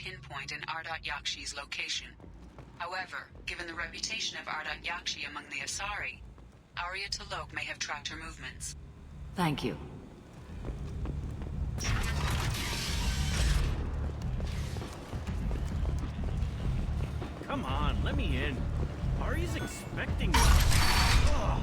pinpoint an Ardat Yakshi's location. However, given the reputation of Ardat Yakshi among the Asari, Arya T'Loak may have tracked her movements. Thank you. Come on, let me in. Ari's expecting me. Ugh.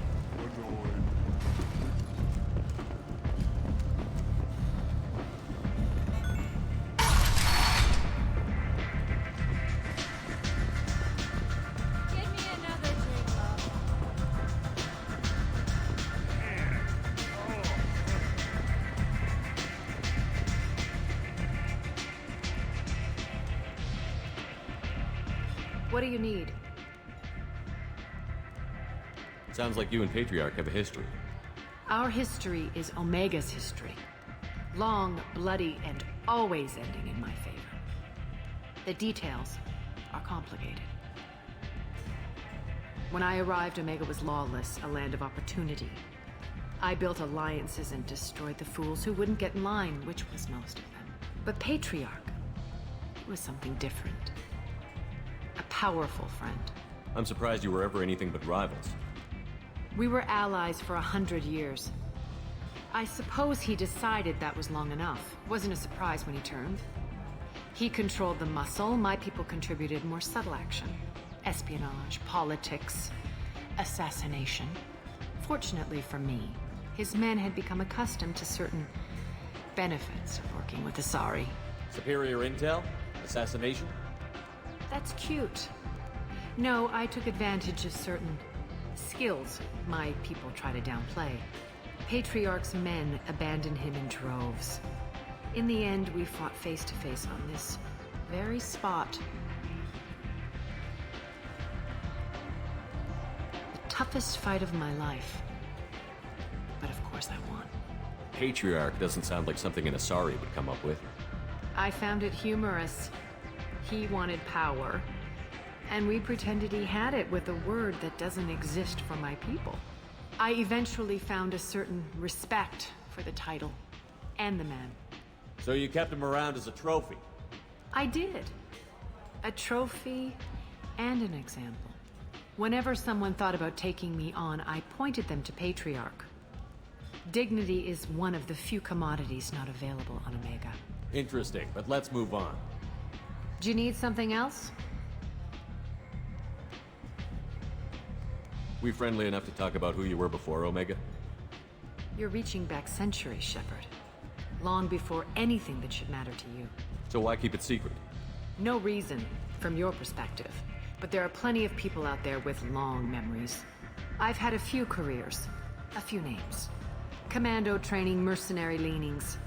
What do you need? Sounds like you and Patriarch have a history. Our history is Omega's history. Long, bloody, and always ending in my favor. The details are complicated. When I arrived, Omega was lawless, a land of opportunity. I built alliances and destroyed the fools who wouldn't get in line, which was most of them. But Patriarch, it was something different. A powerful friend. I'm surprised you were ever anything but rivals. We were allies for 100 years. I suppose he decided that was long enough. Wasn't a surprise when he turned. He controlled the muscle, my people contributed more subtle action. Espionage, politics, assassination. Fortunately for me, his men had become accustomed to certain benefits of working with Asari. Superior intel? Assassination? That's cute. No, I took advantage of certain skills my people try to downplay. Patriarch's men abandoned him in droves. In the end, we fought face to face on this very spot. The toughest fight of my life. But of course I won. Patriarch doesn't sound like something an Asari would come up with. I found it humorous. He wanted power, and we pretended he had it with a word that doesn't exist for my people. I eventually found a certain respect for the title and the man. So you kept him around as a trophy? I did. A trophy and an example. Whenever someone thought about taking me on, I pointed them to Patriarch. Dignity is one of the few commodities not available on Omega. Interesting, but let's move on. Do you need something else? We friendly enough to talk about who you were before Omega? You're reaching back centuries, Shepard. Long before anything that should matter to you. So why keep it secret? No reason, from your perspective. But there are plenty of people out there with long memories. I've had a few careers, a few names. Commando training, mercenary leanings.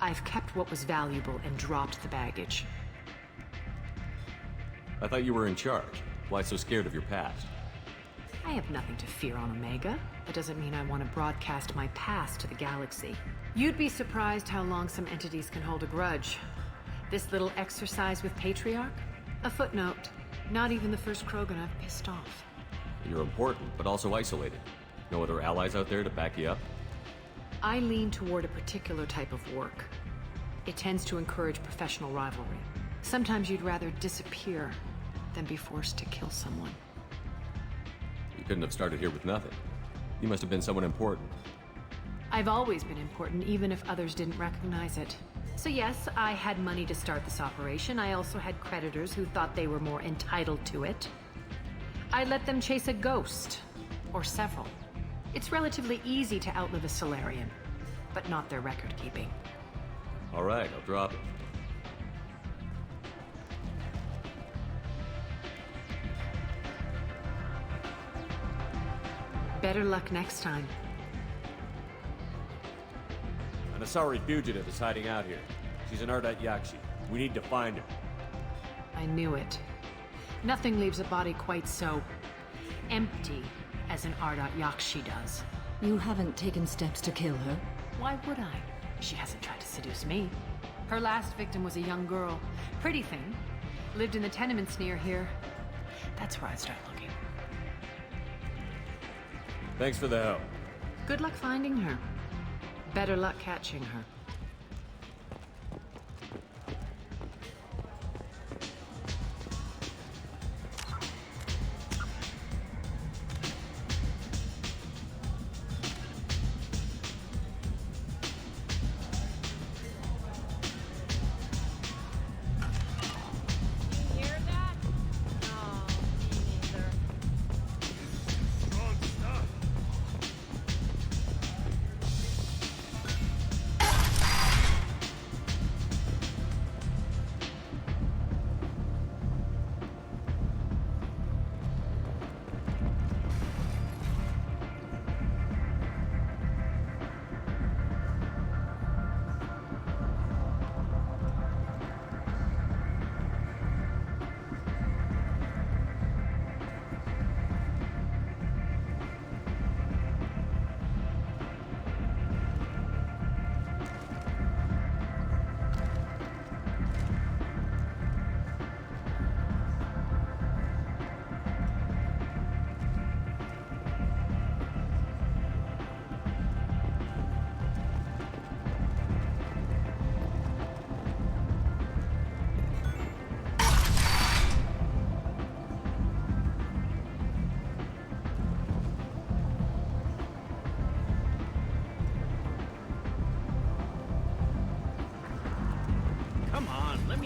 I've kept what was valuable and dropped the baggage. I thought you were in charge. Why so scared of your past? I have nothing to fear on Omega. That doesn't mean I want to broadcast my past to the galaxy. You'd be surprised how long some entities can hold a grudge. This little exercise with Patriarch? A footnote. Not even the first Krogan I've pissed off. You're important, but also isolated. No other allies out there to back you up? I lean toward a particular type of work. It tends to encourage professional rivalry. Sometimes you'd rather disappear than be forced to kill someone. You couldn't have started here with nothing. You must have been someone important. I've always been important, even if others didn't recognize it. So yes, I had money to start this operation. I also had creditors who thought they were more entitled to it. I let them chase a ghost, or several. It's relatively easy to outlive a Solarian, but not their record-keeping. All right, I'll drop it. Better luck next time. An Asari fugitive is hiding out here. She's an Ardat Yakshi. We need to find her. I knew it. Nothing leaves a body quite so empty as an Ardat Yakshi does. You haven't taken steps to kill her? Why would I? She hasn't tried to seduce me. Her last victim was a young girl. Pretty thing. Lived in the tenements near here. That's where I'd start looking. Thanks for the help. Good luck finding her. Better luck catching her.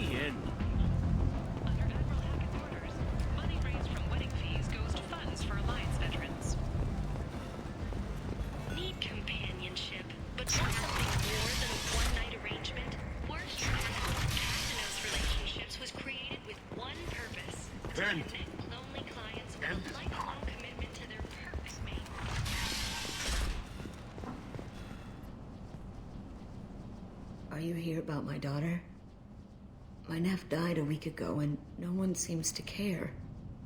me in. Under Admiral Hackett's orders, money raised from wedding fees goes to funds for Alliance veterans. Need companionship, but want something more than a one-night arrangement? We're here to help. Castinos Relationships was created with one purpose: to Ben. connect lonely clients with End a is lifelong commitment to their perfect mate. Are you here about my daughter? My nephew died a week ago and no one seems to care.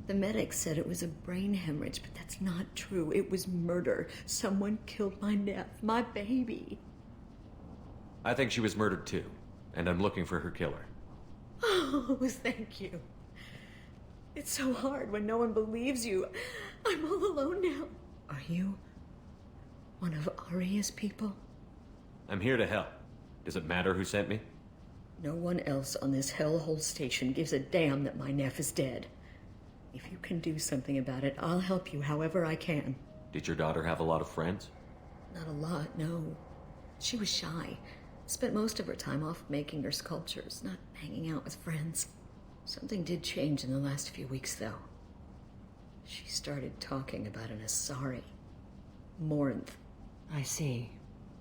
The medics said it was a brain hemorrhage, but that's not true. It was murder. Someone killed my nephew, my baby. I think she was murdered too, and I'm looking for her killer. Oh, thank you. It's so hard when no one believes you. I'm all alone now. Are you one of Aria's people? I'm here to help. Does it matter who sent me? No one else on this hellhole station gives a damn that my nephew is dead. If you can do something about it, I'll help you however I can. Did your daughter have a lot of friends? Not a lot, no. She was shy. Spent most of her time off making her sculptures, not hanging out with friends. Something did change in the last few weeks, though. She started talking about an Asari. Morinth. I see.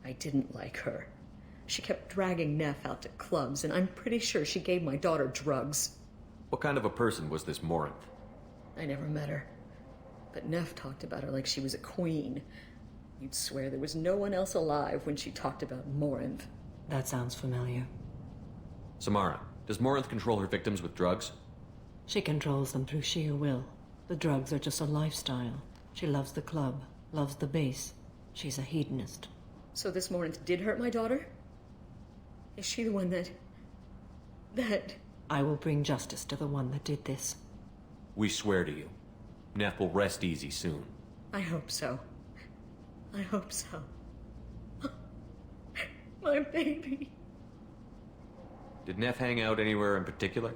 I didn't like her. She kept dragging Neff out to clubs, and I'm pretty sure she gave my daughter drugs. What kind of a person was this Morinth? I never met her. But Neff talked about her like she was a queen. You'd swear there was no one else alive when she talked about Morinth. That sounds familiar. Samara, does Morinth control her victims with drugs? She controls them through sheer will. The drugs are just a lifestyle. She loves the club, loves the base. She's a hedonist. So this Morinth did hurt my daughter? Is she the one that... I will bring justice to the one that did this. We swear to you. Neff will rest easy soon. I hope so. I hope so. My baby. Did Neff hang out anywhere in particular?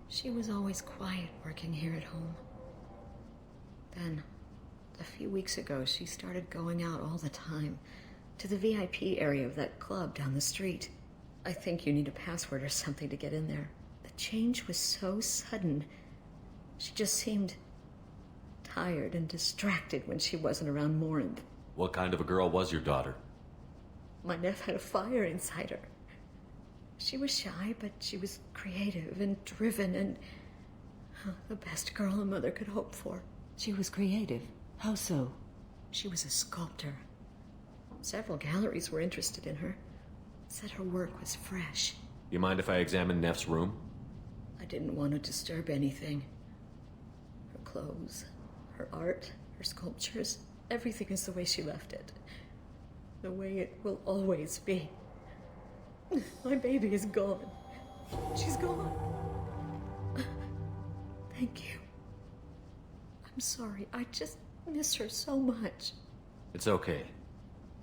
She was always quiet working here at home. Then, a few weeks ago, she started going out all the time to the VIP area of that club down the street. I think you need a password or something to get in there. The change was so sudden. She just seemed tired and distracted when she wasn't around Morinth. What kind of a girl was your daughter? My nephew had a fire inside her. She was shy, but she was creative and driven and the best girl a mother could hope for. She was creative. How so? She was a sculptor. Several galleries were interested in her. Said her work was fresh. You mind if I examine Neff's room? I didn't want to disturb anything. Her clothes, her art, her sculptures, everything is the way she left it. The way it will always be. My baby is gone. She's gone. Thank you. I'm sorry. I just miss her so much. It's okay.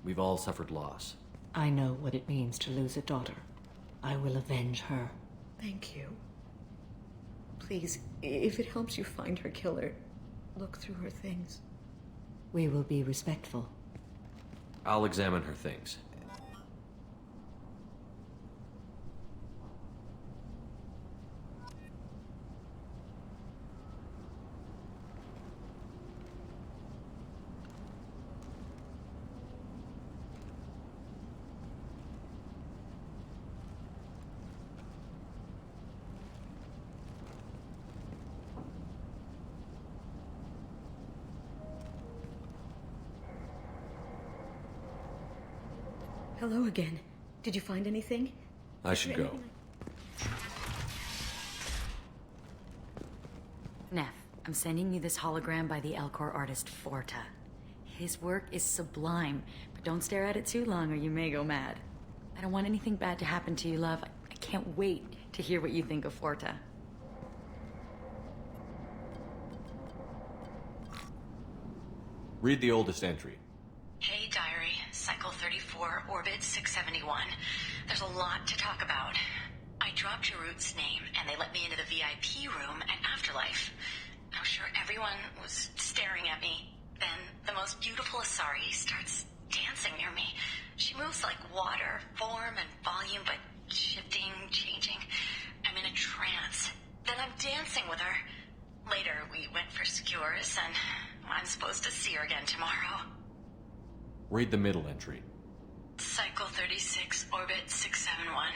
We've all suffered loss. I know what it means to lose a daughter. I will avenge her. Thank you. Please, if it helps you find her killer, look through her things. We will be respectful. I'll examine her things. Hello again. Did you find anything? I should go. Neff, I'm sending you this hologram by the Elcor artist Forta. His work is sublime, but don't stare at it too long or you may go mad. I don't want anything bad to happen to you, love. I can't wait to hear what you think of Forta. Read the oldest entry. Hey, diary. Cycle 34, orbit 671. There's a lot to talk about. I dropped your root's name, and they let me into the VIP room at Afterlife. I'm sure everyone was staring at me. Then, the most beautiful Asari starts dancing near me. She moves like water, form and volume, but shifting, changing. I'm in a dancing with her. Later, we went for skewers, and I'm supposed to see her again tomorrow. Read the middle entry. Cycle 36, orbit 671.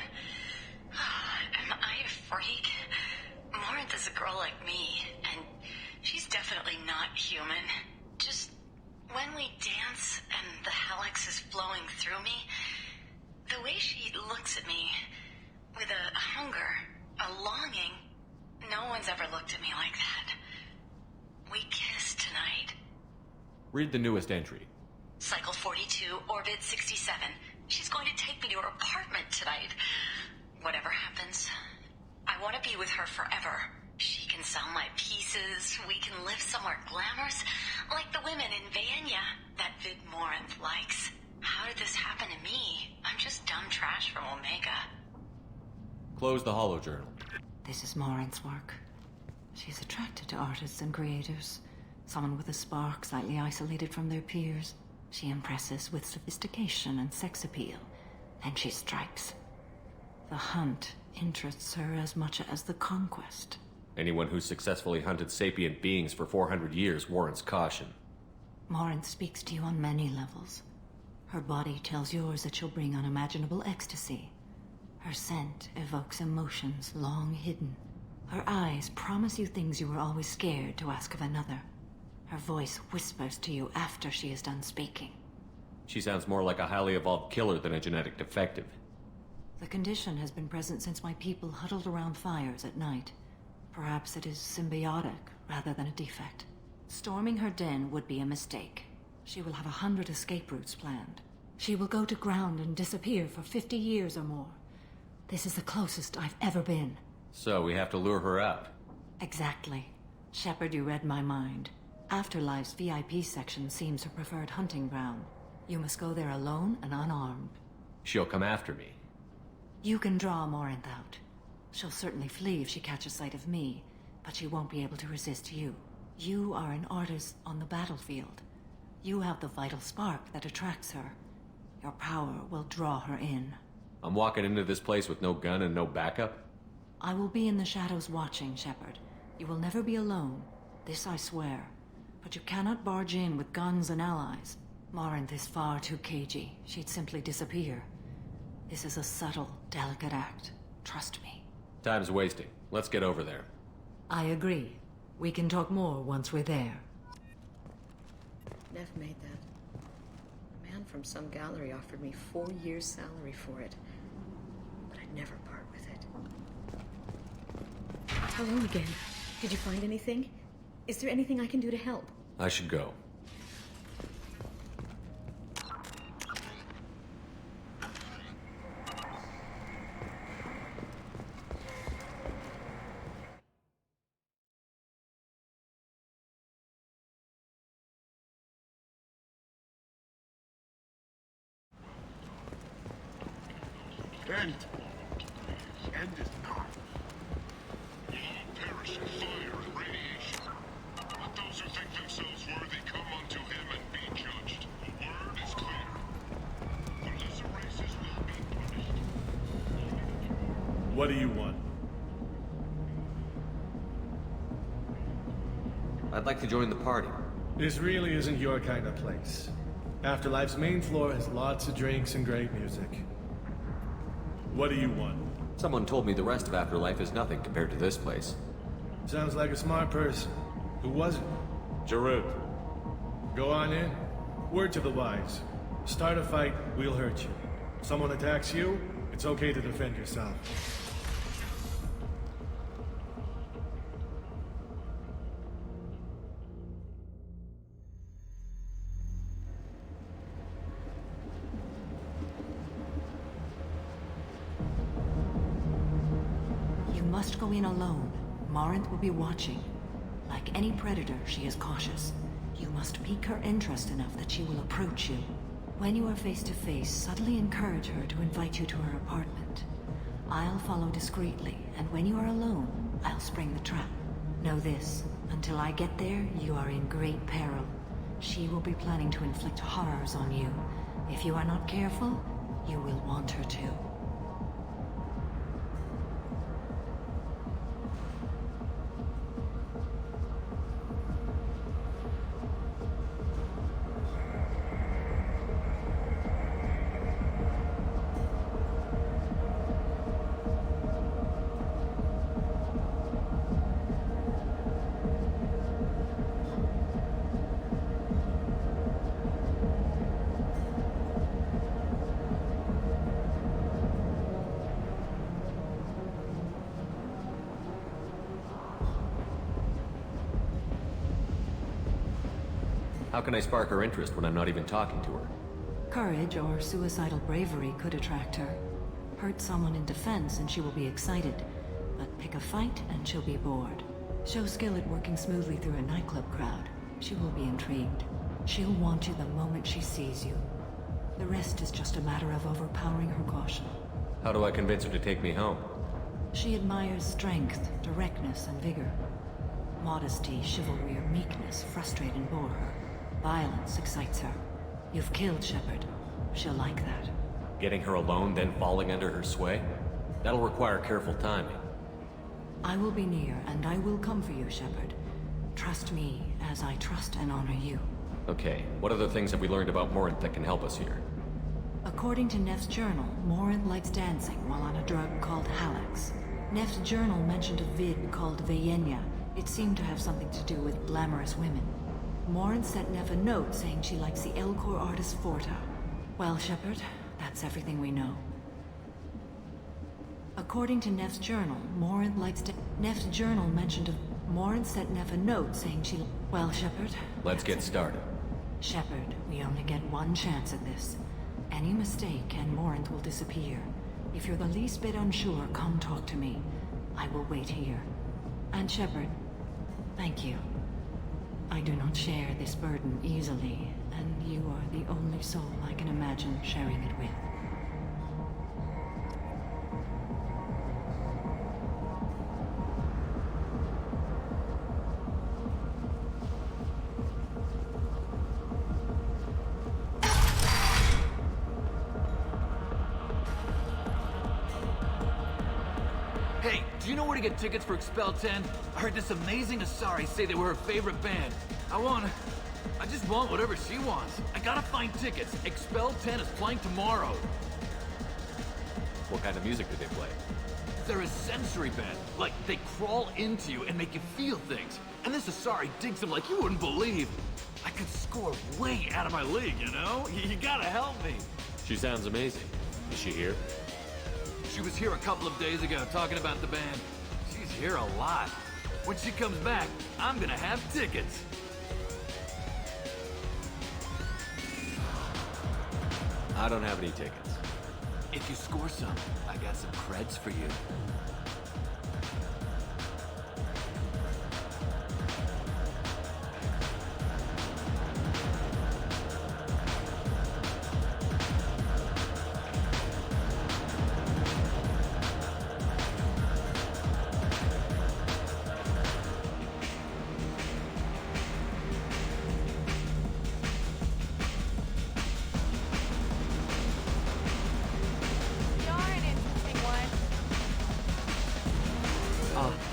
Am I a freak? Morinth is a girl like me, and she's definitely not human. Just when we dance and the helix is flowing through me, the way she looks at me with a hunger, a longing, no one's ever looked at me like that. We kissed tonight. Read the newest entry. Cycle 42, orbit 67. She's going to take me to her apartment tonight. Whatever happens, I want to be with her forever. She can sell my pieces. We can live somewhere glamorous, like the women in Vanya that Vid Morinth likes. How did this happen to me? I'm just dumb trash from Omega. Close the holojournal. This is Morinth's work. She's attracted to artists and creators. Someone with a spark, slightly isolated from their peers. She impresses with sophistication and sex appeal. And she strikes. The hunt interests her as much as the conquest. Anyone who's successfully hunted sapient beings for 400 years warrants caution. Morinth speaks to you on many levels. Her body tells yours that she'll bring unimaginable ecstasy. Her scent evokes emotions long hidden. Her eyes promise you things you were always scared to ask of another. Her voice whispers to you after she is done speaking. She sounds more like a highly evolved killer than a genetic defective. The condition has been present since my people huddled around fires at night. Perhaps it is symbiotic rather than a defect. Storming her den would be a mistake. She will have 100 escape routes planned. She will go to ground and disappear for 50 years or more. This is the closest I've ever been. So we have to lure her out. Exactly. Shepard, you read my mind. Afterlife's VIP section seems her preferred hunting ground. You must go there alone and unarmed. She'll come after me. You can draw Morinth out. She'll certainly flee if she catches sight of me, but she won't be able to resist you. You are an artist on the battlefield. You have the vital spark that attracts her. Your power will draw her in. I'm walking into this place with no gun and no backup? I will be in the shadows watching, Shepard. You will never be alone. This I swear. But you cannot barge in with guns and allies. Morinth is far too cagey. She'd simply disappear. This is a subtle, delicate act. Trust me. Time's wasting. Let's get over there. I agree. We can talk more once we're there. Nev made that. A man from some gallery offered me 4 years' salary for it. But I'd never part with it. Hello again. Did you find anything? Is there anything I can do to help? I should go. End is not. All perish in fire and radiation. Let those who think themselves worthy come unto him and be judged. The word is clear. The lesser races will be punished. What do you want? I'd like to join the party. This really isn't your kind of place. Afterlife's main floor has lots of drinks and great music. What do you want? Someone told me the rest of Afterlife is nothing compared to this place. Sounds like a smart person. Who was it? Jarut. Go on in. Word to the wise. Start a fight, we'll hurt you. Someone attacks you, it's okay to defend yourself. Must go in alone. Morinth will be watching. Like any predator, she is cautious. You must pique her interest enough that she will approach you. When you are face to face, subtly encourage her to invite you to her apartment. I'll follow discreetly, and when you are alone, I'll spring the trap. Know this, until I get there, you are in great peril. She will be planning to inflict horrors on you. If you are not careful, you will want her to. How can I spark her interest when I'm not even talking to her? Courage or suicidal bravery could attract her. Hurt someone in defense and she will be excited. But pick a fight and she'll be bored. Show skill at working smoothly through a nightclub crowd. She will be intrigued. She'll want you the moment she sees you. The rest is just a matter of overpowering her caution. How do I convince her to take me home? She admires strength, directness, and vigor. Modesty, chivalry, or meekness frustrate and bore her. Violence excites her. You've killed Shepard. She'll like that. Getting her alone, then falling under her sway? That'll require careful timing. I will be near, and I will come for you, Shepard. Trust me, as I trust and honor you. Okay, what other things have we learned about Morinth that can help us here? According to Neff's journal, Morinth likes dancing while on a drug called Halax. Neff's journal mentioned a vid called Veyenya. It seemed to have something to do with glamorous women. Morinth sent Neff a note saying she likes the Elcor artist Forta. Well, Shepard, that's everything we know. According to Neff's journal, Morinth likes Neff's journal mentioned Morinth sent Neff a note saying she... Well, Shepard... Let's get started. Shepard, we only get one chance at this. Any mistake and Morinth will disappear. If you're the least bit unsure, come talk to me. I will wait here. And Shepard, thank you. I do not share this burden easily, and you are the only soul I can imagine sharing it with. Hey, do you know where to get tickets for Expel 10? I heard this amazing Asari say they were her favorite band. I just want whatever she wants. I gotta find tickets. Expel 10 is playing tomorrow. What kind of music do they play? They're a sensory band. Like, they crawl into you and make you feel things. And this Asari digs them like you wouldn't believe. I could score way out of my league, you know? You gotta help me. She sounds amazing. Is she here? She was here a couple of days ago talking about the band. She's here a lot. When she comes back, I'm gonna have tickets. I don't have any tickets. If you score some, I got some creds for you.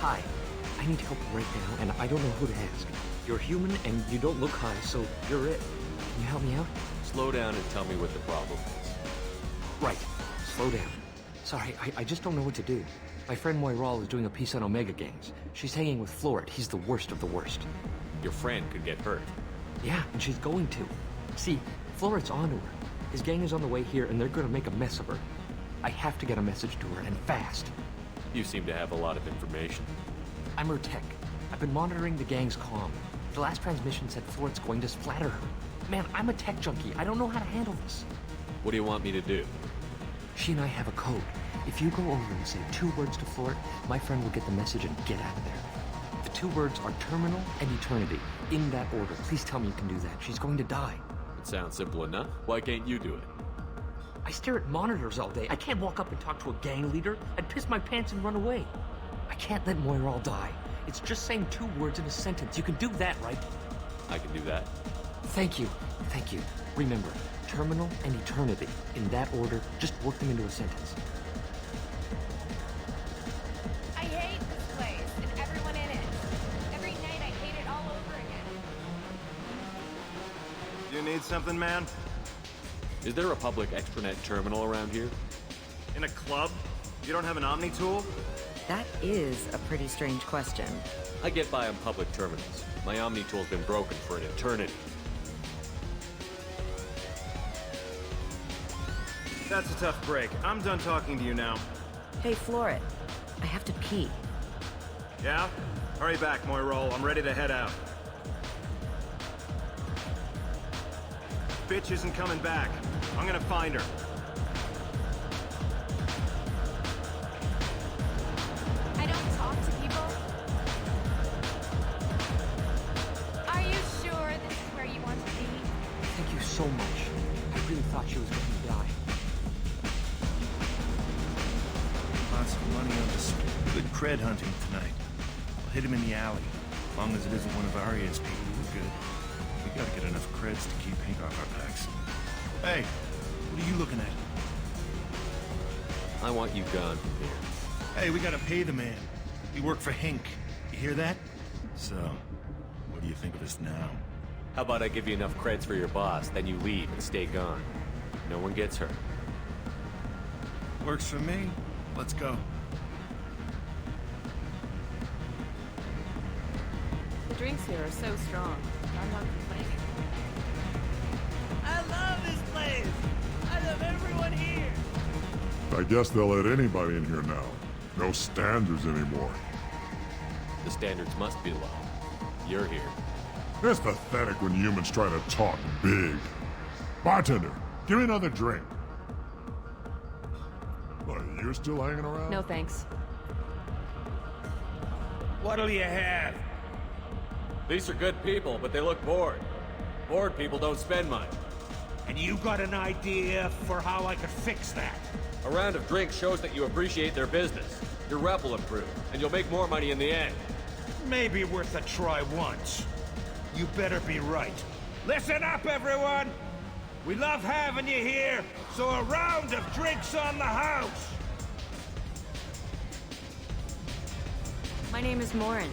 Hi. I need help right now, and I don't know who to ask. You're human, and you don't look high, so you're it. Can you help me out? Slow down and tell me what the problem is. Right. Slow down. Sorry, I just don't know what to do. My friend Moiral is doing a piece on Omega gangs. She's hanging with Floret. He's the worst of the worst. Your friend could get hurt. Yeah, and she's going to. See, Floret's onto her. His gang is on the way here, and they're gonna make a mess of her. I have to get a message to her, and fast. You seem to have a lot of information. I'm her tech. I've been monitoring the gang's comm. The last transmission said Floret's going to splatter her. Man, I'm a tech junkie. I don't know how to handle this. What do you want me to do? She and I have a code. If you go over and say 2 words to Floret, my friend will get the message and get out of there. The 2 words are terminal and eternity. In that order. Please tell me you can do that. She's going to die. It sounds simple enough. Why can't you do it? I stare at monitors all day. I can't walk up and talk to a gang leader. I'd piss my pants and run away. I can't let Moiral die. It's just saying 2 words in a sentence. You can do that, right? I can do that. Thank you. Thank you. Remember, terminal and eternity. In that order, just work them into a sentence. I hate this place and everyone in it. Every night I hate it all over again. You need something, man? Is there a public extranet terminal around here? In a club? You don't have an Omni tool? That is a pretty strange question. I get by on public terminals. My Omni tool's been broken for an eternity. That's a tough break. I'm done talking to you now. Hey, Floret. I have to pee. Yeah? Hurry back, Moiral. I'm ready to head out. bitch isn't coming back. I'm gonna find her. I don't talk to people. Are you sure this is where you want to be? Thank you so much. I really thought she was going to die. Lots of money on this good cred hunting tonight. I'll hit him in the alley. As long as it isn't one of Arya's people, we're good. We gotta get enough creds to keep Hank off our backs. Hey, what are you looking at? I want you gone from here. Hey, we gotta pay the man. We work for Hank. You hear that? So, what do you think of us now? How about I give you enough creds for your boss, then you leave and stay gone. No one gets hurt. Works for me. Let's go. The drinks here are so strong. I'm not complaining. I love this place! I love everyone here! I guess they'll let anybody in here now. No standards anymore. The standards must be low. You're here. It's pathetic when humans try to talk big. Bartender, give me another drink. What, you're still hanging around? No thanks. What'll you have? These are good people, but they look bored. Bored people don't spend much. And you got an idea for how I could fix that? A round of drinks shows that you appreciate their business. Your rep will improve, and you'll make more money in the end. Maybe worth a try once. You better be right. Listen up, everyone! We love having you here, so a round of drinks on the house! My name is Morin.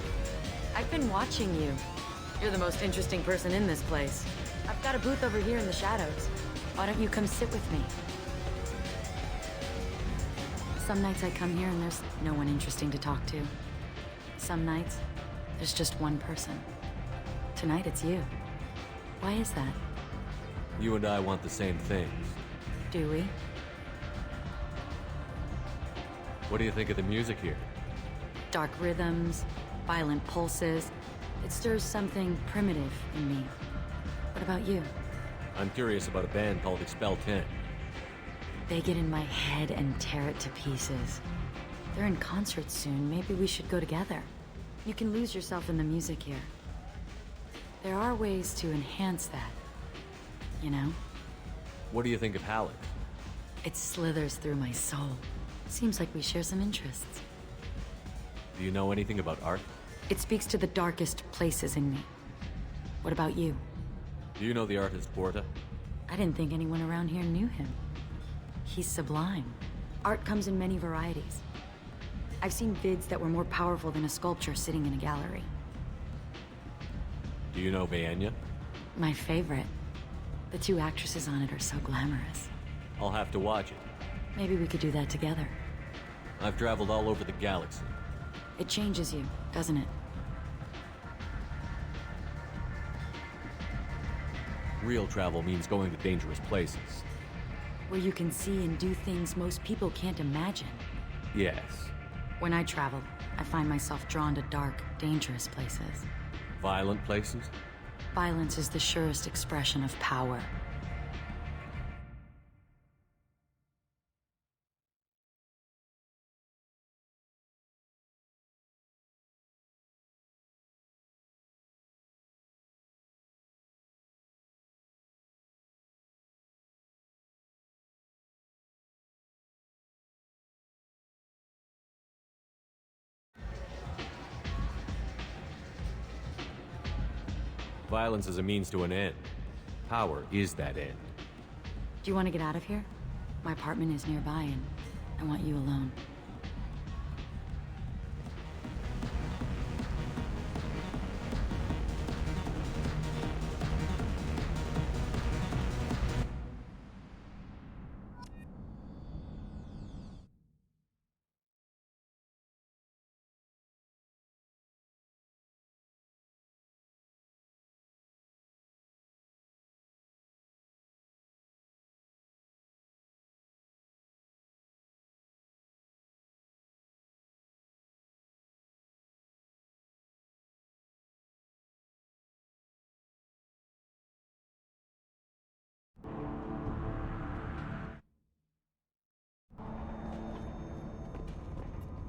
I've been watching you. You're the most interesting person in this place. I've got a booth over here in the shadows. Why don't you come sit with me? Some nights I come here and there's no one interesting to talk to. Some nights, there's just one person. Tonight it's you. Why is that? You and I want the same things. Do we? What do you think of the music here? Dark rhythms, violent pulses. It stirs something primitive in me. What about you? I'm curious about a band called Expel 10. They get in my head and tear it to pieces. They're in concert soon. Maybe we should go together. You can lose yourself in the music here. There are ways to enhance that. You know? What do you think of Halleck? It slithers through my soul. Seems like we share some interests. Do you know anything about art? It speaks to the darkest places in me. What about you? Do you know the artist Porta? I didn't think anyone around here knew him. He's sublime. Art comes in many varieties. I've seen vids that were more powerful than a sculpture sitting in a gallery. Do you know Vaenya? My favorite. The two actresses on it are so glamorous. I'll have to watch it. Maybe we could do that together. I've traveled all over the galaxy. It changes you, doesn't it? Real travel means going to dangerous places. Where you can see and do things most people can't imagine. Yes. When I travel, I find myself drawn to dark, dangerous places. Violent places? Violence is the surest expression of power. Violence is a means to an end. Power is that end. Do you want to get out of here? My apartment is nearby and I want you alone.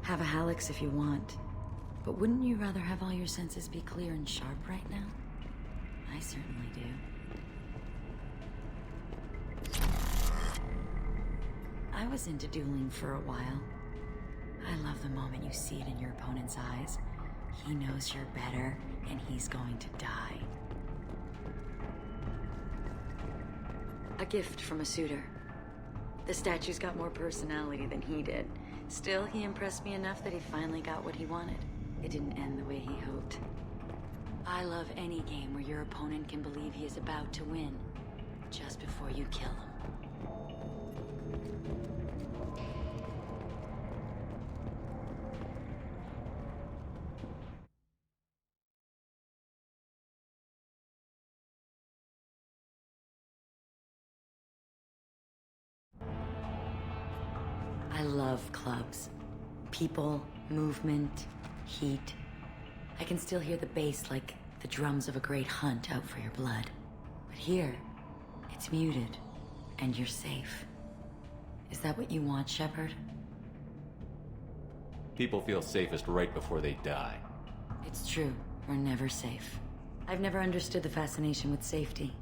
Have a Hallex if you want. But wouldn't you rather have all your senses be clear and sharp right now? I certainly do. I was into dueling for a while. I love the moment you see it in your opponent's eyes. He knows you're better, and he's going to die. A gift from a suitor. The statue's got more personality than he did. Still, he impressed me enough that he finally got what he wanted. It didn't end the way he hoped. I love any game where your opponent can believe he is about to win, just before you kill him. I love clubs. People, movement, heat. I can still hear the bass like the drums of a great hunt out for your blood. But here, it's muted, and you're safe. Is that what you want, Shepard? People feel safest right before they die. It's true. We're never safe. I've never understood the fascination with safety.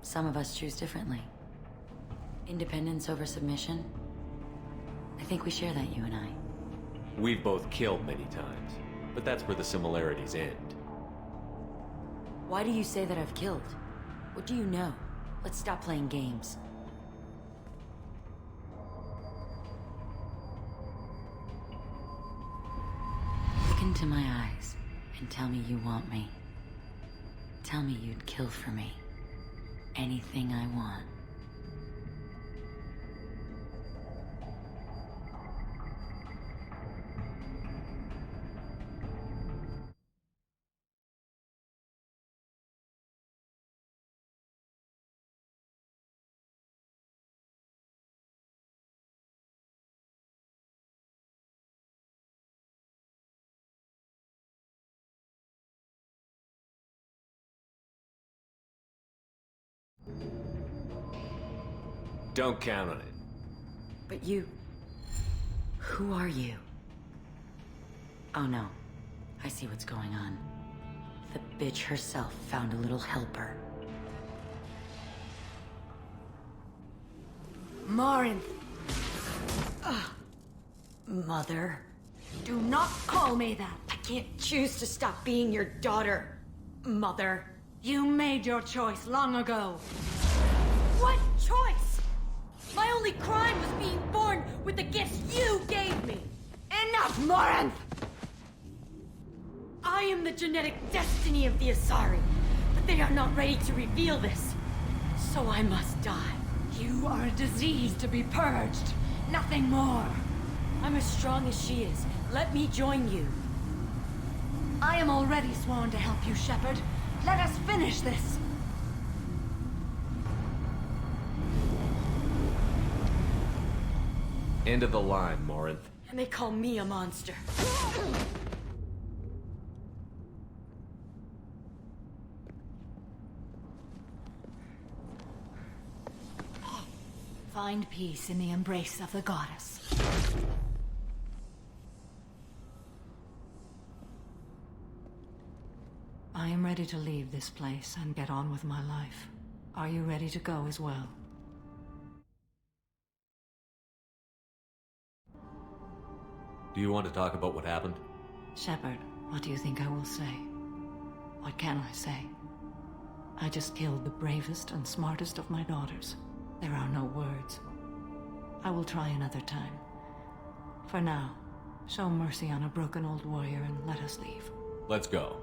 Some of us choose differently. Independence over submission? I think we share that, you and I. We've both killed many times, but that's where the similarities end. Why do you say that I've killed? What do you know? Let's stop playing games. Look into my eyes and tell me you want me. Tell me you'd kill for me. Anything I want. Don't count on it. But you... Who are you? Oh no. I see what's going on. The bitch herself found a little helper. Morinth! Mother. Do not call me that! I can't choose to stop being your daughter, Mother. You made your choice long ago. What choice? My only crime was being born with the gifts you gave me. Enough, Morinth! I am the genetic destiny of the Asari, but they are not ready to reveal this. So I must die. You are a disease to be purged. Nothing more. I'm as strong as she is. Let me join you. I am already sworn to help you, Shepard. Let us finish this. End of the line, Morinth. And they call me a monster. Find peace in the embrace of the goddess. I am ready to leave this place and get on with my life. Are you ready to go as well? Do you want to talk about what happened? Shepard, what do you think I will say? What can I say? I just killed the bravest and smartest of my daughters. There are no words. I will try another time. For now, show mercy on a broken old warrior and let us leave. Let's go.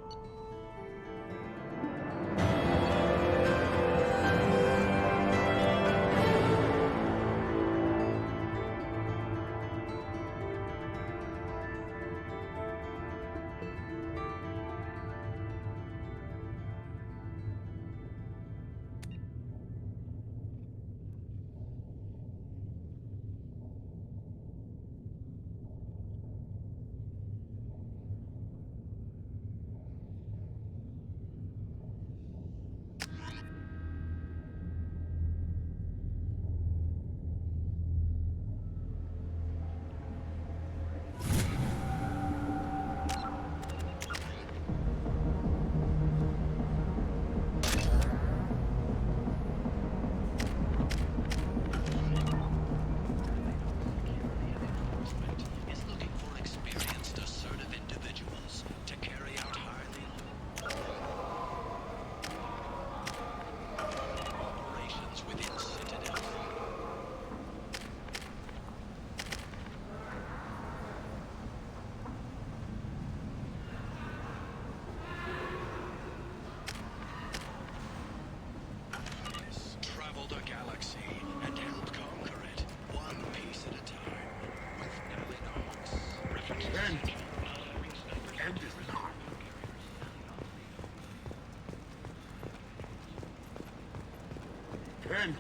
end.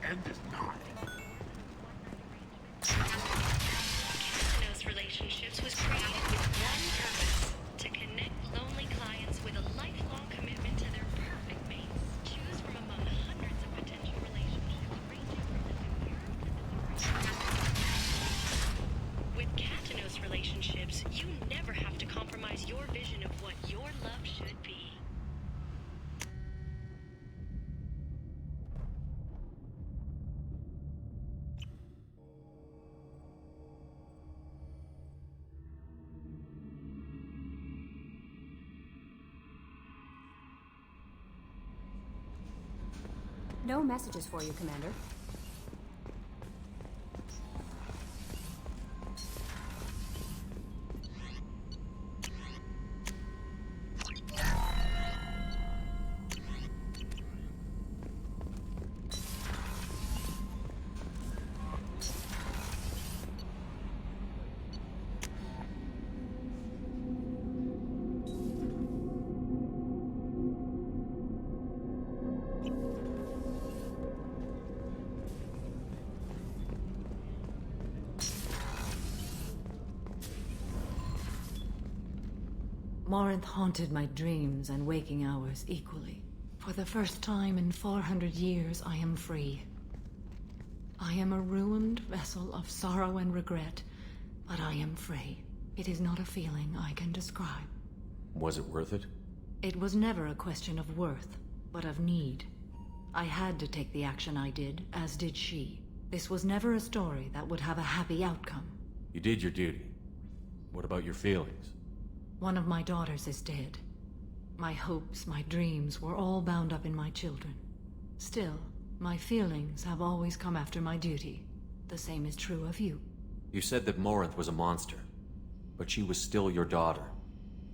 End is not. Casinos Relationships was created with one purpose: to connect lonely clients with a lifelong commitment to their perfect mates. Choose from among hundreds of potential relationships ranging from the secure to the With Casinos Relationships, you never have to compromise your vision of what your love should be. No messages for you, Commander. Morinth haunted my dreams and waking hours equally. For the first time in 400 years, I am free. I am a ruined vessel of sorrow and regret, but I am free. It is not a feeling I can describe. Was it worth it? It was never a question of worth, but of need. I had to take the action I did, as did she. This was never a story that would have a happy outcome. You did your duty. What about your feelings? One of my daughters is dead. My hopes, my dreams were all bound up in my children. Still, my feelings have always come after my duty. The same is true of you. You said that Morinth was a monster, but she was still your daughter.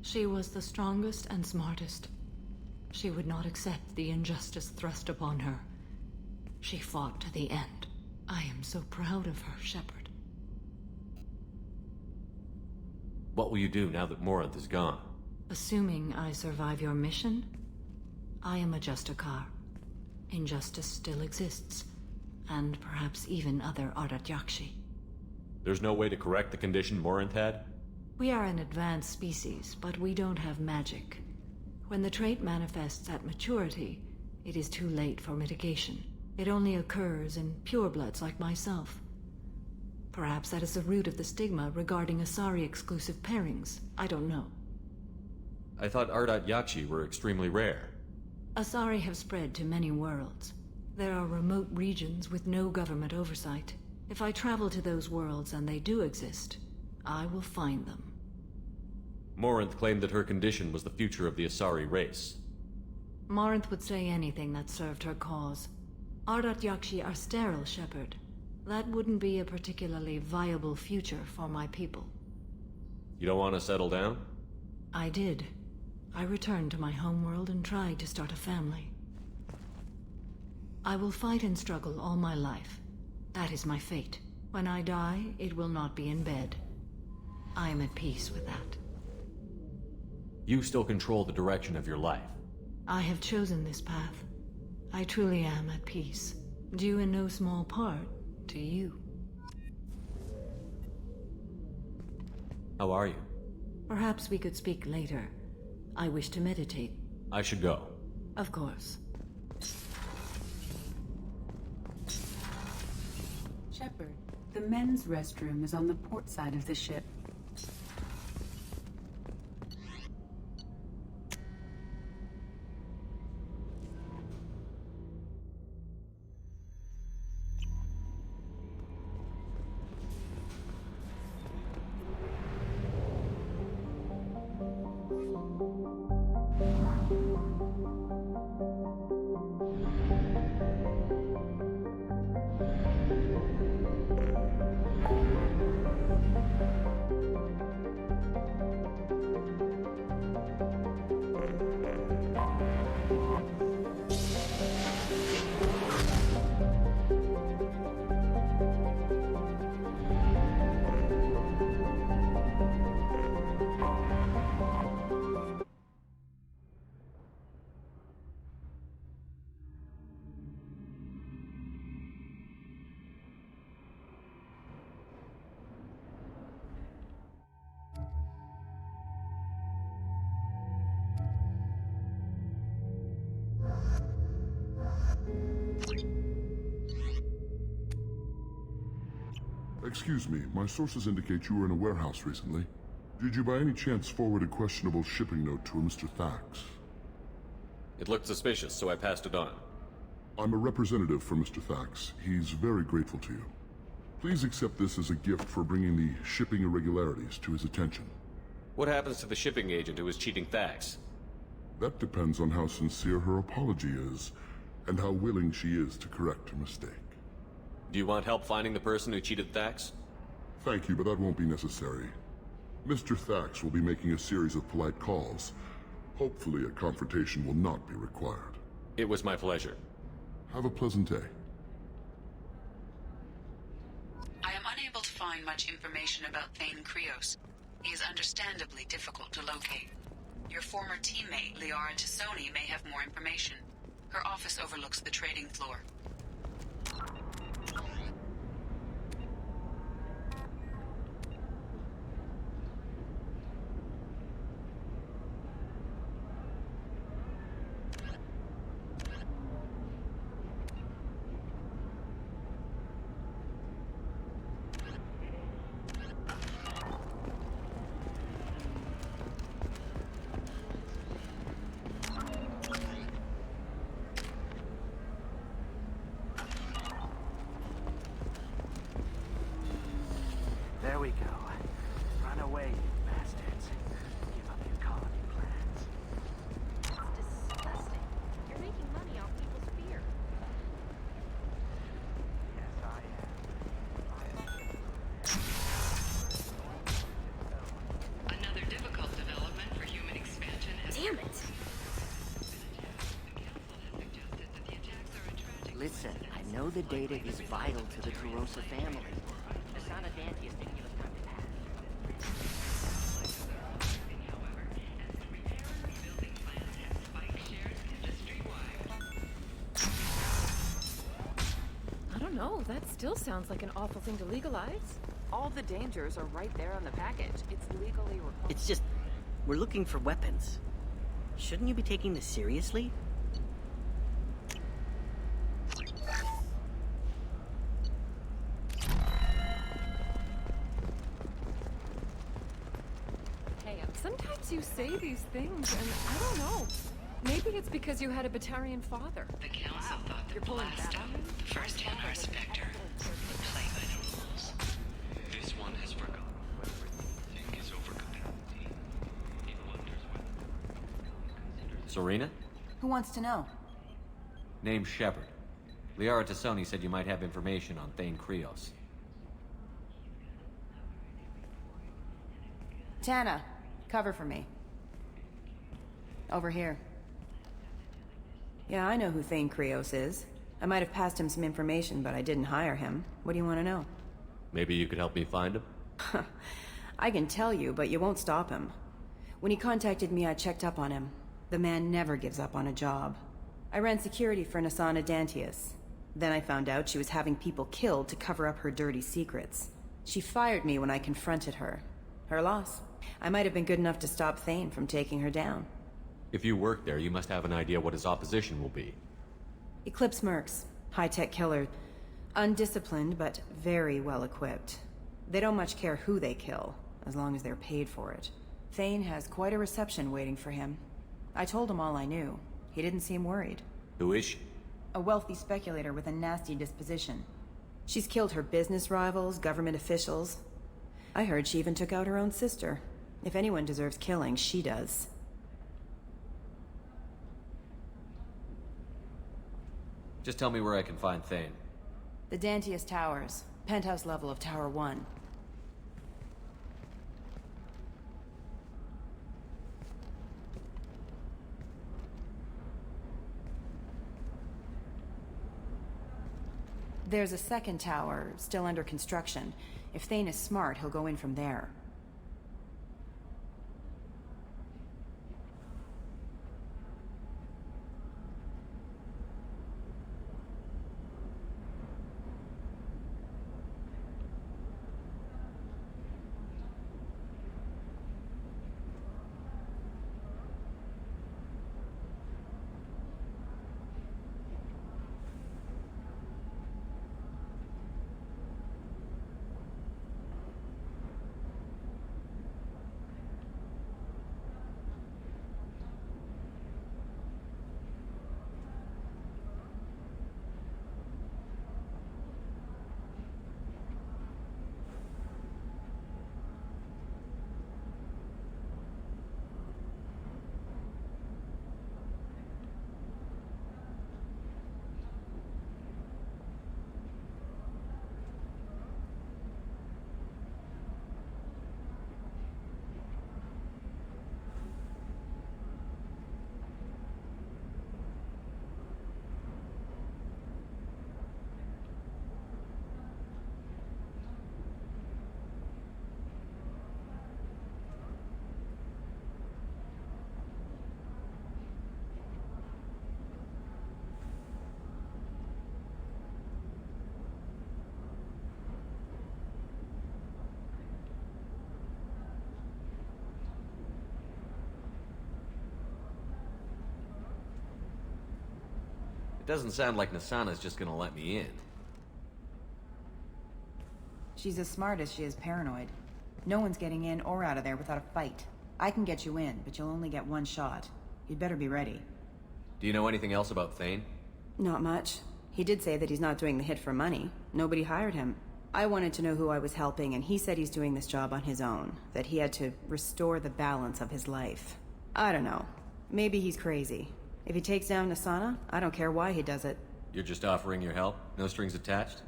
She was the strongest and smartest. She would not accept the injustice thrust upon her. She fought to the end. I am so proud of her, Shepard. What will you do now that Morinth is gone? Assuming I survive your mission, I am a Justicar. Injustice still exists, and perhaps even other Ardat Yakshi. There's no way to correct the condition Morinth had? We are an advanced species, but we don't have magic. When the trait manifests at maturity, it is too late for mitigation. It only occurs in purebloods like myself. Perhaps that is the root of the stigma regarding Asari-exclusive pairings. I don't know. I thought Ardat Yakshi were extremely rare. Asari have spread to many worlds. There are remote regions with no government oversight. If I travel to those worlds and they do exist, I will find them. Morinth claimed that her condition was the future of the Asari race. Morinth would say anything that served her cause. Ardat Yakshi are sterile, Shepard. That wouldn't be a particularly viable future for my people. You don't want to settle down? I did. I returned to my homeworld and tried to start a family. I will fight and struggle all my life. That is my fate. When I die, it will not be in bed. I am at peace with that. You still control the direction of your life. I have chosen this path. I truly am at peace, due in no small part to you. How are you? Perhaps we could speak later. I wish to meditate. I should go. Of course. Shepard, the men's restroom is on the port side of the ship. Excuse me, my sources indicate you were in a warehouse recently. Did you by any chance forward a questionable shipping note to a Mr. Thax? It looked suspicious, so I passed it on. I'm a representative for Mr. Thax. He's very grateful to you. Please accept this as a gift for bringing the shipping irregularities to his attention. What happens to the shipping agent who was cheating Thax? That depends on how sincere her apology is, and how willing she is to correct her mistake. Do you want help finding the person who cheated Thax? Thank you, but that won't be necessary. Mr. Thax will be making a series of polite calls. Hopefully a confrontation will not be required. It was my pleasure. Have a pleasant day. I am unable to find much information about Thane Krios. He is understandably difficult to locate. Your former teammate, Liara Tassoni, may have more information. Her office overlooks the trading floor. There we go. Run away, you bastards. Give up your colony plans. It's disgusting. You're making money off people's fear. Yes, I am. Another difficult development for human expansion has... Damn it! Listen, I know the data is vital to the Tarosa family. Asana Danti is taking us time to pass. I don't know, that still sounds like an awful thing to legalize. All the dangers are right there on the package. It's legally required. It's just, we're looking for weapons. Shouldn't you be taking this seriously? Sometimes you say these things, and I don't know. Maybe it's because you had a Batarian father. The council thought that blast of the first Hanar Spectre would play by the rules. This one has forgotten what everything is overcapacity. It wonders whether... Serena? Who wants to know? Name's Shepard. Liara Tassoni said you might have information on Thane Krios. Tana, cover for me. Over here. Yeah, I know who Thane Krios is. I might have passed him some information, but I didn't hire him. What do you want to know? Maybe you could help me find him? I can tell you, but you won't stop him. When he contacted me, I checked up on him. The man never gives up on a job. I ran security for Nasana Dantius. Then I found out she was having people killed to cover up her dirty secrets. She fired me when I confronted her. Her loss. I might have been good enough to stop Thane from taking her down. If you work there, you must have an idea what his opposition will be. Eclipse mercs. High-tech killer. Undisciplined, but very well-equipped. They don't much care who they kill, as long as they're paid for it. Thane has quite a reception waiting for him. I told him all I knew. He didn't seem worried. Who is she? A wealthy speculator with a nasty disposition. She's killed her business rivals, government officials. I heard she even took out her own sister. If anyone deserves killing, she does. Just tell me where I can find Thane. The Dantius Towers. Penthouse level of Tower 1. There's a second tower, still under construction. If Thane is smart, he'll go in from there. It doesn't sound like Nasana's just gonna let me in. She's as smart as she is paranoid. No one's getting in or out of there without a fight. I can get you in, but you'll only get one shot. You'd better be ready. Do you know anything else about Thane? Not much. He did say that he's not doing the hit for money. Nobody hired him. I wanted to know who I was helping, and he said he's doing this job on his own. That he had to restore the balance of his life. I don't know. Maybe he's crazy. If he takes down Nasana, I don't care why he does it. You're just offering your help? No strings attached?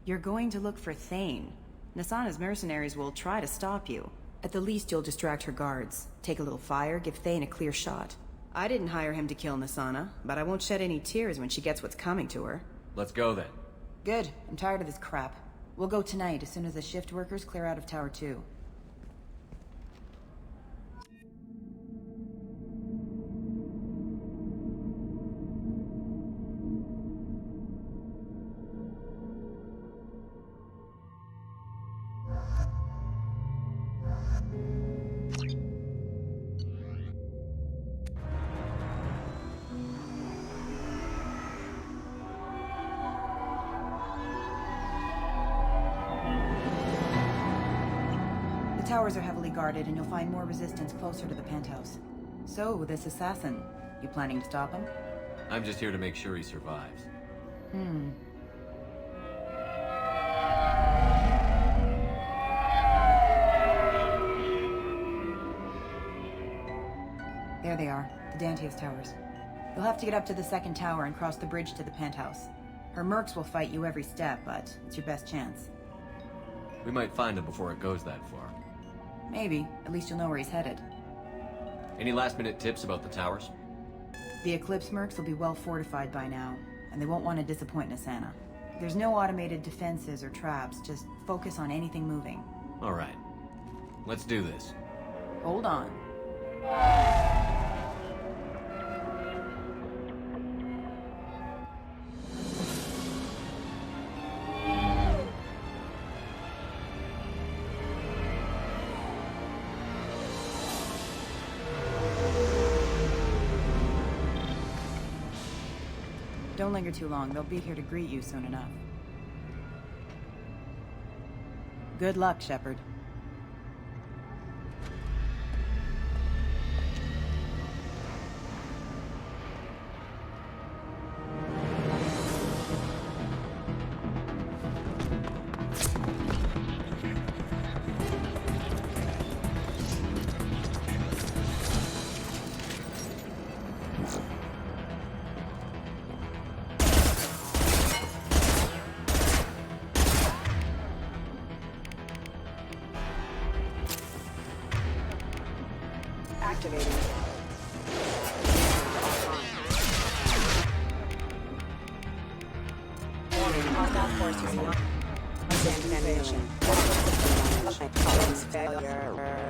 You're going to look for Thane. Nasana's mercenaries will try to stop you. At the least, you'll distract her guards. Take a little fire, give Thane a clear shot. I didn't hire him to kill Nasana, but I won't shed any tears when she gets what's coming to her. Let's go then. Good. I'm tired of this crap. We'll go tonight as soon as the shift workers clear out of Tower 2. The towers are heavily guarded, and you'll find more resistance closer to the penthouse. So, this assassin, you planning to stop him? I'm just here to make sure he survives. There they are, the Dantius towers. You'll have to get up to the second tower and cross the bridge to the penthouse. Her mercs will fight you every step, but it's your best chance. We might find him before it goes that far. Maybe. At least you'll know where he's headed. Any last-minute tips about the towers? The Eclipse mercs will be well fortified by now, and they won't want to disappoint Nasana. There's no automated defenses or traps, just focus on anything moving. All right. Let's do this. Hold on. Don't linger too long. They'll be here to greet you soon enough. Good luck, Shepard. Activating. Hostile forces locked. Contamination. Collins failure.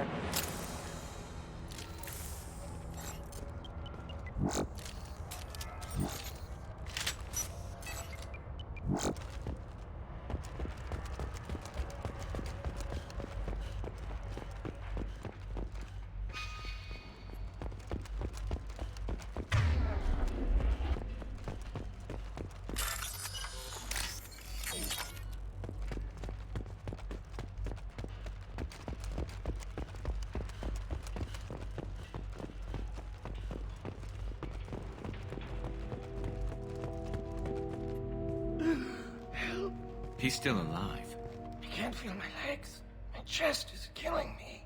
He's still alive. I can't feel my legs. My chest is killing me.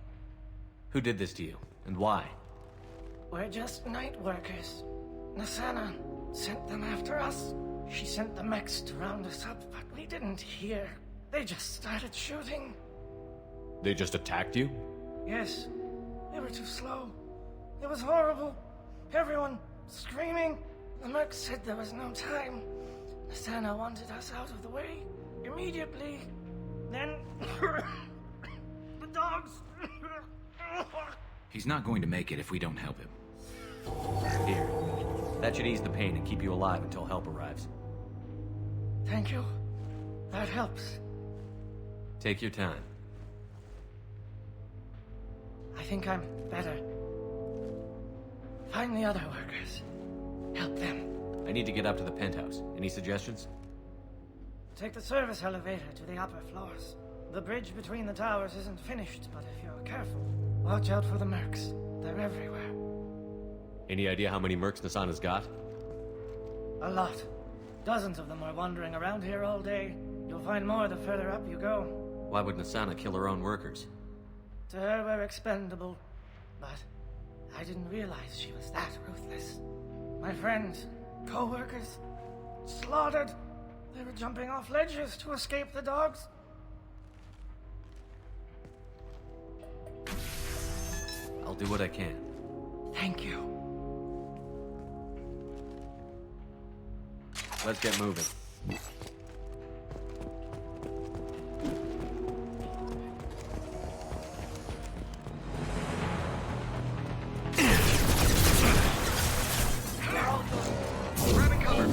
Who did this to you, and why? We're just night workers. Nasana sent them after us. She sent the mechs to round us up, but we didn't hear. They just started shooting. They just attacked you? Yes. They were too slow. It was horrible. Everyone screaming. The mechs said there was no time. Nasana wanted us out of the way. Immediately. Then... the dogs... He's not going to make it if we don't help him. Here. That should ease the pain and keep you alive until help arrives. Thank you. That helps. Take your time. I think I'm better. Find the other workers. Help them. I need to get up to the penthouse. Any suggestions? Take the service elevator to the upper floors. The bridge between the towers isn't finished, but if you're careful, watch out for the mercs. They're everywhere. Any idea how many mercs Nasana's got? A lot. Dozens of them are wandering around here all day. You'll find more the further up you go. Why would Nasana kill her own workers? To her, we're expendable. But I didn't realize she was that ruthless. My friends, co-workers, slaughtered. They were jumping off ledges to escape the dogs. I'll do what I can. Thank you. Let's get moving. Grabbing cover.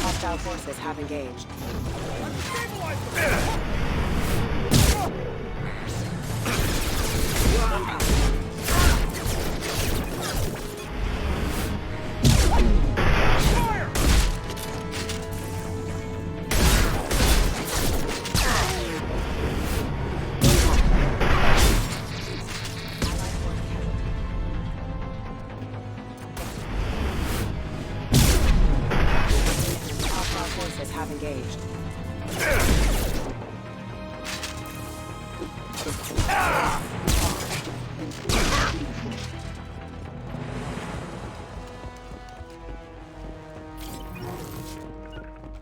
Hostile forces have engaged. Have engaged.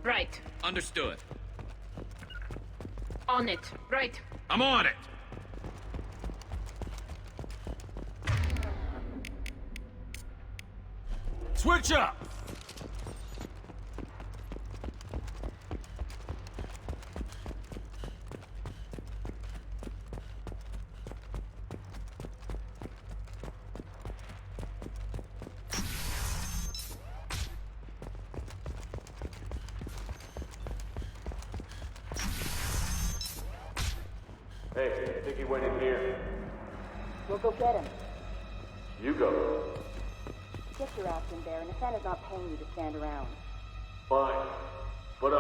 Right. Understood. On it. Right. I'm on it! Switch up! Hey, I think he went in here. We'll go get him. You go. Get your ass in there, and Asana's not paying you to stand around. Fine. But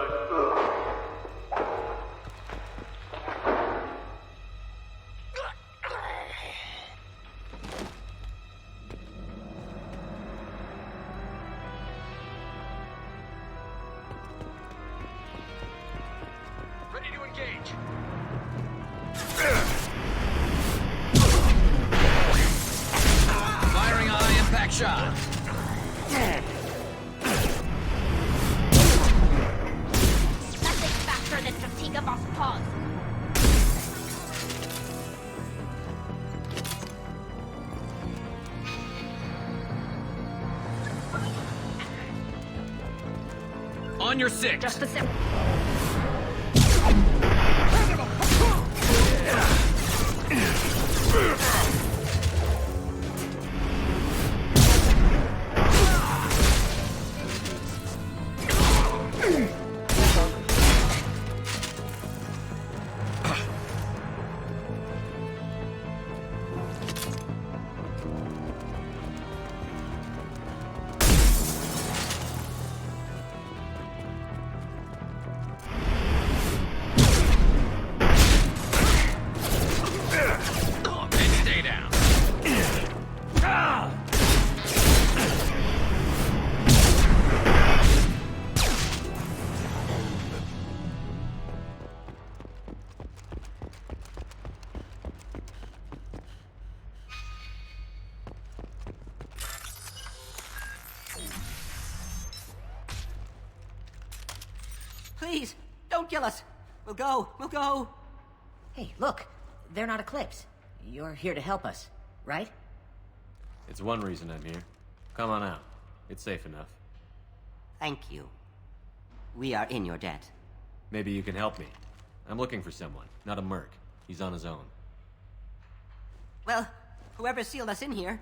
Ready to engage. Firing a high impact shot. Nothing faster than fatigue of us pause. On your six. Just a sip. Please, don't kill us. We'll go. Hey, look. They're not Eclipse. You're here to help us, right? it's one reason I'm here. Come on out. It's safe enough. Thank you. We are in your debt. Maybe you can help me. I'm looking for someone, not a merc. He's on his own. Well, whoever sealed us in here,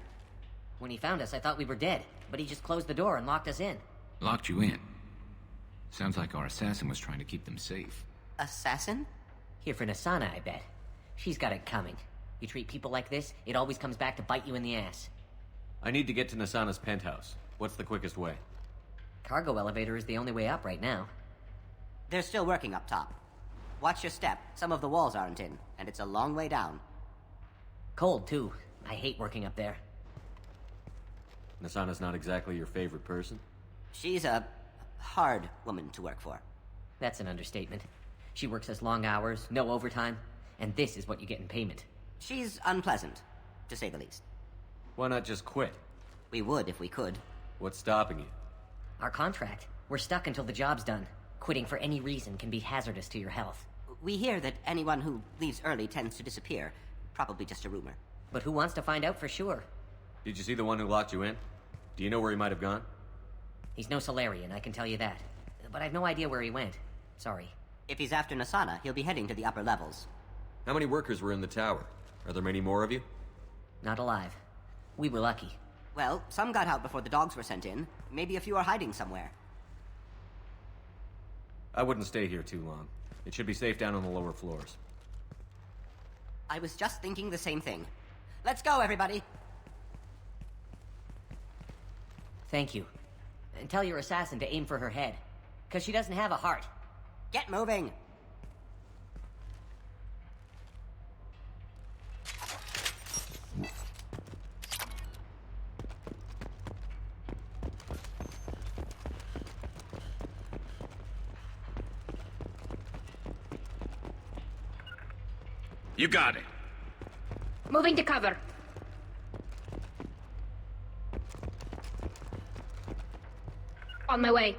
When he found us, I thought we were dead, but he just closed the door and locked us in. Locked you in? Sounds like our assassin was trying to keep them safe. Assassin? Here for Nasana, I bet. She's got it coming. You treat people like this, it always comes back to bite you in the ass. I need to get to Nasana's penthouse. What's the quickest way? Cargo elevator is the only way up right now. They're still working up top. Watch your step. Some of the walls aren't in, and it's a long way down. Cold, too. I hate working up there. Nasana's not exactly your favorite person? She's a hard woman to work for. That's an understatement. She works us long hours, no overtime, and this is what you get in payment. She's unpleasant, to say the least. Why not just quit? We would if we could. What's stopping you? Our contract. We're stuck until the job's done. Quitting for any reason can be hazardous to your health. We hear that anyone who leaves early tends to disappear. Probably just a rumor. But who wants to find out for sure? Did you see the one who locked you in? Do you know where he might have gone? He's no Solarian, I can tell you that. But I've no idea where he went. Sorry. If he's after Nasana, he'll be heading to the upper levels. How many workers were in the tower? Are there many more of you? Not alive. We were lucky. Well, some got out before the dogs were sent in. Maybe a few are hiding somewhere. I wouldn't stay here too long. It should be safe down on the lower floors. I was just thinking the same thing. Let's go, everybody! Thank you. And tell your assassin to aim for her head. 'Cause she doesn't have a heart. Get moving! You got it. Moving to cover. On my way.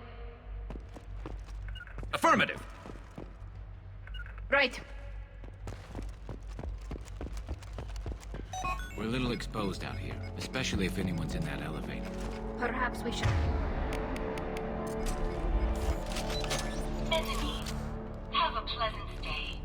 Affirmative. Right. We're a little exposed out here, especially if anyone's in that elevator. Perhaps we should. Mezzanine. Have a pleasant stay.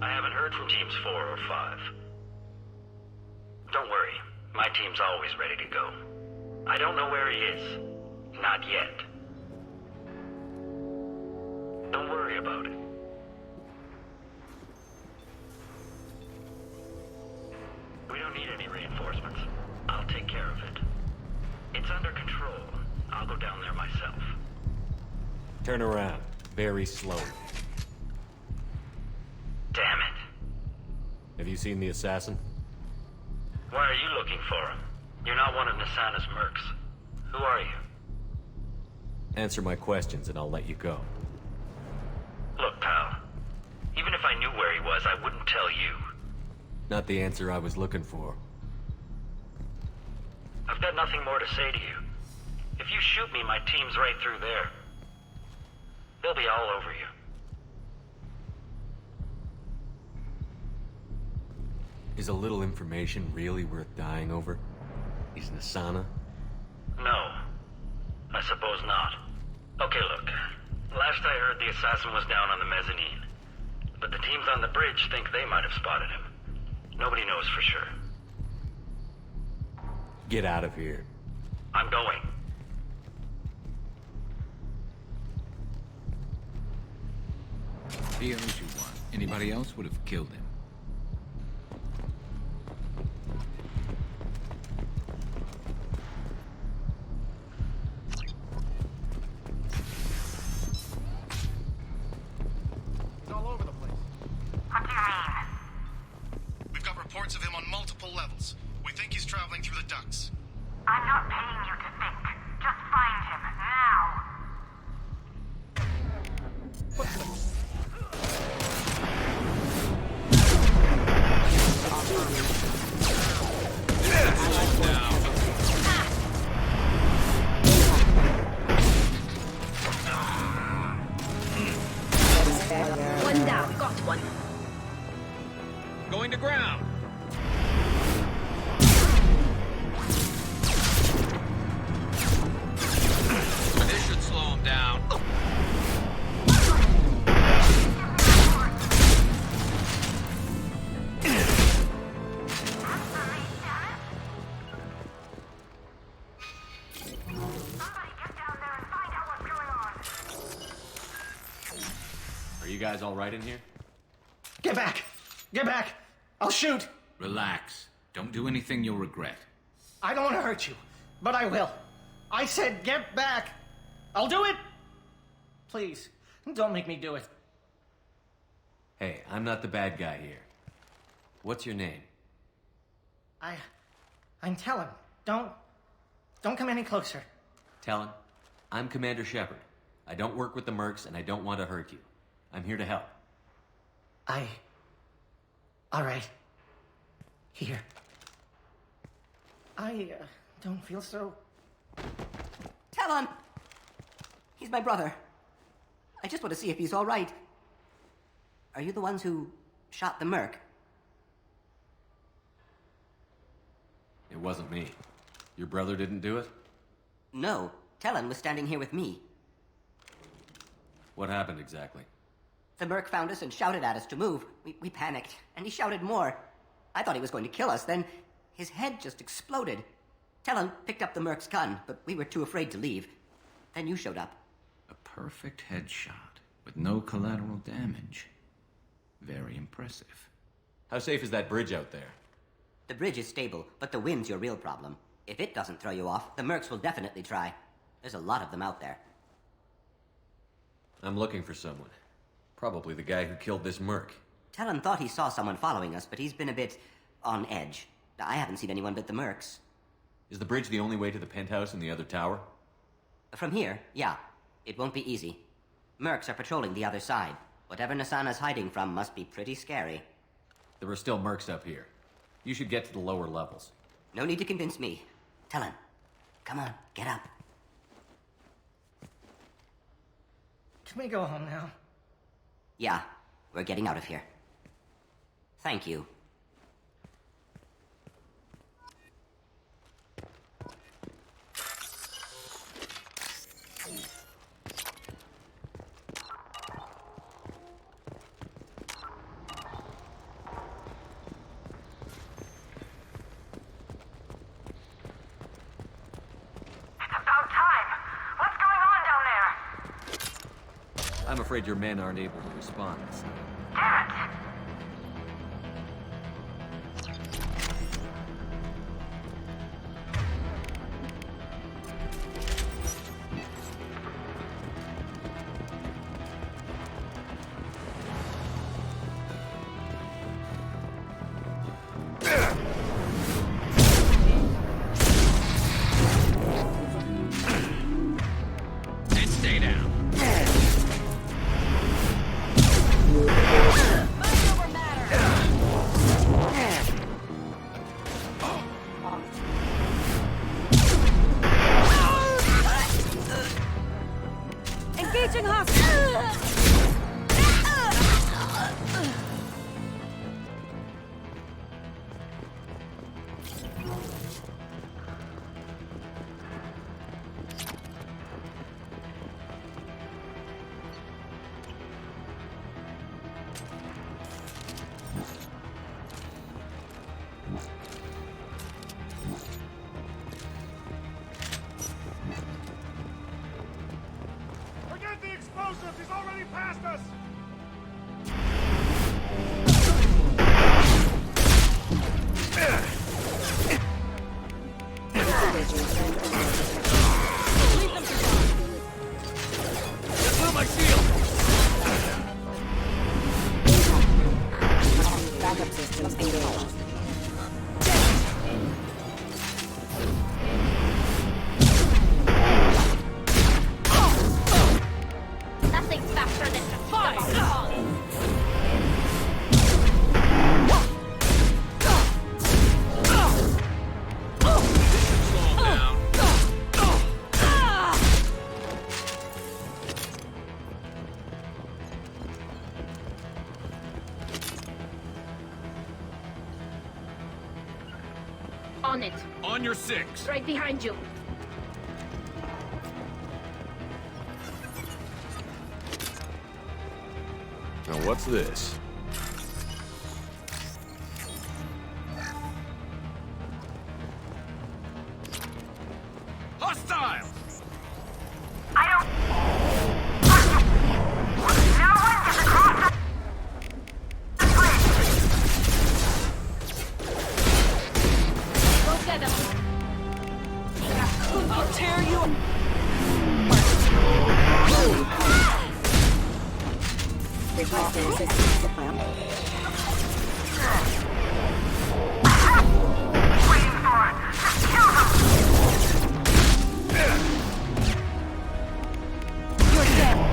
I haven't heard from teams 4 or 5. Don't worry, my team's always ready to go. I don't know where he is. Not yet. Don't worry about it. We don't need any reinforcements. I'll take care of it. It's under control. I'll go down there myself. Turn around. Very slowly. Damn it. Have you seen the assassin? Why are you looking for him? You're not one of Nasana's mercs. Who are you? Answer my questions and I'll let you go. Look, pal. Even if I knew where he was, I wouldn't tell you. Not the answer I was looking for. I've got nothing more to say to you. If you shoot me, my team's right through there. They'll be all over you. Is a little information really worth dying over? Is Nasana? No. I suppose not. Okay, look. Last I heard, the assassin was down on the mezzanine. But the teams on the bridge think they might have spotted him. Nobody knows for sure. Get out of here. I'm going. He owes you one. Anybody else would have killed him. It's all over the place. What do you mean? We've got reports of him on multiple levels. We think he's traveling through the ducts. I'm not paying you to think. Just find him, now! guys all right in here? Get back! Get back! I'll shoot! Relax. Don't do anything you'll regret. I don't want to hurt you, but I will. I said get back! I'll do it! Please, don't make me do it. Hey, I'm not the bad guy here. What's your name? I'm Talon. Don't come any closer. Talon, I'm Commander Shepard. I don't work with the mercs, and I don't want to hurt you. I'm here to help. All right. Here. I don't feel so... Talon! He's my brother. I just want to see if he's all right. Are you the ones who shot the merc? It wasn't me. Your brother didn't do it? No. Talon was standing here with me. What happened exactly? The merc found us and shouted at us to move. We panicked, and he shouted more. I thought he was going to kill us, then his head just exploded. Talon picked up the merc's gun, but we were too afraid to leave. Then you showed up. A perfect headshot with no collateral damage. Very impressive. How safe is that bridge out there? The bridge is stable, but the wind's your real problem. If it doesn't throw you off, the mercs will definitely try. There's a lot of them out there. I'm looking for someone. Probably the guy who killed this merc. Talon thought he saw someone following us, but he's been a bit on edge. I haven't seen anyone but the mercs. Is the bridge the only way to the penthouse in the other tower? From here, yeah. It won't be easy. Mercs are patrolling the other side. Whatever Nasana's hiding from must be pretty scary. There are still mercs up here. You should get to the lower levels. No need to convince me. Talon, come on, get up. Can we go home now? Yeah, we're getting out of here. Thank you. I'm afraid your men aren't able to respond. Damn it! Engaging hostage! Forget the explosives! He's already past us! Through my shield! Backup systems engaged. Nothing's faster than On it. On your six. Right behind you. Now what's this? Hostile! I don't... No one gets across I'll tear you. Requesting assistance at ramp. You're dead.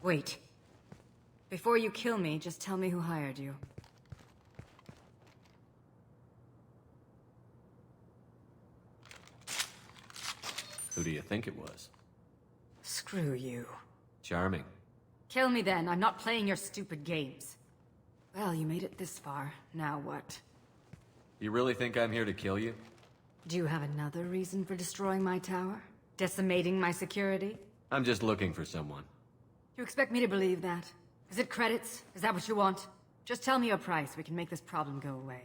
Wait. Before you kill me, just tell me who hired you. Who do you think it was? Screw you. Charming. Kill me then. I'm not playing your stupid games. Well, you made it this far. Now what? You really think I'm here to kill you? Do you have another reason for destroying my tower? Decimating my security? I'm just looking for someone. You expect me to believe that? Is it credits? Is that what you want? Just tell me a price. We can make this problem go away.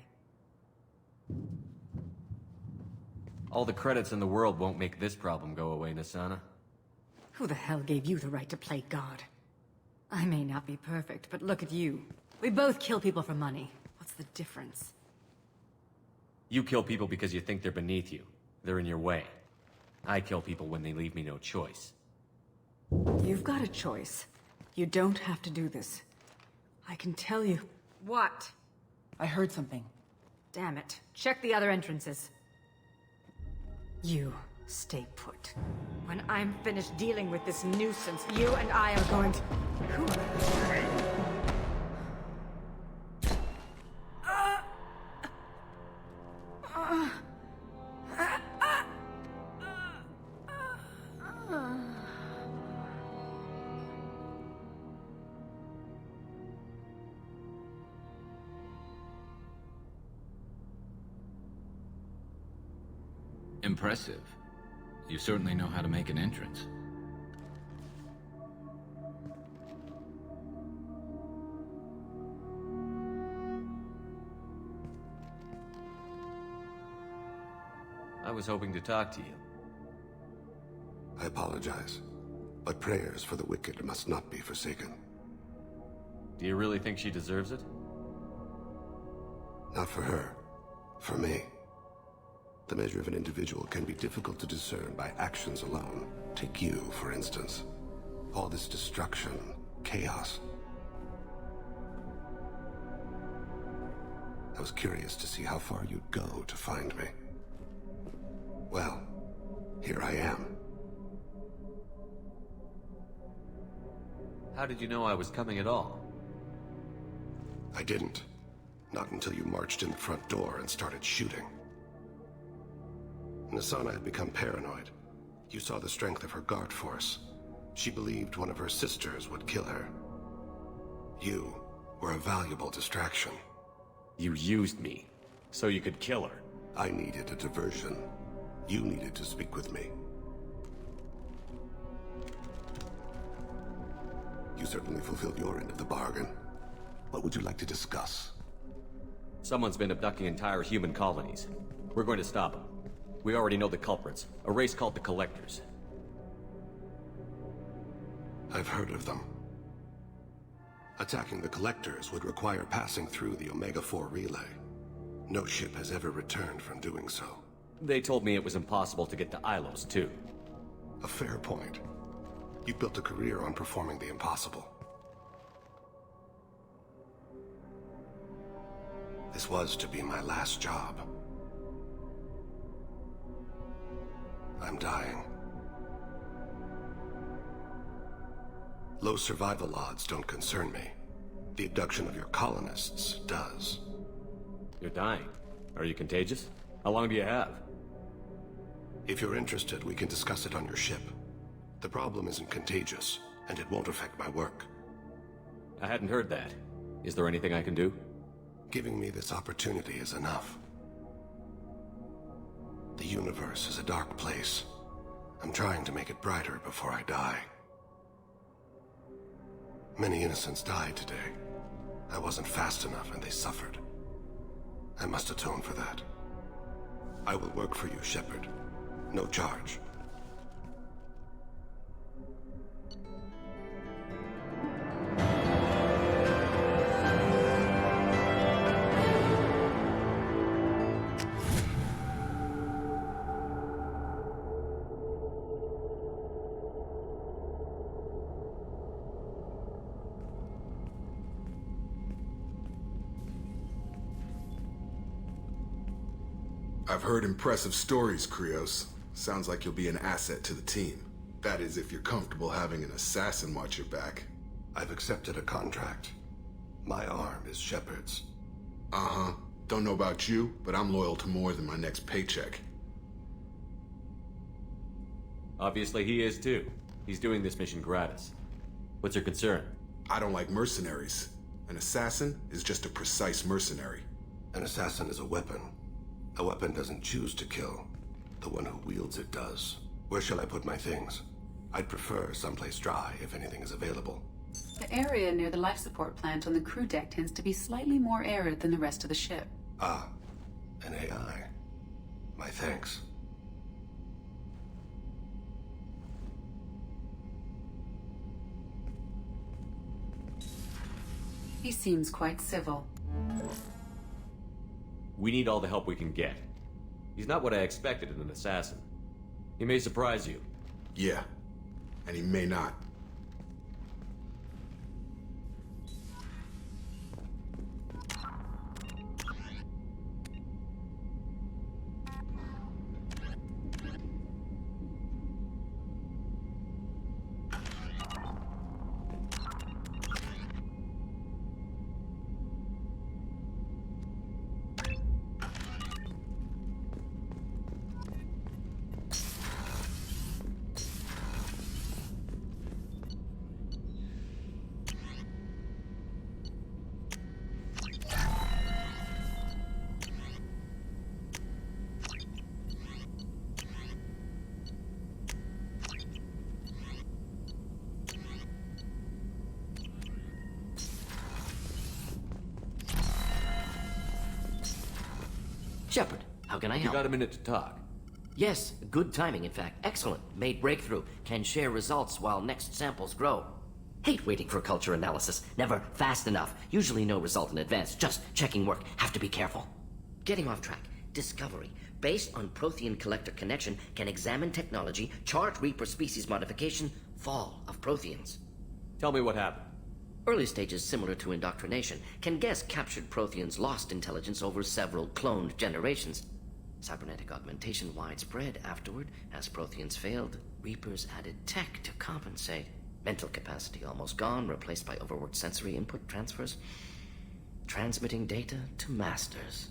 All the credits in the world won't make this problem go away, Nasana. Who the hell gave you the right to play God? I may not be perfect, but look at you. We both kill people for money. What's the difference? You kill people because you think they're beneath you. They're in your way. I kill people when they leave me no choice. You've got a choice. You don't have to do this. I can tell you. What? I heard something. Damn it. Check the other entrances. You stay put. When I'm finished dealing with this nuisance, you and I are going to... Who? Impressive. You certainly know how to make an entrance. I was hoping to talk to you. I apologize, but prayers for the wicked must not be forsaken. Do you really think she deserves it? Not for her. For me. The measure of an individual can be difficult to discern by actions alone. Take you, for instance. All this destruction, chaos. I was curious to see how far you'd go to find me. Well, here I am. How did you know I was coming at all? I didn't. Not until you marched in the front door and started shooting. Nasana had become paranoid. You saw the strength of her guard force. She believed one of her sisters would kill her. You were a valuable distraction. You used me, so you could kill her. I needed a diversion. You needed to speak with me. You certainly fulfilled your end of the bargain. What would you like to discuss? Someone's been abducting entire human colonies. We're going to stop them. We already know the culprits, a race called the Collectors. I've heard of them. Attacking the Collectors would require passing through the Omega-4 relay. No ship has ever returned from doing so. They told me it was impossible to get to Ilos, too. A fair point. You built a career on performing the impossible. This was to be my last job. I'm dying. Low survival odds don't concern me. The abduction of your colonists does. You're dying. Are you contagious? How long do you have? If you're interested, we can discuss it on your ship. The problem isn't contagious, and it won't affect my work. I hadn't heard that. Is there anything I can do? Giving me this opportunity is enough. The universe is a dark place. I'm trying to make it brighter before I die. Many innocents died today. I wasn't fast enough and they suffered. I must atone for that. I will work for you, Shepard. No charge. I've heard impressive stories, Krios. Sounds like you'll be an asset to the team. That is, if you're comfortable having an assassin watch your back. I've accepted a contract. My arm is Shepard's. Uh-huh. Don't know about you, but I'm loyal to more than my next paycheck. Obviously he is too. He's doing this mission gratis. What's your concern? I don't like mercenaries. An assassin is just a precise mercenary. An assassin is a weapon. A weapon doesn't choose to kill. The one who wields it does. Where shall I put my things? I'd prefer someplace dry if anything is available. The area near the life support plant on the crew deck tends to be slightly more arid than the rest of the ship. Ah, an AI. My thanks. He seems quite civil. We need all the help we can get. He's not what I expected in an assassin. He may surprise you. Yeah, and he may not. Shepard, how can I help? You got a minute to talk? Yes, good timing, in fact. Excellent. Made breakthrough. Can share results while next samples grow. Hate waiting for culture analysis. Never fast enough. Usually no result in advance. Just checking work. Have to be careful. Getting off track. Discovery. Based on Prothean collector connection, can examine technology, chart Reaper species modification, fall of Protheans. Tell me what happened. Early stages similar to indoctrination. Can guess captured Protheans lost intelligence over several cloned generations. Cybernetic augmentation widespread afterward. As Protheans failed, Reapers added tech to compensate. Mental capacity almost gone, replaced by overworked sensory input transfers. Transmitting data to masters.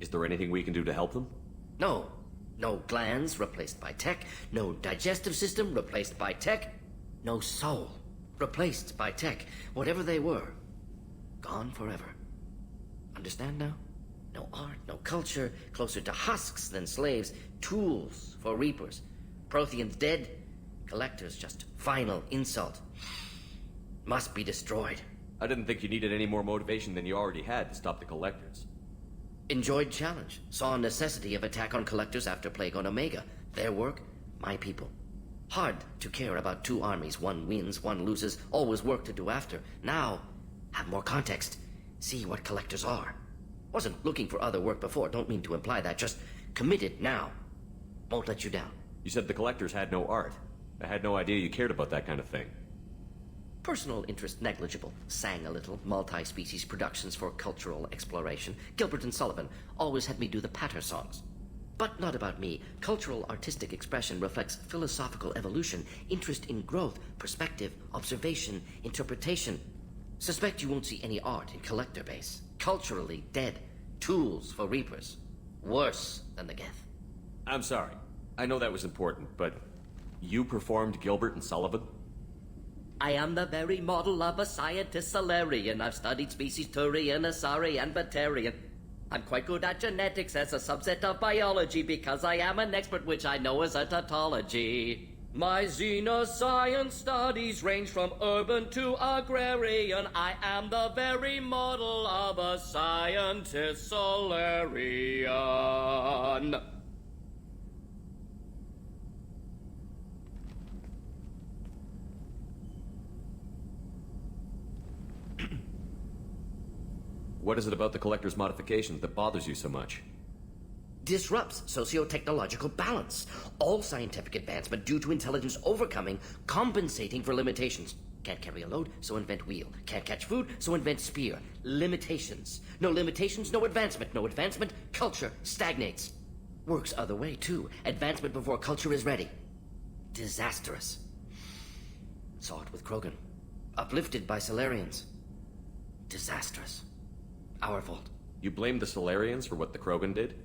Is there anything we can do to help them? No. No glands replaced by tech. No digestive system replaced by tech. No soul replaced by tech. Whatever they were, gone forever. Understand now? No art, no culture, closer to husks than slaves, tools for reapers. Protheans dead, collectors just final insult. Must be destroyed. I didn't think you needed any more motivation than you already had to stop the collectors. Enjoyed challenge. Saw necessity of attack on collectors after Plague on Omega. Their work, my people. Hard to care about two armies. One wins, one loses. Always work to do after. Now, have more context. See what collectors are. Wasn't looking for other work before. Don't mean to imply that. Just committed now. Won't let you down. You said the collectors had no art. I had no idea you cared about that kind of thing. Personal interest negligible. Sang a little. Multi-species productions for cultural exploration. Gilbert and Sullivan always had me do the patter songs. But not about me. Cultural artistic expression reflects philosophical evolution, interest in growth, perspective, observation, interpretation. Suspect you won't see any art in collector base. Culturally dead. Tools for reapers. Worse than the Geth. I'm sorry. I know that was important, but you performed Gilbert and Sullivan? I am the very model of a scientist Solarian. I've studied species Turian, Asari, and Batarian. I'm quite good at genetics as a subset of biology because I am an expert, which I know is a tautology. My xenoscience studies range from urban to agrarian. I am the very model of a scientist Solarian. What is it about the collector's modifications that bothers you so much? Disrupts socio-technological balance. All scientific advancement due to intelligence overcoming, compensating for limitations. Can't carry a load, so invent wheel. Can't catch food, so invent spear. Limitations. No limitations, no advancement. No advancement, culture stagnates. Works other way, too. Advancement before culture is ready. Disastrous. Saw it with Krogan. Uplifted by Solarians. Disastrous. Our fault. You blame the Solarians for what the Krogan did?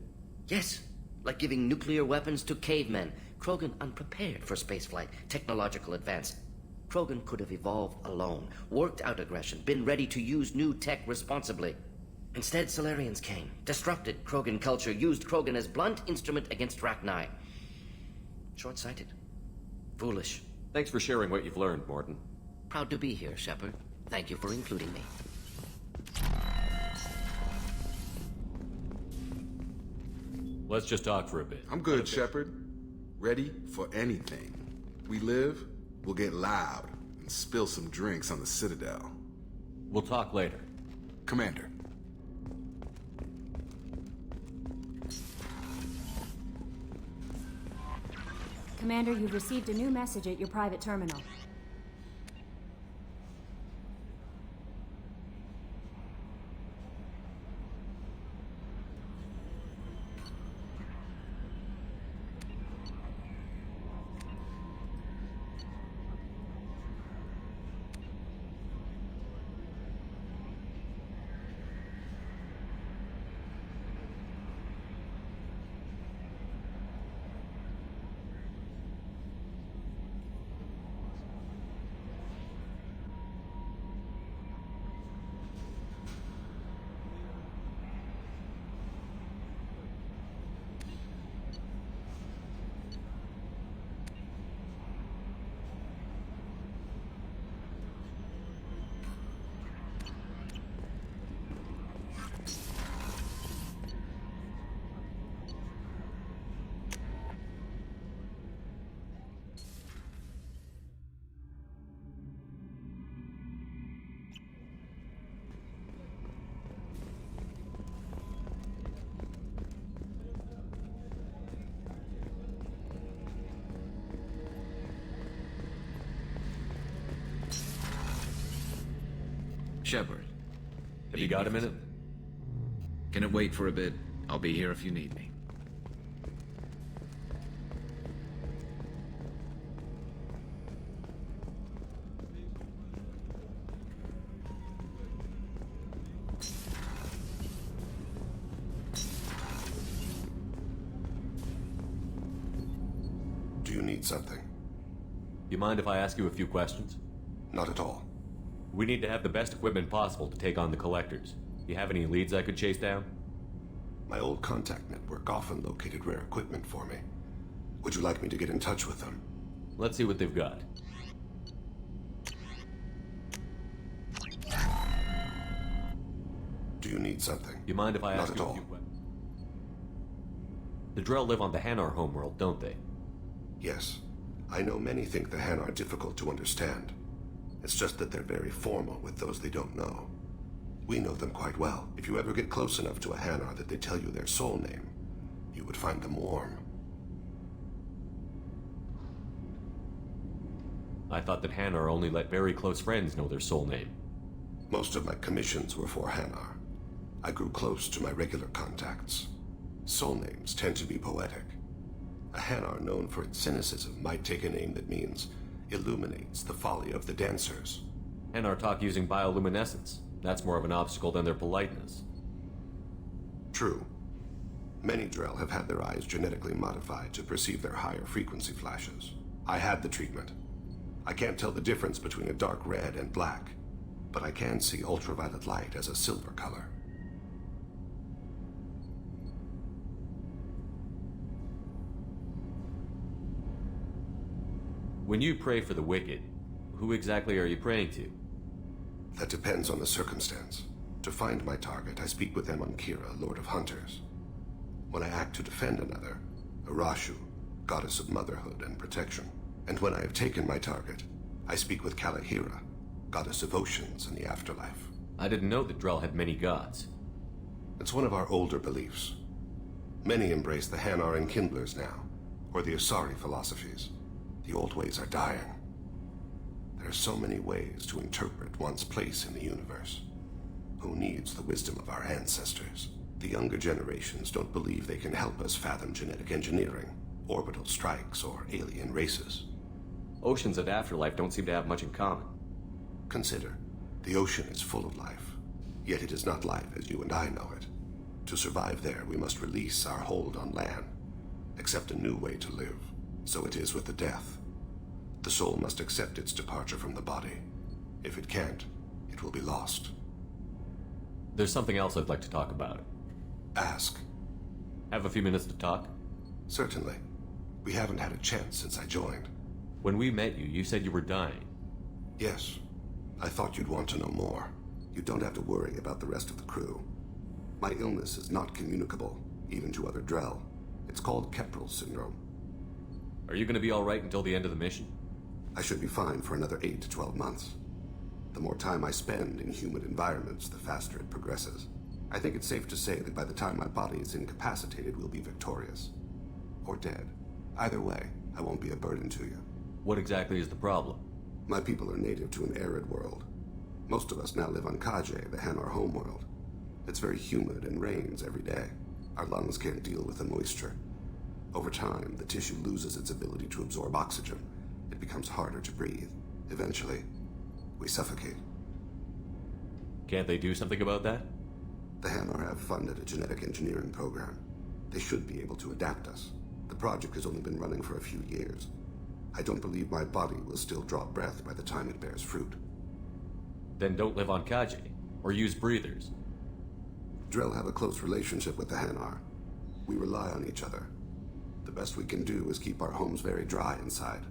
Yes, like giving nuclear weapons to cavemen. Krogan unprepared for spaceflight, technological advance. Krogan could have evolved alone, worked out aggression, been ready to use new tech responsibly. Instead, Solarians came, disrupted Krogan culture, used Krogan as blunt instrument against Rachni. Short-sighted. Foolish. Thanks for sharing what you've learned, Morton. Proud to be here, Shepard. Thank you for including me. Let's just talk for a bit. I'm good, Shepard. Ready for anything. We live, we'll get loud, and spill some drinks on the Citadel. We'll talk later. Commander. Commander, you've received a new message at your private terminal. Shepard. Have you got a minute? Can it wait for a bit? I'll be here if you need me. Do you need something? You mind if I ask you a few questions? Not at all. We need to have the best equipment possible to take on the collectors. You have any leads I could chase down? My old contact network often located rare equipment for me. Would you like me to get in touch with them? Let's see what they've got. Do you need something? You mind if I ask Not you at a all. few questions? The Drell live on the Hanar homeworld, don't they? Yes. I know many think the Han are difficult to understand. It's just that they're very formal with those they don't know. We know them quite well. If you ever get close enough to a Hanar that they tell you their soul name, you would find them warm. I thought that Hanar only let very close friends know their soul name. Most of my commissions were for Hanar. I grew close to my regular contacts. Soul names tend to be poetic. A Hanar known for its cynicism might take a name that means illuminates the folly of the dancers. Hanar talk using bioluminescence. That's more of an obstacle than their politeness. True. Many Drell have had their eyes genetically modified to perceive their higher frequency flashes. I had the treatment. I can't tell the difference between a dark red and black, but I can see ultraviolet light as a silver color. When you pray for the wicked, who exactly are you praying to? That depends on the circumstance. To find my target, I speak with Amonkira, Lord of Hunters. When I act to defend another, Arashu, Goddess of Motherhood and Protection. And when I have taken my target, I speak with Kalahira, Goddess of Oceans and the Afterlife. I didn't know that Drell had many gods. It's one of our older beliefs. Many embrace the Hanar and Kindlers now, or the Asari philosophies. The old ways are dying. There are so many ways to interpret one's place in the universe. Who needs the wisdom of our ancestors? The younger generations don't believe they can help us fathom genetic engineering, orbital strikes, or alien races. Oceans and Afterlife don't seem to have much in common. Consider, the ocean is full of life, yet it is not life as you and I know it. To survive there, we must release our hold on land, accept a new way to live. So it is with the death. The soul must accept its departure from the body. If it can't, it will be lost. There's something else I'd like to talk about. Ask. Have a few minutes to talk? Certainly. We haven't had a chance since I joined. When we met you, you said you were dying. Yes. I thought you'd want to know more. You don't have to worry about the rest of the crew. My illness is not communicable, even to other Drell. It's called Keprel syndrome. Are you going to be all right until the end of the mission? I should be fine for another 8 to 12 months. The more time I spend in humid environments, the faster it progresses. I think it's safe to say that by the time my body is incapacitated, we'll be victorious. Or dead. Either way, I won't be a burden to you. What exactly is the problem? My people are native to an arid world. Most of us now live on Kaje, the Hanar homeworld. It's very humid and rains every day. Our lungs can't deal with the moisture. Over time, the tissue loses its ability to absorb oxygen. It becomes harder to breathe. Eventually, we suffocate. Can't they do something about that? The Hanar have funded a genetic engineering program. They should be able to adapt us. The project has only been running for a few years. I don't believe my body will still draw breath by the time it bears fruit. Then don't live on Kaje, or use breathers. Drell have a close relationship with the Hanar. We rely on each other. The best we can do is keep our homes very dry inside.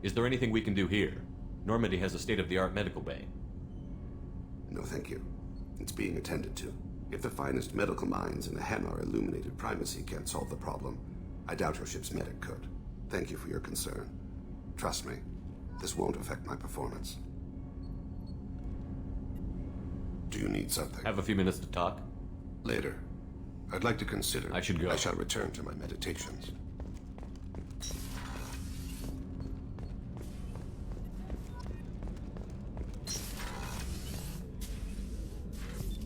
Is there anything we can do here? Normandy has a state-of-the-art medical bay. No, thank you. It's being attended to. If the finest medical minds in the Hanar illuminated primacy can't solve the problem, I doubt your ship's medic could. Thank you for your concern. Trust me, this won't affect my performance. Do you need something? Have a few minutes to talk? Later. I'd like to consider... I should go. I shall return to my meditations.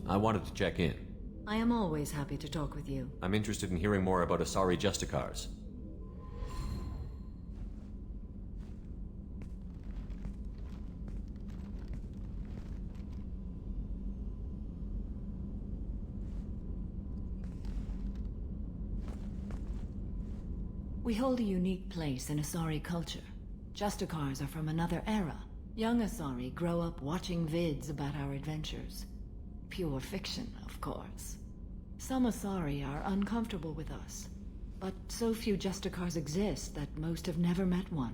I wanted to check in. I am always happy to talk with you. I'm interested in hearing more about Asari Justicars. We hold a unique place in Asari culture. Justicars are from another era. Young Asari grow up watching vids about our adventures. Pure fiction, of course. Some Asari are uncomfortable with us, but so few Justicars exist that most have never met one.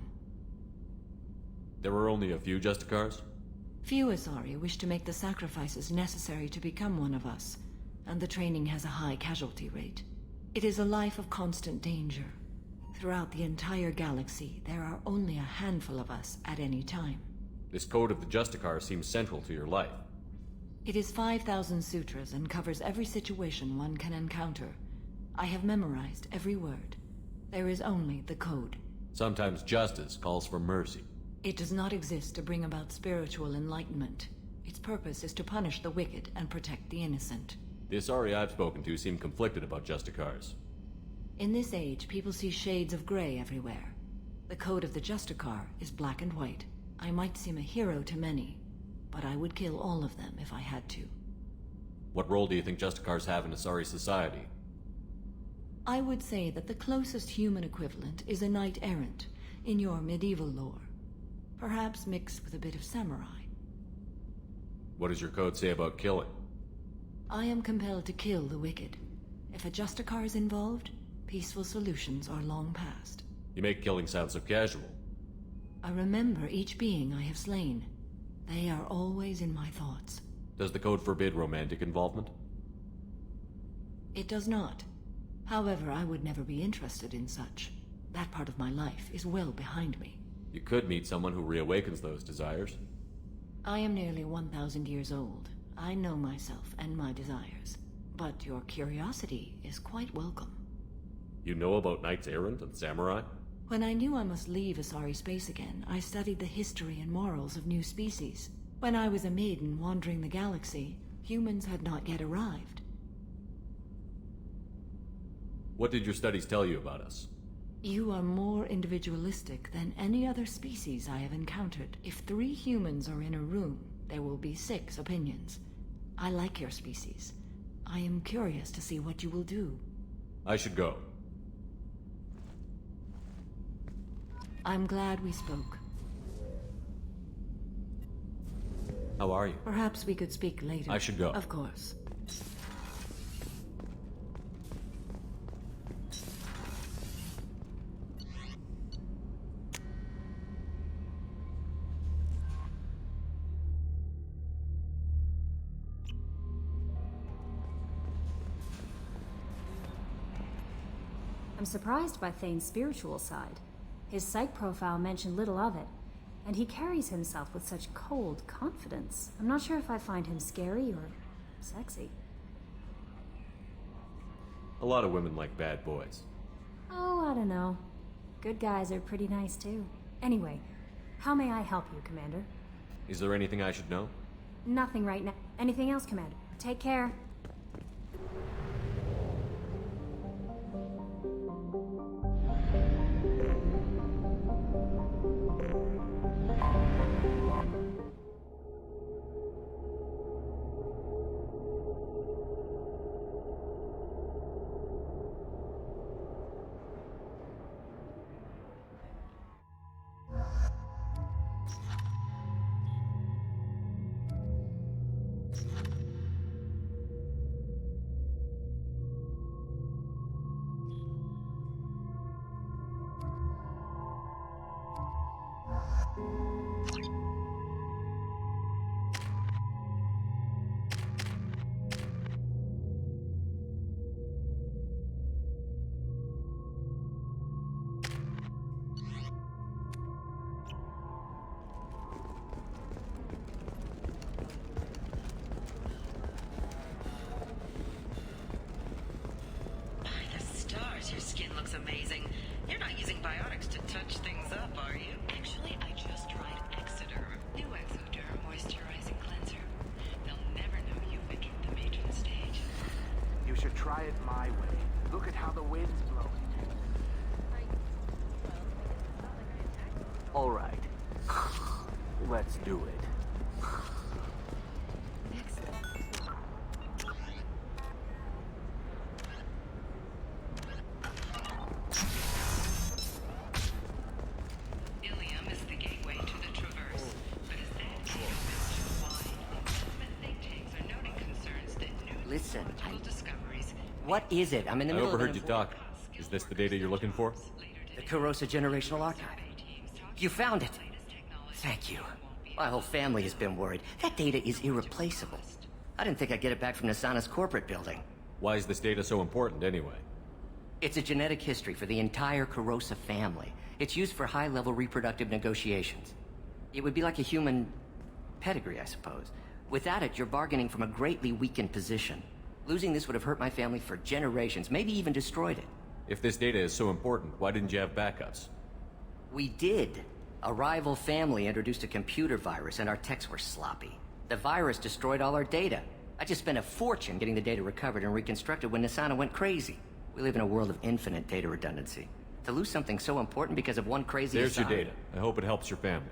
There were only a few Justicars? Few Asari wish to make the sacrifices necessary to become one of us, and the training has a high casualty rate. It is a life of constant danger. Throughout the entire galaxy, there are only a handful of us at any time. This code of the Justicar seems central to your life. It is 5,000 sutras and covers every situation one can encounter. I have memorized every word. There is only the code. Sometimes justice calls for mercy. It does not exist to bring about spiritual enlightenment. Its purpose is to punish the wicked and protect the innocent. The Asari I've spoken to seem conflicted about Justicars. In this age, people see shades of gray everywhere. The code of the Justicar is black and white. I might seem a hero to many, but I would kill all of them if I had to. What role do you think Justicars have in Asari society? I would say that the closest human equivalent is a knight-errant in your medieval lore. Perhaps mixed with a bit of samurai. What does your code say about killing? I am compelled to kill the wicked. If a Justicar is involved, peaceful solutions are long past. You make killing sound so casual. I remember each being I have slain. They are always in my thoughts. Does the code forbid romantic involvement? It does not. However, I would never be interested in such. That part of my life is well behind me. You could meet someone who reawakens those desires. I am nearly 1,000 years old. I know myself and my desires. But your curiosity is quite welcome. You know about knights errant and samurai? When I knew I must leave Asari space again, I studied the history and morals of new species. When I was a maiden wandering the galaxy, humans had not yet arrived. What did your studies tell you about us? You are more individualistic than any other species I have encountered. If 3 humans are in a room, there will be 6 opinions. I like your species. I am curious to see what you will do. I should go. I'm glad we spoke. How are you? Perhaps we could speak later. I should go. Of course. I'm surprised by Thane's spiritual side. His psych profile mentioned little of it, and he carries himself with such cold confidence. I'm not sure if I find him scary or sexy. A lot of women like bad boys. Oh, I don't know. Good guys are pretty nice too. Anyway, how may I help you, Commander? Is there anything I should know? Nothing right now. Anything else, Commander? Take care. Your skin looks amazing. You're not using biotics to touch things up, are you? Actually, I just tried Exoderm. New Exoderm moisturizing cleanser. They'll never know you've entered the matron stage. You should try it my way. Look at how the wind's blowing. All right. Let's do it. Listen, discoveries What is it? I'm in the I middle of overheard you talking. Is this the data you're looking for? The Carosa Generational Archive. You found it. Thank you. My whole family has been worried. That data is irreplaceable. I didn't think I'd get it back from Nasana's corporate building. Why is this data so important anyway? It's a genetic history for the entire Carosa family. It's used for high-level reproductive negotiations. It would be like a human pedigree, I suppose. Without it, you're bargaining from a greatly weakened position. Losing this would have hurt my family for generations, maybe even destroyed it. If this data is so important, why didn't you have backups? We did. A rival family introduced a computer virus and our techs were sloppy. The virus destroyed all our data. I just spent a fortune getting the data recovered and reconstructed when Nasana went crazy. We live in a world of infinite data redundancy. To lose something so important because of one crazy There's Asana... your data. I hope it helps your family.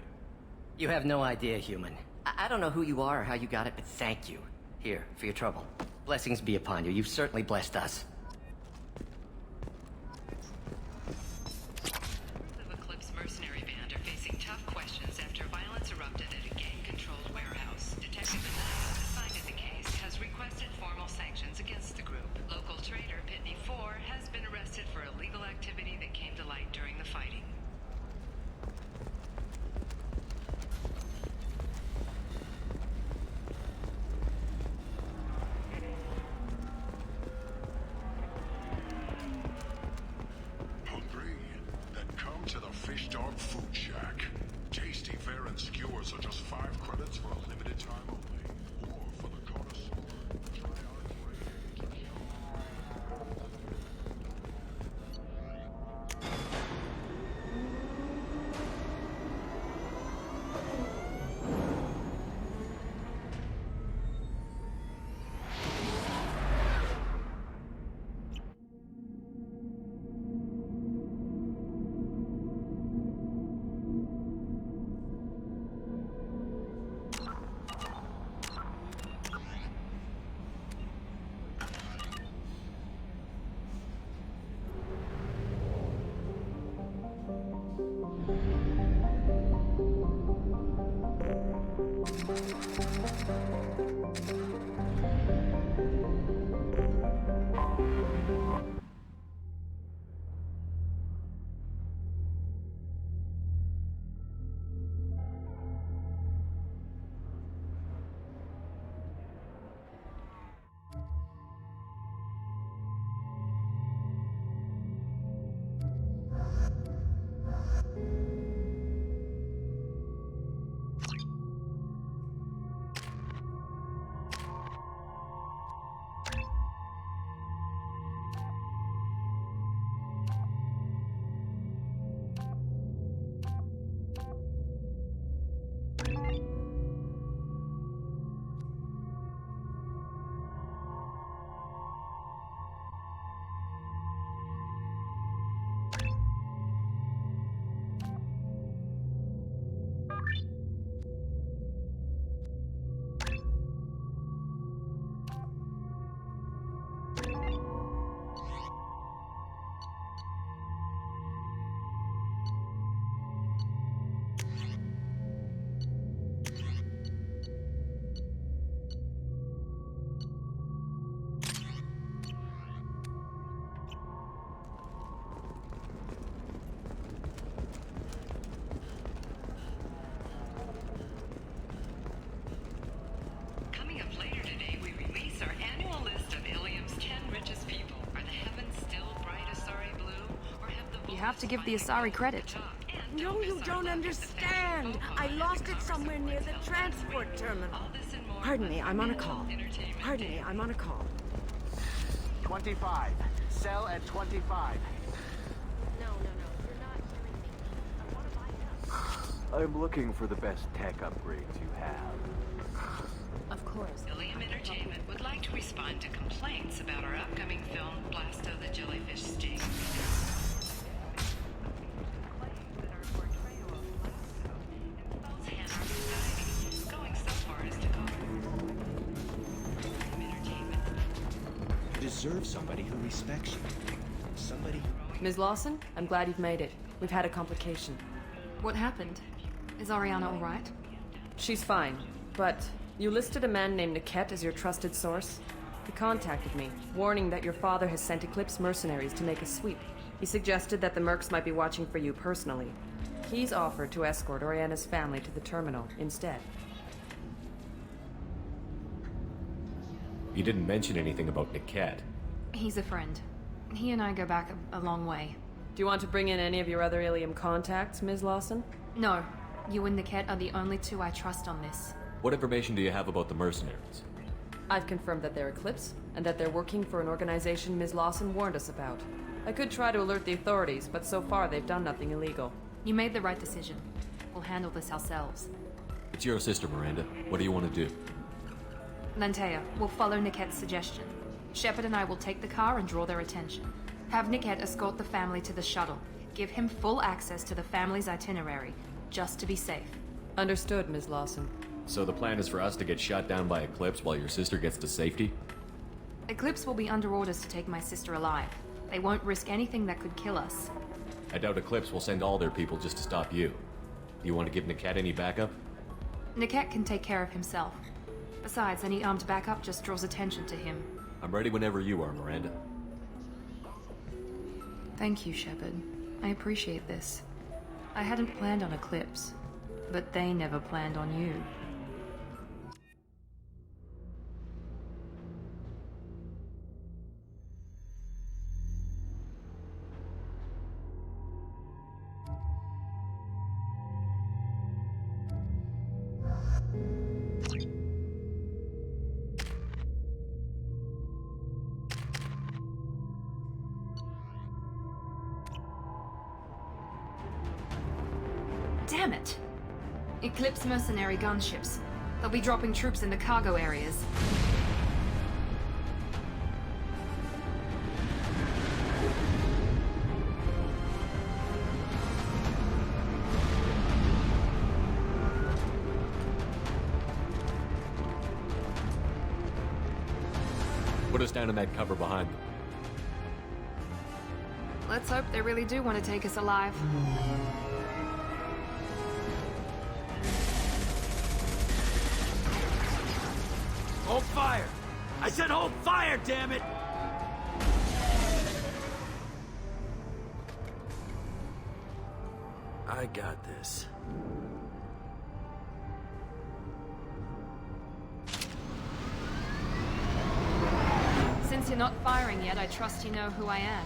You have no idea, human. I don't know who you are or how you got it, but thank you. Here, for your trouble. Blessings be upon you. You've certainly blessed us. The Eclipse mercenary band are facing tough questions after violence erupted at a gang-controlled warehouse. Detective Elias, assigned to the case, has requested formal sanctions against the group. Local trader Pitney 4 has been arrested for illegal activity that came to light during the fighting. Hungry? Then come to the Fish Dog Food Shack. Tasty fare and skewers are just 5 credits for a limited time only. Or for the connoisseur, try our great. Coming up later today, we release our annual list of Ilium's 10 richest people. Are the heavens still bright Asari blue, or have the You have to give the Asari credit. No, you don't understand. I lost it somewhere near the transport terminal. Pardon me, I'm on a call. Pardon me, I'm on a call. 25. Sell at 25. No, you're not hearing me. I want to buy it. I'm looking for the best tech upgrades you have. Of course. Ilium Entertainment would like to respond to complaints about our upcoming film, Blasto the Jellyfish Sting. Going so far as to call You deserve somebody who respects you. Somebody who... Ms. Lawson, I'm glad you've made it. We've had a complication. What happened? Is Ariana all right? She's fine, but you listed a man named Niket as your trusted source. He contacted me, warning that your father has sent Eclipse mercenaries to make a sweep. He suggested that the Mercs might be watching for you personally. He's offered to escort Oriana's family to the terminal instead. You didn't mention anything about Niket. He's a friend. He and I go back a long way. Do you want to bring in any of your other Ilium contacts, Ms. Lawson? No. You and Niket are the only two I trust on this. What information do you have about the mercenaries? I've confirmed that they're Eclipse, and that they're working for an organization Ms. Lawson warned us about. I could try to alert the authorities, but so far they've done nothing illegal. You made the right decision. We'll handle this ourselves. It's your sister, Miranda. What do you want to do? Lantea, we'll follow Niket's suggestion. Shepard and I will take the car and draw their attention. Have Niket escort the family to the shuttle. Give him full access to the family's itinerary, just to be safe. Understood, Ms. Lawson. So the plan is for us to get shot down by Eclipse while your sister gets to safety? Eclipse will be under orders to take my sister alive. They won't risk anything that could kill us. I doubt Eclipse will send all their people just to stop you. You want to give Niket any backup? Niket can take care of himself. Besides, any armed backup just draws attention to him. I'm ready whenever you are, Miranda. Thank you, Shepard. I appreciate this. I hadn't planned on Eclipse, but they never planned on you. Damn it! Eclipse mercenary gunships. They'll be dropping troops in the cargo areas. Put us down in that cover behind them. Let's hope they really do want to take us alive. Hold fire! I said hold fire, damn it! I got this. Since you're not firing yet, I trust you know who I am.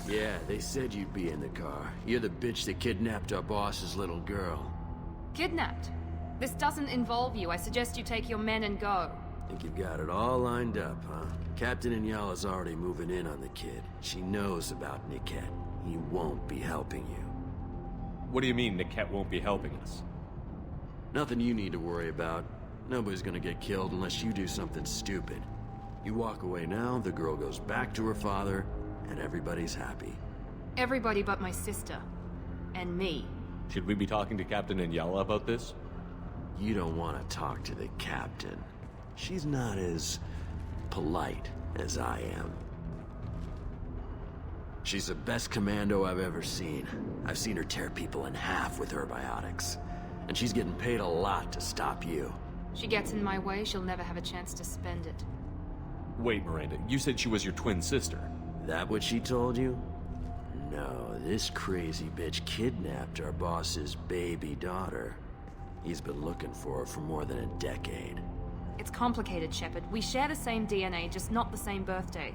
Yeah, they said you'd be in the car. You're the bitch that kidnapped our boss's little girl. Kidnapped? This doesn't involve you. I suggest you take your men and go. Think you've got it all lined up, huh? Captain Inyala's already moving in on the kid. She knows about Niket. He won't be helping you. What do you mean Niket won't be helping us? Nothing you need to worry about. Nobody's gonna get killed unless you do something stupid. You walk away now, the girl goes back to her father, and everybody's happy. Everybody but my sister. And me. Should we be talking to Captain Inyala about this? You don't want to talk to the captain. She's not as polite as I am. She's the best commando I've ever seen. I've seen her tear people in half with her biotics. And she's getting paid a lot to stop you. She gets in my way, she'll never have a chance to spend it. Wait, Miranda, you said she was your twin sister. That what she told you? No, this crazy bitch kidnapped our boss's baby daughter. He's been looking for her for more than a decade. It's complicated, Shepard. We share the same DNA, just not the same birthday.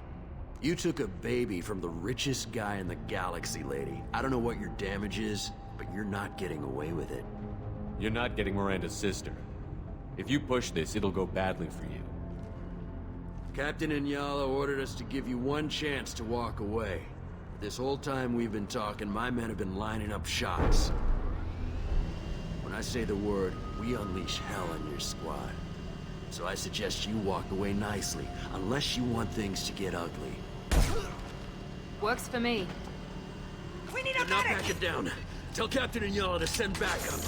You took a baby from the richest guy in the galaxy, lady. I don't know what your damage is, but you're not getting away with it. You're not getting Miranda's sister. If you push this, it'll go badly for you. Captain Inyala ordered us to give you one chance to walk away. This whole time we've been talking, my men have been lining up shots. When I say the word, we unleash hell on your squad. So I suggest you walk away nicely, unless you want things to get ugly. Works for me. We need a medic! Now back it down. Tell Captain Inyala to send backup.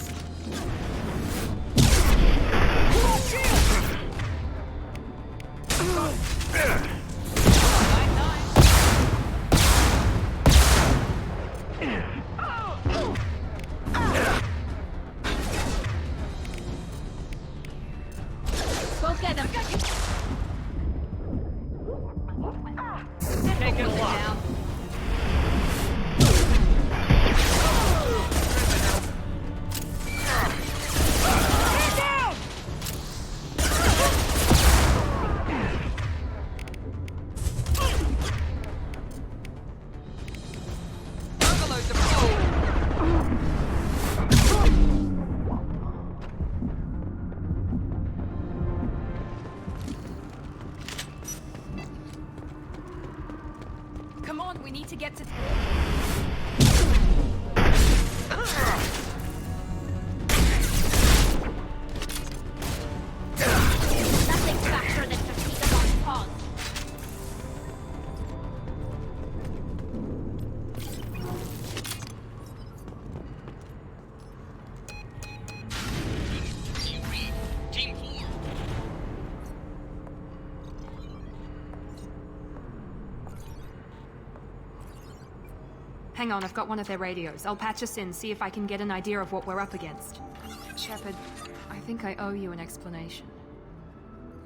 Go get them. shitloads of... Come on, we need to get to... Nothing faster than to feed them on pause. Team 4. Hang on, I've got one of their radios. I'll patch us in, see if I can get an idea of what we're up against. Shepard, I think I owe you an explanation.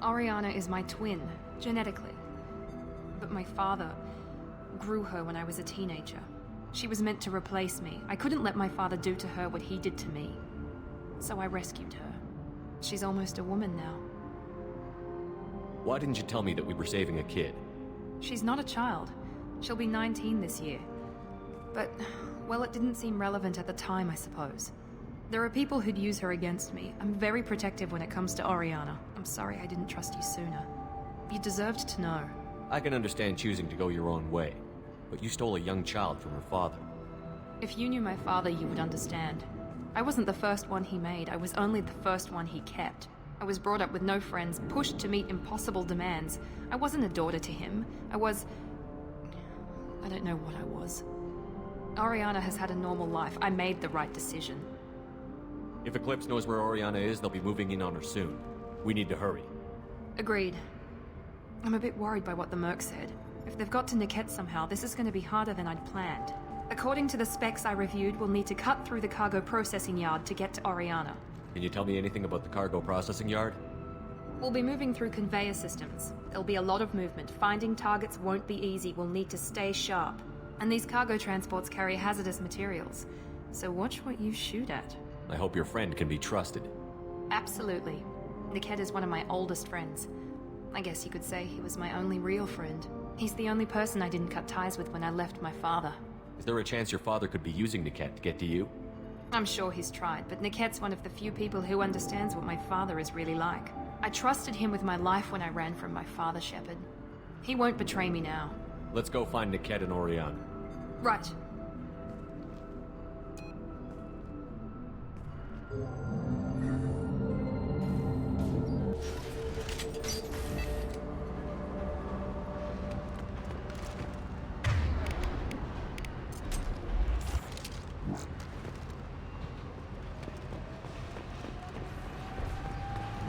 Oriana is my twin, genetically. But my father grew her when I was a teenager. She was meant to replace me. I couldn't let my father do to her what he did to me. So I rescued her. She's almost a woman now. Why didn't you tell me that we were saving a kid? She's not a child. She'll be 19 this year. But, well, it didn't seem relevant at the time, I suppose. There are people who'd use her against me. I'm very protective when it comes to Oriana. I'm sorry I didn't trust you sooner. You deserved to know. I can understand choosing to go your own way, but you stole a young child from her father. If you knew my father, you would understand. I wasn't the first one he made. I was only the first one he kept. I was brought up with no friends, pushed to meet impossible demands. I wasn't a daughter to him. I don't know what I was. Oriana has had a normal life. I made the right decision. If Eclipse knows where Oriana is, they'll be moving in on her soon. We need to hurry. Agreed. I'm a bit worried by what the Merc said. If they've got to Niket somehow, this is going to be harder than I'd planned. According to the specs I reviewed, we'll need to cut through the cargo processing yard to get to Oriana. Can you tell me anything about the cargo processing yard? We'll be moving through conveyor systems. There'll be a lot of movement. Finding targets won't be easy. We'll need to stay sharp. And these cargo transports carry hazardous materials. So watch what you shoot at. I hope your friend can be trusted. Absolutely. Niket is one of my oldest friends. I guess you could say he was my only real friend. He's the only person I didn't cut ties with when I left my father. Is there a chance your father could be using Niket to get to you? I'm sure he's tried, but Niket's one of the few people who understands what my father is really like. I trusted him with my life when I ran from my father, Shepard. He won't betray me now. Let's go find Niket and Oriana. Right.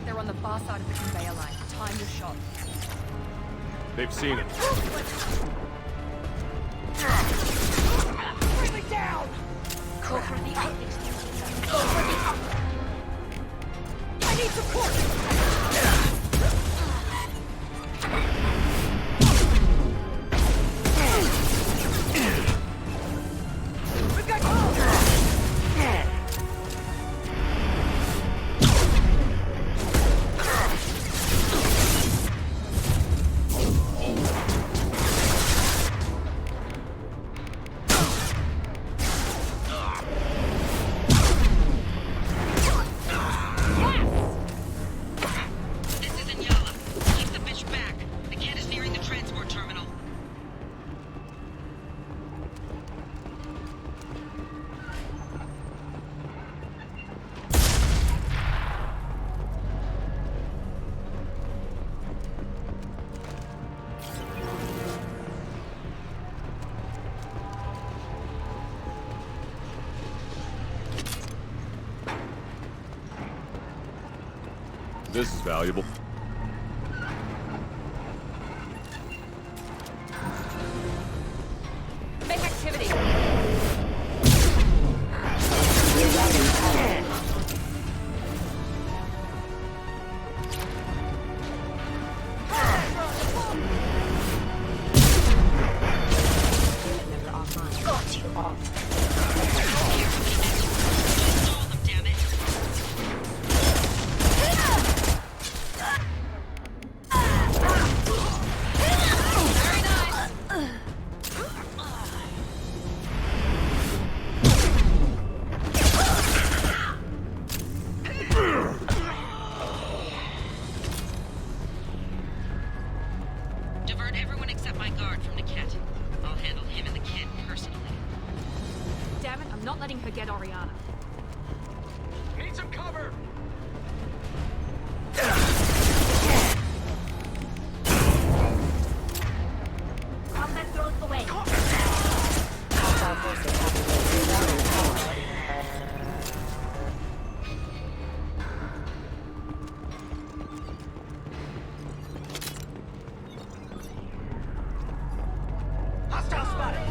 They're on the far side of the conveyor line. Time your shot. They've seen it. Bring me down! Go for the optics. Go for the optics. I need support! We've got This is valuable. Make activity! Got you all. damn it, I'm not letting her get Oriana. Need some cover! Combat throws away. Hostile spotted!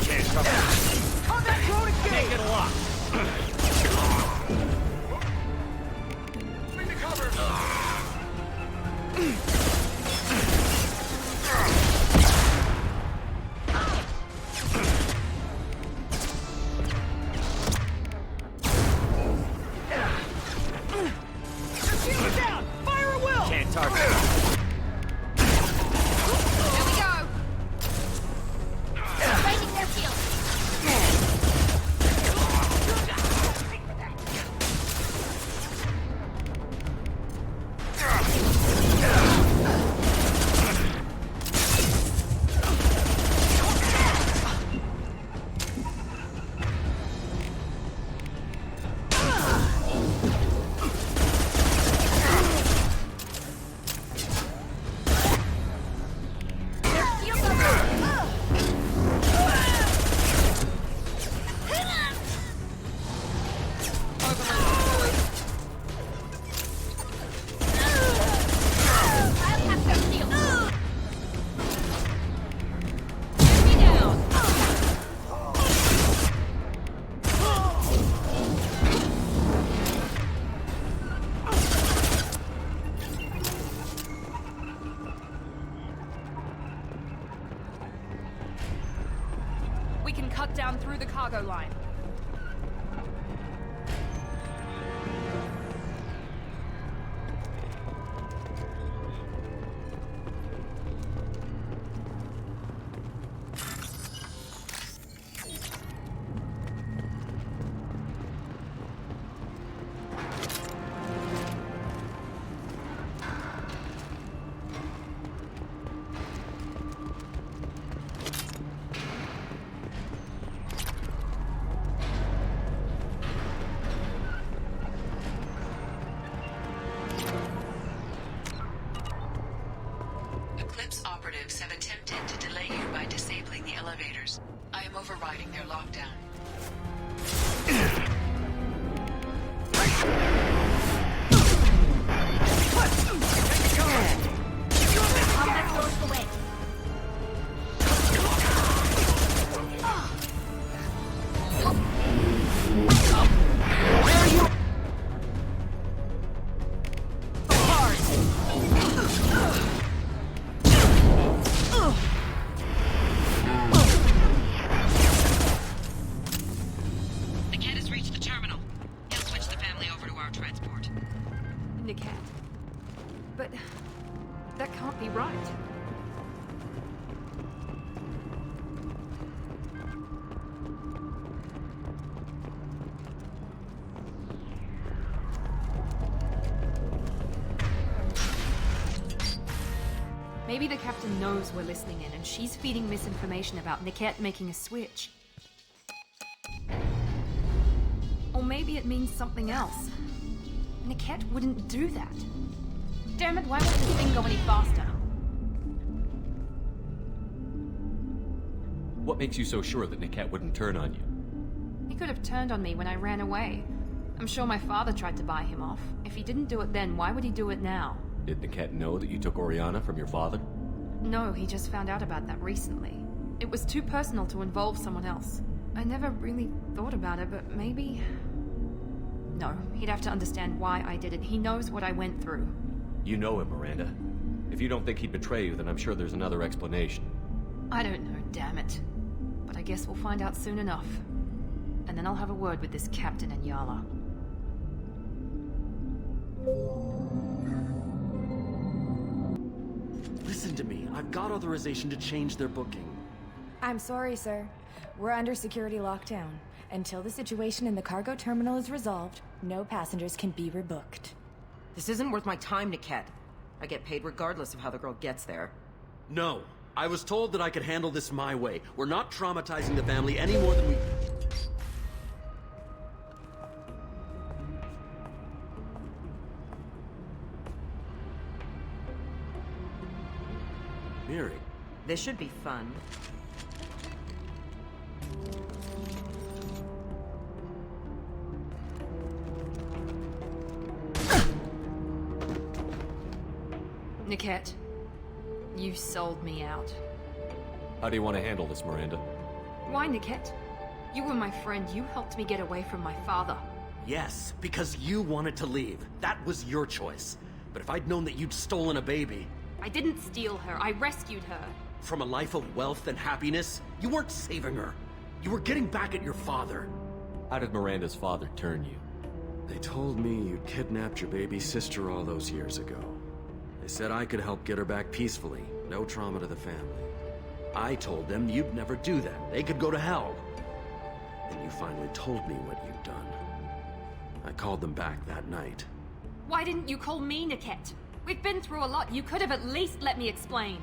Can't cover. Combat drone engaged! Can't get a lock. Moving to cover! Shield down! Fire at will! Can't target. Here we go! Raising their shield. Their shields are I'll have their shield. Get me down. We can cut down through the cargo line. Eclipse operatives have attempted to delay you by disabling the elevators. I am overriding their lockdown. Combat throws away. Niket has reached the terminal. He'll switch the family over to our transport. Niket. But that can't be right. Maybe the captain knows we're listening in and she's feeding misinformation about Niket making a switch. Or maybe it means something else. Niket wouldn't do that. Damn it, why won't this thing go any faster? What makes you so sure that Niket wouldn't turn on you? He could have turned on me when I ran away. I'm sure my father tried to buy him off. If he didn't do it then, why would he do it now? Did Niket know that you took Oriana from your father? No, he just found out about that recently. It was too personal to involve someone else. I never really thought about it, but maybe... No, he'd have to understand why I did it. He knows what I went through. You know him, Miranda. If you don't think he'd betray you, then I'm sure there's another explanation. I don't know, damn it. But I guess we'll find out soon enough. And then I'll have a word with this captain and Yala. Listen to me. I've got authorization to change their booking. I'm sorry, sir. We're under security lockdown. Until the situation in the cargo terminal is resolved, no passengers can be rebooked. This isn't worth my time, Niket. I get paid regardless of how the girl gets there. No. I was told that I could handle this my way. We're not traumatizing the family any more than we... Miri. This should be fun. Niket, you sold me out. How do you want to handle this, Miranda? Why, Niket? You were my friend. You helped me get away from my father. Yes, because you wanted to leave. That was your choice. But if I'd known that you'd stolen a baby... I didn't steal her. I rescued her. From a life of wealth and happiness, you weren't saving her. You were getting back at your father. How did Miranda's father turn you? They told me you kidnapped your baby sister all those years ago. They said I could help get her back peacefully. No trauma to the family. I told them you'd never do that. They could go to hell. Then you finally told me what you'd done. I called them back that night. Why didn't you call me, Niket? We've been through a lot. You could have at least let me explain.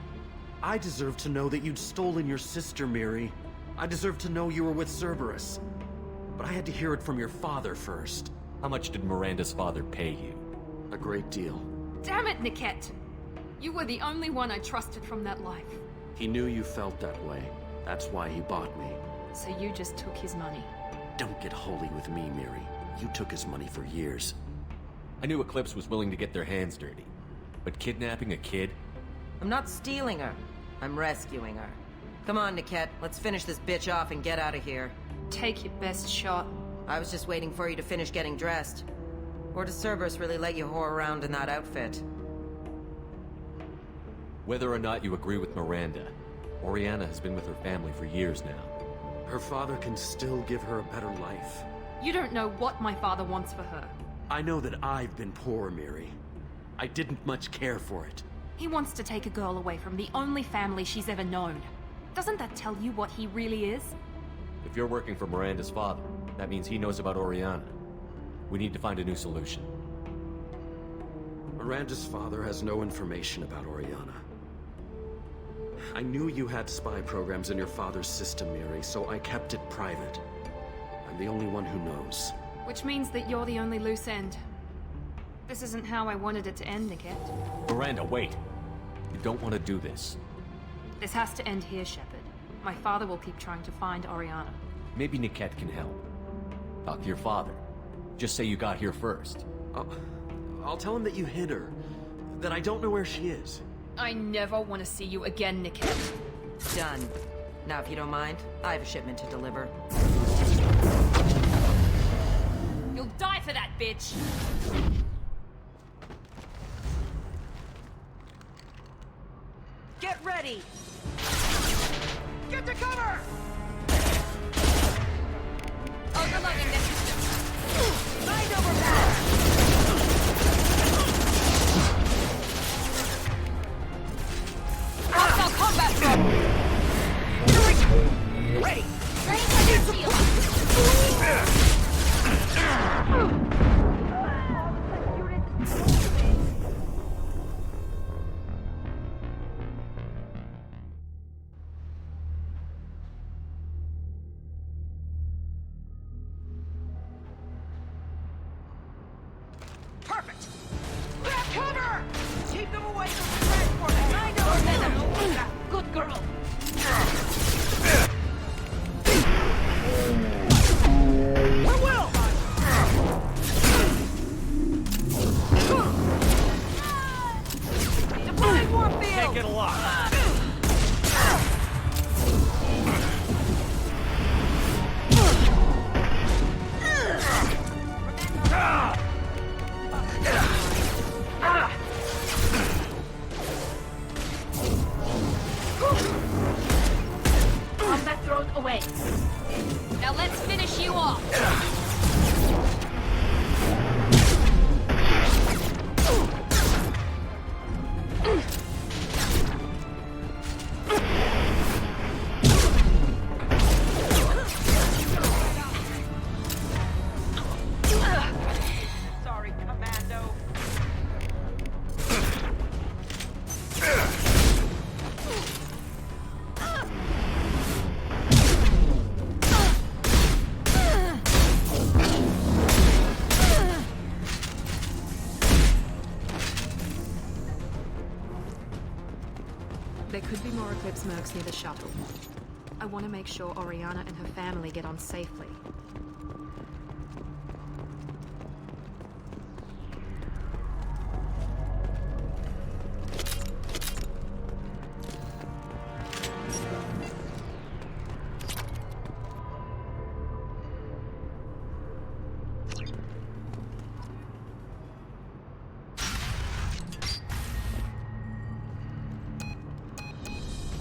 I deserve to know that you'd stolen your sister, Miri. I deserve to know you were with Cerberus. But I had to hear it from your father first. How much did Miranda's father pay you? A great deal. Damn it, Niket! You were the only one I trusted from that life. He knew you felt that way. That's why he bought me. So you just took his money. Don't get holy with me, Miri. You took his money for years. I knew Eclipse was willing to get their hands dirty. But kidnapping a kid? I'm not stealing her. I'm rescuing her. Come on, Niket. Let's finish this bitch off and get out of here. Take your best shot. I was just waiting for you to finish getting dressed. Or does Cerberus really let you whore around in that outfit? Whether or not you agree with Miranda, Oriana has been with her family for years now. Her father can still give her a better life. You don't know what my father wants for her. I know that I've been poor, Miri. I didn't much care for it. He wants to take a girl away from the only family she's ever known. Doesn't that tell you what he really is? If you're working for Miranda's father, that means he knows about Oriana. We need to find a new solution. Miranda's father has no information about Oriana. I knew you had spy programs in your father's system, Miri, so I kept it private. I'm the only one who knows. Which means that you're the only loose end. This isn't how I wanted it to end, Niket. Miranda, wait! You don't want to do this. This has to end here, Shepard. My father will keep trying to find Oriana. Maybe Niket can help. Talk to your father. Just say you got here first. I'll tell him that you hid her. That I don't know where she is. I never want to see you again, Niket. Done. Now, if you don't mind, I have a shipment to deliver. You'll die for that, bitch! Get ready! Get to cover! Overloading the system. Mind over matter! Hostile combat drone! Ready! Ready for your shield! Perfect! Grab cover! Keep them away from the transport! Mind over matter! Good girl! I will! Deploying warp field! Can't get a lock. Combat drone away. Now let's finish you off. Sorry, Commando. could be more Eclipse mercs near the shuttle. I want to make sure Oriana and her family get on safely.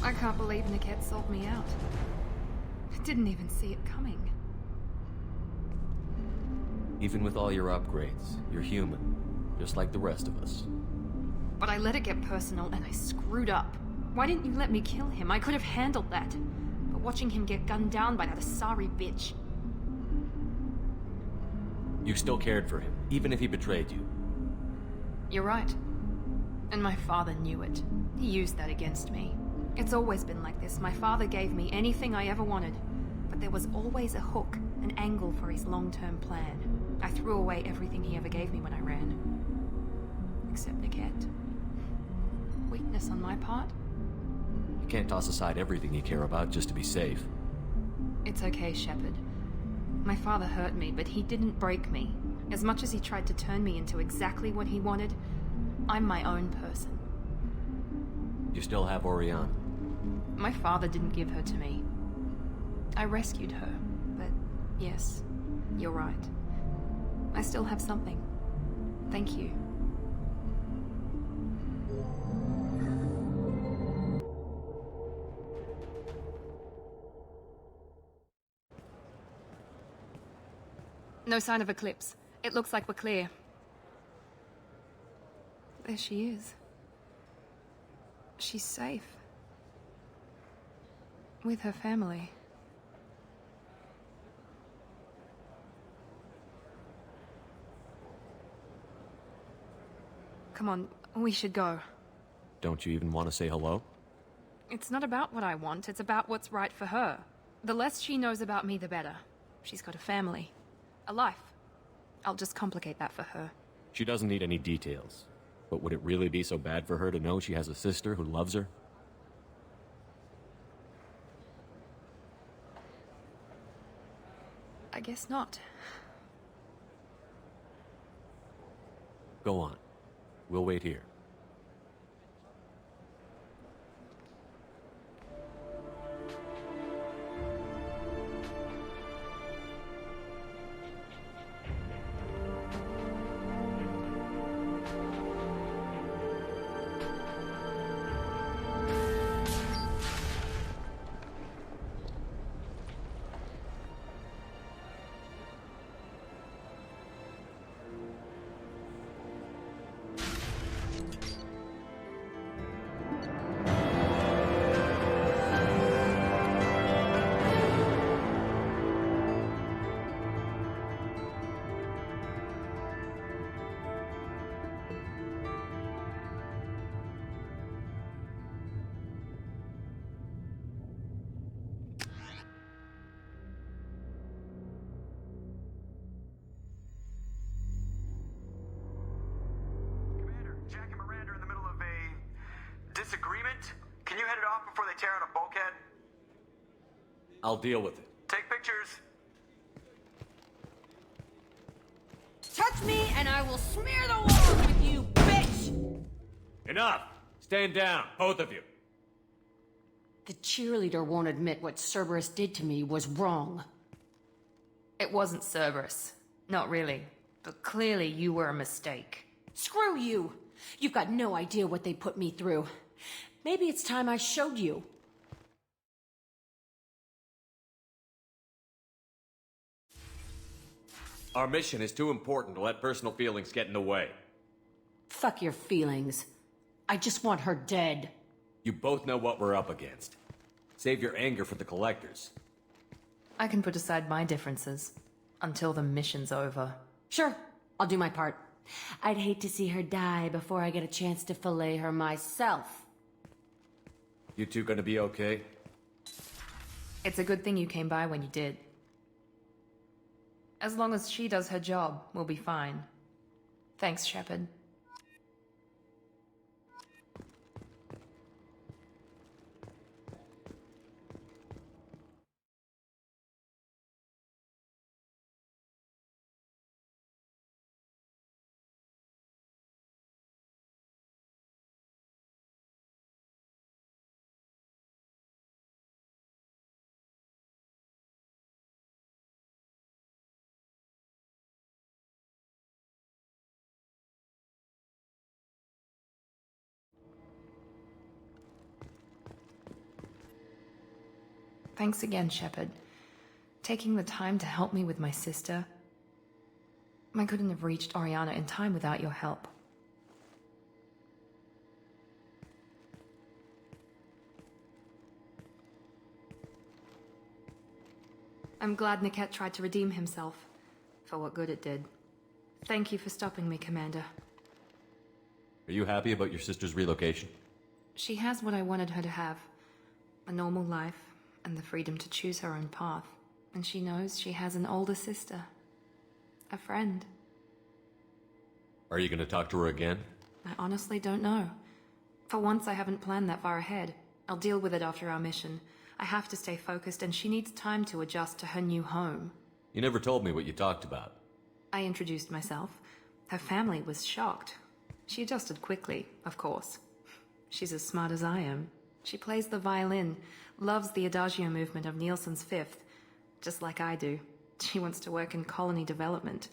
I can't believe Niket sold me out. I didn't even see it coming. Even with all your upgrades, you're human, just like the rest of us. But I let it get personal and I screwed up. Why didn't you let me kill him? I could have handled that. But watching him get gunned down by that Asari bitch... You still cared for him, even if he betrayed you. You're right. And my father knew it. He used that against me. It's always been like this. My father gave me anything I ever wanted. But there was always a hook, an angle for his long-term plan. I threw away everything he ever gave me when I ran. Except Niket. Weakness on my part? You can't toss aside everything you care about just to be safe. It's okay, Shepard. My father hurt me, but he didn't break me. As much as he tried to turn me into exactly what he wanted, I'm my own person. You still have Oriana. My father didn't give her to me. I rescued her, but yes, you're right. I still have something. Thank you. No sign of Eclipse. It looks like we're clear. There she is. She's safe. With her family. Come on, we should go. Don't you even want to say hello? It's not about what I want, it's about what's right for her. The less she knows about me, the better. She's got a family. A life. I'll just complicate that for her. She doesn't need any details. But would it really be so bad for her to know she has a sister who loves her? I guess not. Go on. We'll wait here. Disagreement? Can you head it off before they tear out a bulkhead? I'll deal with it. Take pictures. Touch me and I will smear the walls with you, bitch! Enough! Stand down, both of you. The cheerleader won't admit what Cerberus did to me was wrong. It wasn't Cerberus. Not really. But clearly you were a mistake. Screw you! You've got no idea what they put me through. Maybe it's time I showed you. Our mission is too important to let personal feelings get in the way. Fuck your feelings. I just want her dead. You both know what we're up against. Save your anger for the collectors. I can put aside my differences. Until the mission's over. Sure, I'll do my part. I'd hate to see her die before I get a chance to fillet her myself. You two gonna be okay? It's a good thing you came by when you did. As long as she does her job, we'll be fine. Thanks, Shepard. Thanks again, Shepard. Taking the time to help me with my sister. I couldn't have reached Oriana in time without your help. I'm glad Niket tried to redeem himself, for what good it did. Thank you for stopping me, Commander. Are you happy about your sister's relocation? She has what I wanted her to have. A normal life, and the freedom to choose her own path. And she knows she has an older sister. A friend. Are you gonna talk to her again? I honestly don't know. For once, I haven't planned that far ahead. I'll deal with it after our mission. I have to stay focused, and she needs time to adjust to her new home. You never told me what you talked about. I introduced myself. Her family was shocked. She adjusted quickly, of course. She's as smart as I am. She plays the violin, loves the adagio movement of Nielsen's Fifth, just like I do. She wants to work in colony development.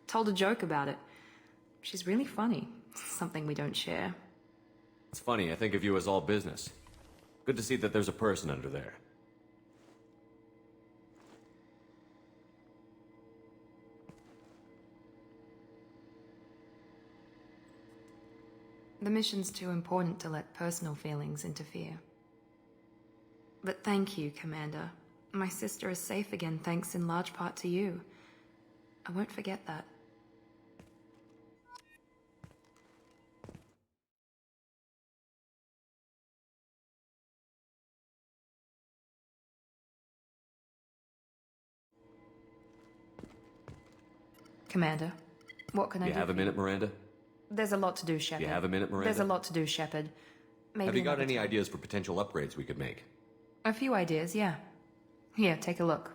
Told a joke about it. She's really funny, something we don't share. It's funny, I think of you as all business. Good to see that there's a person under there. The mission's too important to let personal feelings interfere. But thank you, Commander. My sister is safe again thanks in large part to you. I won't forget that. Commander, what can I do? You have a minute, Miranda? There's a lot to do, Shepard. You have a minute, Miranda? There's a lot to do, Shepard. Maybe have you got any time. ideas for potential upgrades we could make? A few ideas, yeah. Here, take a look.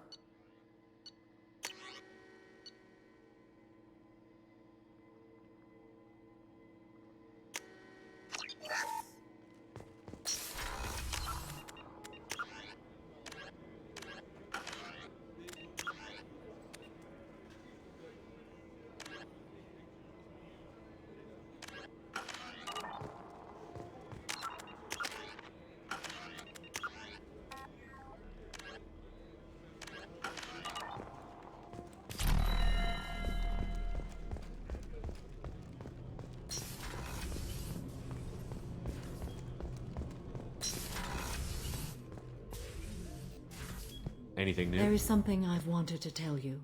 Anything new? There is something I've wanted to tell you.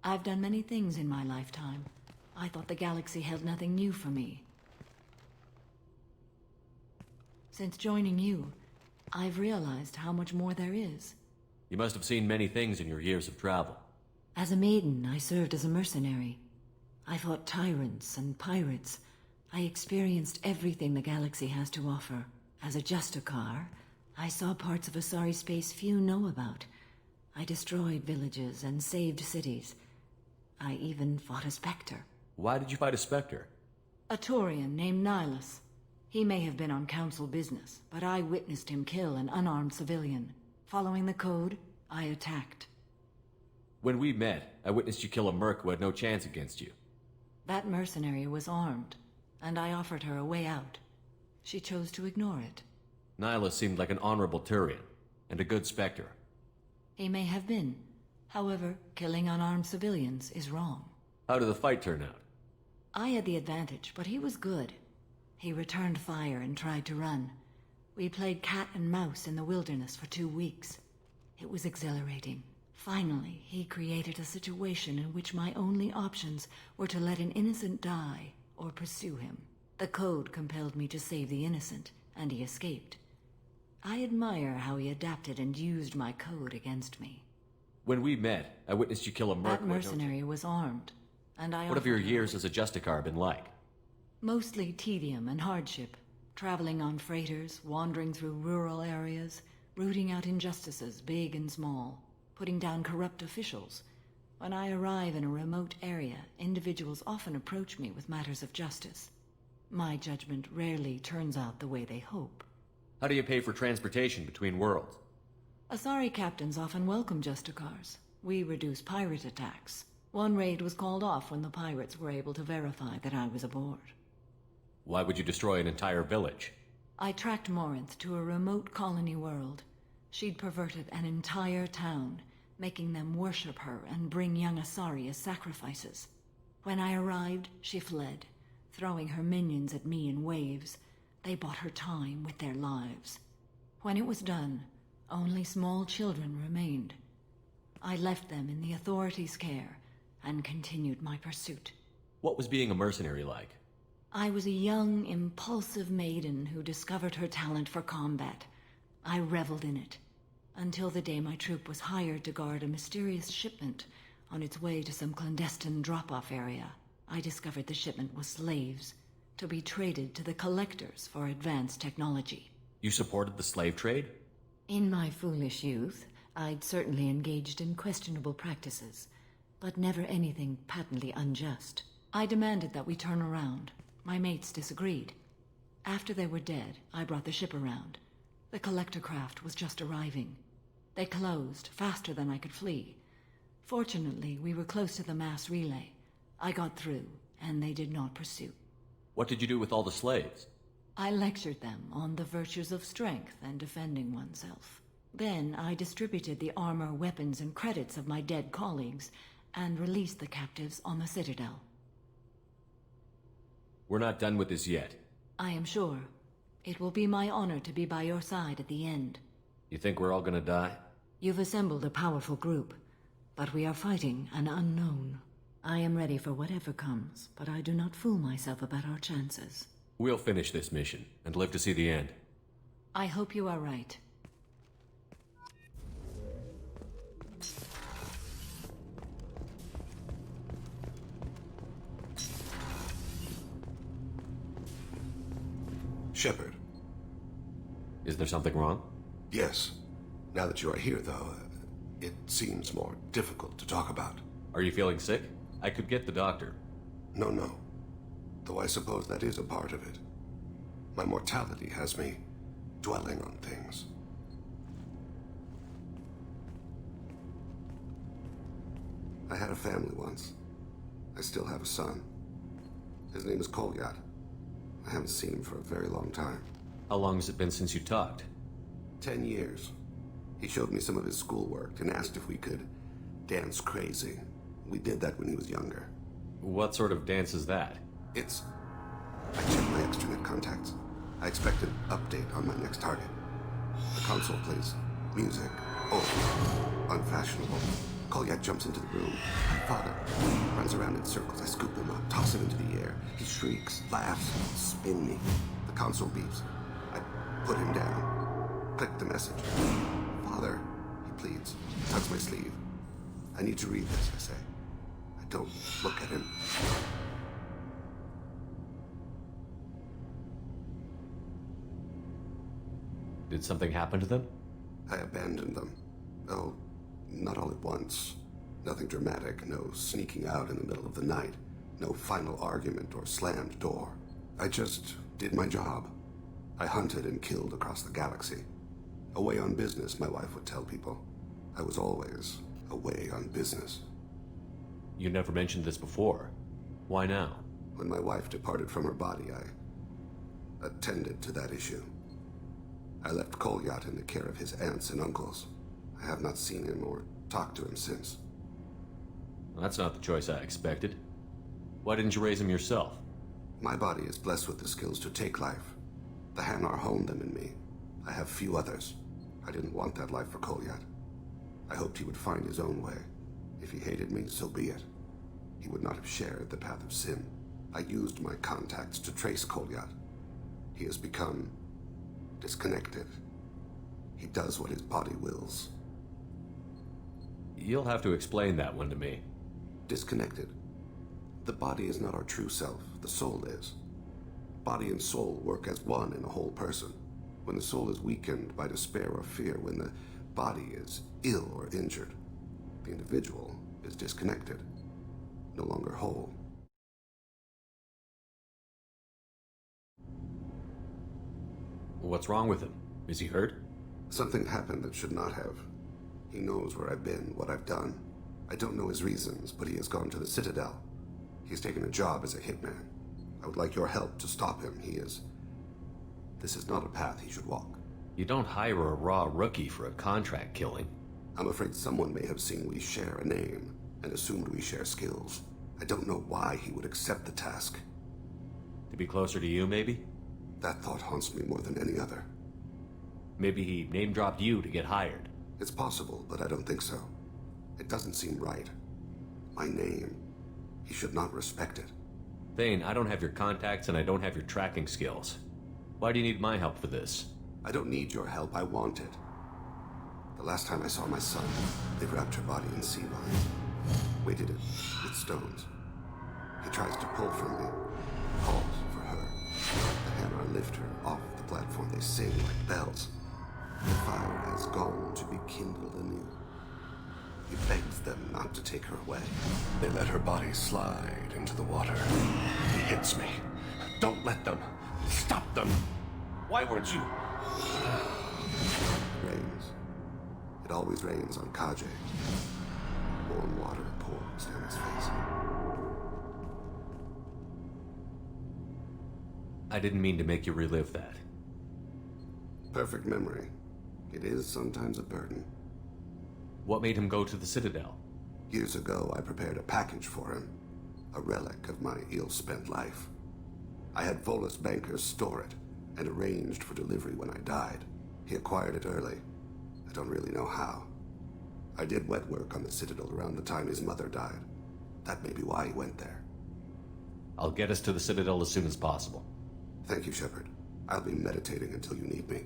I've done many things in my lifetime. I thought the galaxy held nothing new for me. Since joining you, I've realized how much more there is. You must have seen many things in your years of travel. As a maiden, I served as a mercenary. I fought tyrants and pirates. I experienced everything the galaxy has to offer. As a Justicar, I saw parts of Asari space few know about. I destroyed villages and saved cities. I even fought a Spectre. Why did you fight a Spectre? A Taurian named Nihilus. He may have been on council business, but I witnessed him kill an unarmed civilian. Following the code, I attacked. When we met, I witnessed you kill a merc who had no chance against you. That mercenary was armed, and I offered her a way out. She chose to ignore it. Nihilus seemed like an honorable Turian, and a good Spectre. He may have been. However, killing unarmed civilians is wrong. How did the fight turn out? I had the advantage, but he was good. He returned fire and tried to run. We played cat and mouse in the wilderness for 2 weeks. It was exhilarating. Finally, he created a situation in which my only options were to let an innocent die or pursue him. The code compelled me to save the innocent, and he escaped. I admire how he adapted and used my code against me. When we met, I witnessed you kill a merc. That mercenary was armed, and I What have your offered her years as a Justicar been like? mostly tedium and hardship, traveling on freighters, wandering through rural areas, rooting out injustices, big and small, putting down corrupt officials. When I arrive in a remote area, individuals often approach me with matters of justice. My judgment rarely turns out the way they hope. How do you pay for transportation between worlds? Asari captains often welcome Justicars. We reduce pirate attacks. One raid was called off when the pirates were able to verify that I was aboard. Why would you destroy an entire village? I tracked Morinth to a remote colony world. She'd perverted an entire town, making them worship her and bring young Asari as sacrifices. When I arrived, she fled, throwing her minions at me in waves. They bought her time with their lives. When it was done, only small children remained. I left them in the authorities' care and continued my pursuit. What was being a mercenary like? I was a young, impulsive maiden who discovered her talent for combat. I reveled in it, until the day my troop was hired to guard a mysterious shipment on its way to some clandestine drop-off area. I discovered the shipment was slaves, to be traded to the collectors for advanced technology. You supported the slave trade? In my foolish youth, I'd certainly engaged in questionable practices, but never anything patently unjust. I demanded that we turn around. My mates disagreed. After they were dead, I brought the ship around. The collector craft was just arriving. They closed faster than I could flee. Fortunately, we were close to the mass relay. I got through, and they did not pursue. What did you do with all the slaves? I lectured them on the virtues of strength and defending oneself. Then I distributed the armor, weapons, and credits of my dead colleagues, and released the captives on the Citadel. We're not done with this yet. I am sure. It will be my honor to be by your side at the end. You think we're all gonna die? You've assembled a powerful group, but we are fighting an unknown. I am ready for whatever comes, but I do not fool myself about our chances. We'll finish this mission, and live to see the end. I hope you are right. Shepard. Is there something wrong? Yes. Now that you are here, though, it seems more difficult to talk about. Are you feeling sick? I could get the doctor. No. Though I suppose that is a part of it. My mortality has me dwelling on things. I had a family once. I still have a son. His name is Kolyat. I haven't seen him for a very long time. How long has it been since you talked? 10 years. He showed me some of his schoolwork and asked if we could dance crazy. We did that when he was younger. What sort of dance is that? I checked my extranet contacts. I expect an update on my next target. The console plays music. Unfashionable. Kolyat jumps into the room. My father runs around in circles. I scoop him up, toss him into the air. He shrieks, laughs, spin me. The console beeps. I put him down. Click the message. Father, he pleads. Tugs my sleeve. I need to read this, I say. I don't look at him. Did something happen to them? I abandoned them. Oh, not all at once. Nothing dramatic, no sneaking out in the middle of the night, no final argument or slammed door. I just did my job. I hunted and killed across the galaxy. Away on business, my wife would tell people. I was always away on business. You never mentioned this before. Why now? When my wife departed from her body, I attended to that issue. I left Kolyat in the care of his aunts and uncles. I have not seen him or talked to him since. Well, that's not the choice I expected. Why didn't you raise him yourself? My body is blessed with the skills to take life. The Hanar honed them in me. I have few others. I didn't want that life for Kolyat. I hoped he would find his own way. If he hated me, so be it. He would not have shared the path of sin. I used my contacts to trace Kolyat. He has become disconnected. He does what his body wills. You'll have to explain that one to me. Disconnected. The body is not our true self. The soul is. Body and soul work as one in a whole person. When the soul is weakened by despair or fear, when the body is ill or injured, the individual is disconnected, no longer whole. What's wrong with him? Is he hurt? Something happened that should not have. He knows where I've been, what I've done. I don't know his reasons, but he has gone to the Citadel. He's taken a job as a hitman. I would like your help to stop him. This is not a path he should walk. You don't hire a raw rookie for a contract killing. I'm afraid someone may have seen we share a name and assumed we share skills. I don't know why he would accept the task. To be closer to you, maybe? That thought haunts me more than any other. Maybe he name-dropped you to get hired. It's possible, but I don't think so. It doesn't seem right. My name. He should not respect it. Thane, I don't have your contacts and I don't have your tracking skills. Why do you need my help for this? I don't need your help, I want it. The last time I saw my son, they wrapped her body in sea vines, weighted it with stones. He tries to pull from me, calls for her. The hammer lift her off the platform. They sing like bells. The fire has gone to be kindled anew. He begs them not to take her away. They let her body slide into the water. He hits me. Don't let them. Stop them. Why weren't you? Rains. It always rains on Kaje. Warm water pours down his face. I didn't mean to make you relive that. Perfect memory. It is sometimes a burden. What made him go to the Citadel? Years ago, I prepared a package for him. A relic of my ill-spent life. I had Volus bankers store it, and arranged for delivery when I died. He acquired it early. I don't really know how. I did wet work on the Citadel around the time his mother died. That may be why he went there. I'll get us to the Citadel as soon as possible. Thank you, Shepard. I'll be meditating until you need me.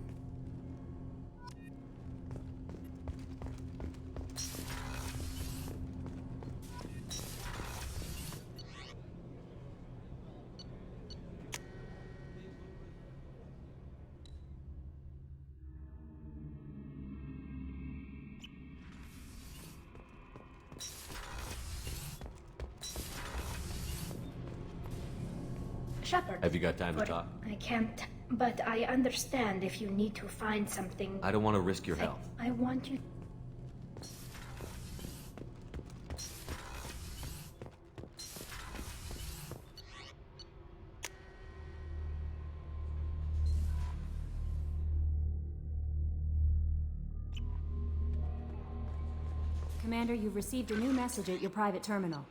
Shepard. Have you got time to talk? I can't, but I understand if you need to find something. I don't want to risk your health. I want you. Commander, you've received a new message at your private terminal.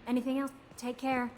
Anything else? Take care.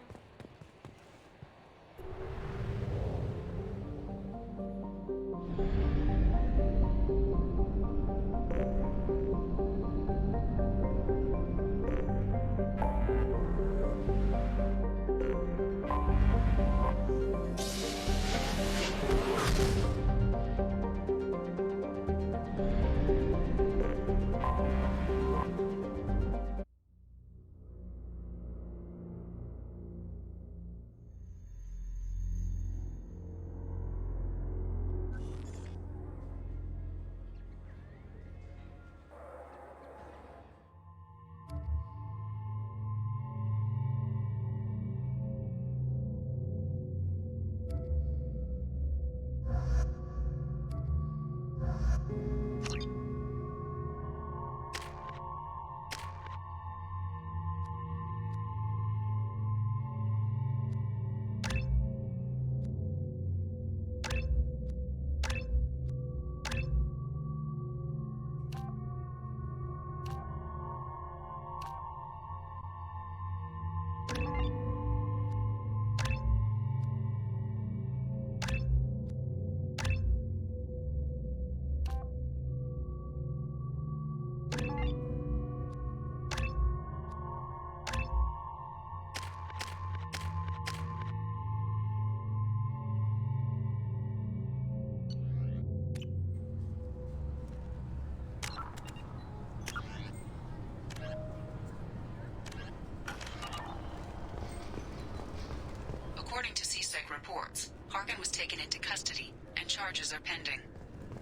reports, Harkin was taken into custody, and charges are pending.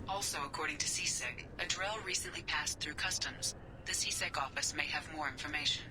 Also, according to CSEC, a Drell recently passed through customs. The CSEC office may have more information.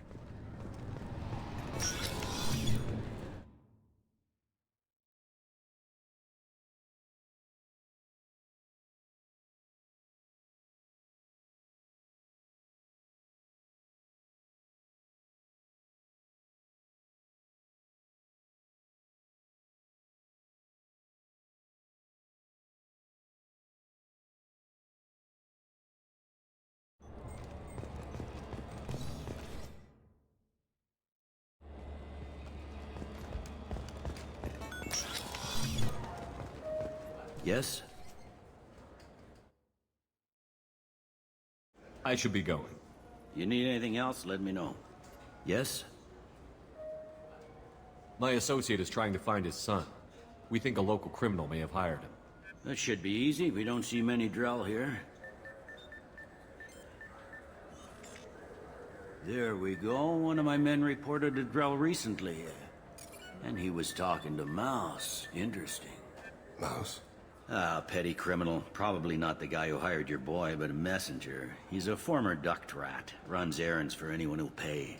Yes? I should be going. You need anything else, let me know. Yes? My associate is trying to find his son. We think a local criminal may have hired him. That should be easy. We don't see many Drell here. There we go. One of my men reported a Drell recently. And he was talking to Mouse. Interesting. Mouse? Ah, petty criminal. Probably not the guy who hired your boy, but a messenger. He's a former duct rat. Runs errands for anyone who'll pay.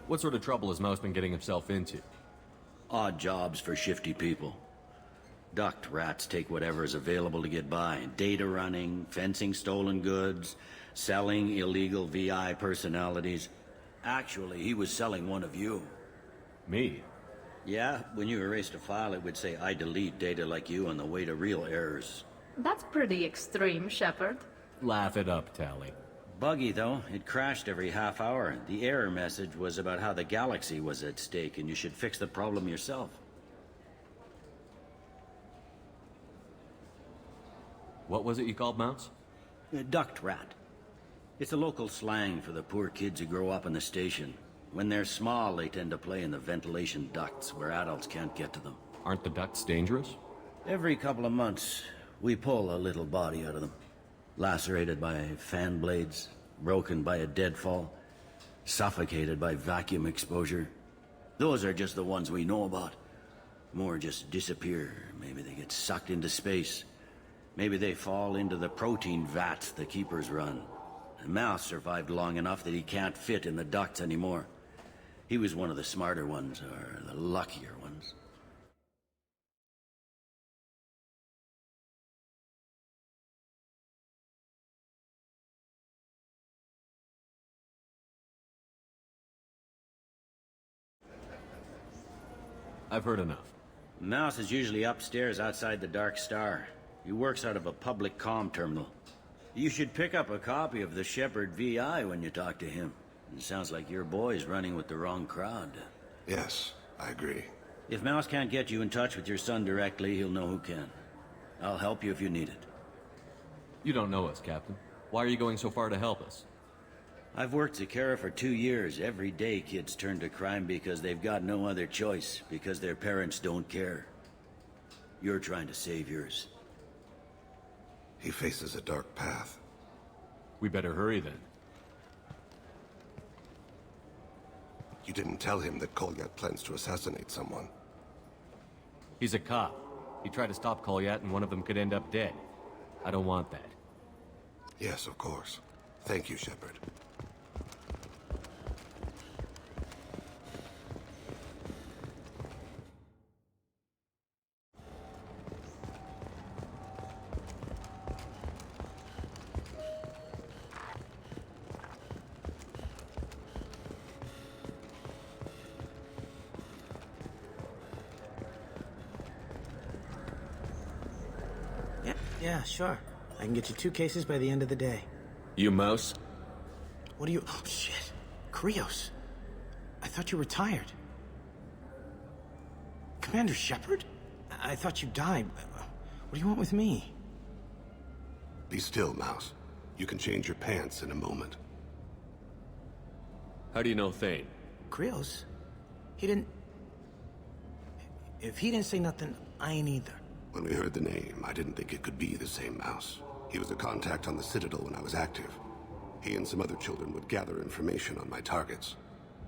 What sort of trouble has Mouse been getting himself into? Odd jobs for shifty people. Duct rats take whatever is available to get by. Data running, fencing stolen goods, selling illegal VI personalities. Actually, he was selling one of you. Me? Yeah, when you erased a file, it would say, I delete data like you on the way to real errors. That's pretty extreme, Shepard. Laugh it up, Tally. Buggy, though. It crashed every half hour. The error message was about how the galaxy was at stake, and you should fix the problem yourself. What was it you called Mouse? A duct rat. It's a local slang for the poor kids who grow up in the station. When they're small, they tend to play in the ventilation ducts where adults can't get to them. Aren't the ducts dangerous? Every couple of months, we pull a little body out of them. Lacerated by fan blades, broken by a deadfall, suffocated by vacuum exposure. Those are just the ones we know about. More just disappear. Maybe they get sucked into space. Maybe they fall into the protein vats the keepers run. The Mouse survived long enough that he can't fit in the ducts anymore. He was one of the smarter ones, or the luckier ones. I've heard enough. Mouse is usually upstairs outside the Dark Star. He works out of a public comm terminal. You should pick up a copy of the Shepard VI when you talk to him. It sounds like your boy's running with the wrong crowd. Yes, I agree. If Mouse can't get you in touch with your son directly, he'll know who can. I'll help you if you need it. You don't know us, Captain. Why are you going so far to help us? I've worked Zakera for 2 years. Every day kids turn to crime because they've got no other choice, because their parents don't care. You're trying to save yours. He faces a dark path. We better hurry then. You didn't tell him that Kolyat plans to assassinate someone. He's a cop. He tried to stop Kolyat and one of them could end up dead. I don't want that. Yes, of course. Thank you, Shepard. Yeah, sure. I can get you 2 cases by the end of the day. You Mouse? What are you... Oh, shit. Krios. I thought you retired. Commander Shepard? I thought you died. What do you want with me? Be still, Mouse. You can change your pants in a moment. How do you know Thane? Krios? He didn't... If he didn't say nothing, I ain't either. When we heard the name, I didn't think it could be the same Mouse. He was a contact on the Citadel when I was active. He and some other children would gather information on my targets.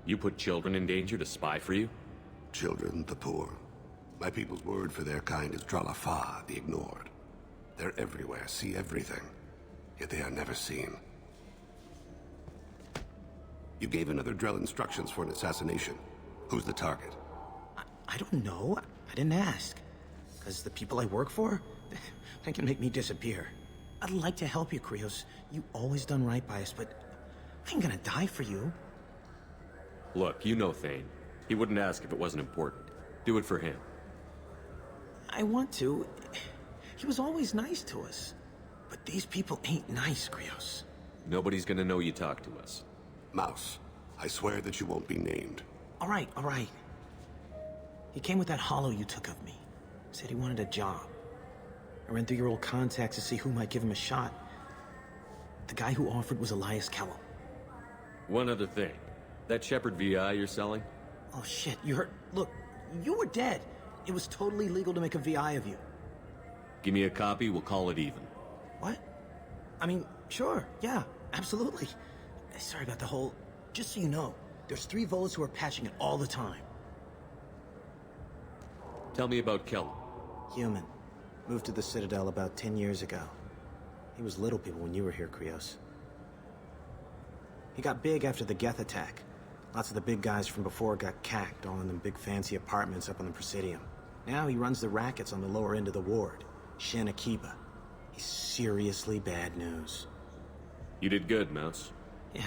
You put children in danger to spy for you? Children, the poor. My people's word for their kind is Dralafa, the ignored. They're everywhere, see everything, yet they are never seen. You gave another Drell instructions for an assassination. Who's the target? I don't know. I didn't ask. Because the people I work for, they can make me disappear. I'd like to help you, Krios. You always done right by us, but I ain't gonna die for you. Look, you know Thane. He wouldn't ask if it wasn't important. Do it for him. I want to. He was always nice to us. But these people ain't nice, Krios. Nobody's gonna know you talk to us. Mouse, I swear that you won't be named. All right, all right. He came with that hollow you took of me. Said he wanted a job. I ran through your old contacts to see who might give him a shot. The guy who offered was Elias Kellum. One other thing. That Shepard VI you're selling? Oh shit, you heard? Look, you were dead. It was totally legal to make a VI of you. Give me a copy, we'll call it even. What? I mean, sure, yeah, absolutely. Sorry about the whole... Just so you know, there's 3 Volas who are patching it all the time. Tell me about Kellum. Human. Moved to the Citadel about 10 years ago. He was little people when you were here, Krios. He got big after the Geth attack. Lots of the big guys from before got cacked, all in them big fancy apartments up on the Presidium. Now he runs the rackets on the lower end of the ward. Shin Akiba. He's seriously bad news. You did good, Mouse. Yeah.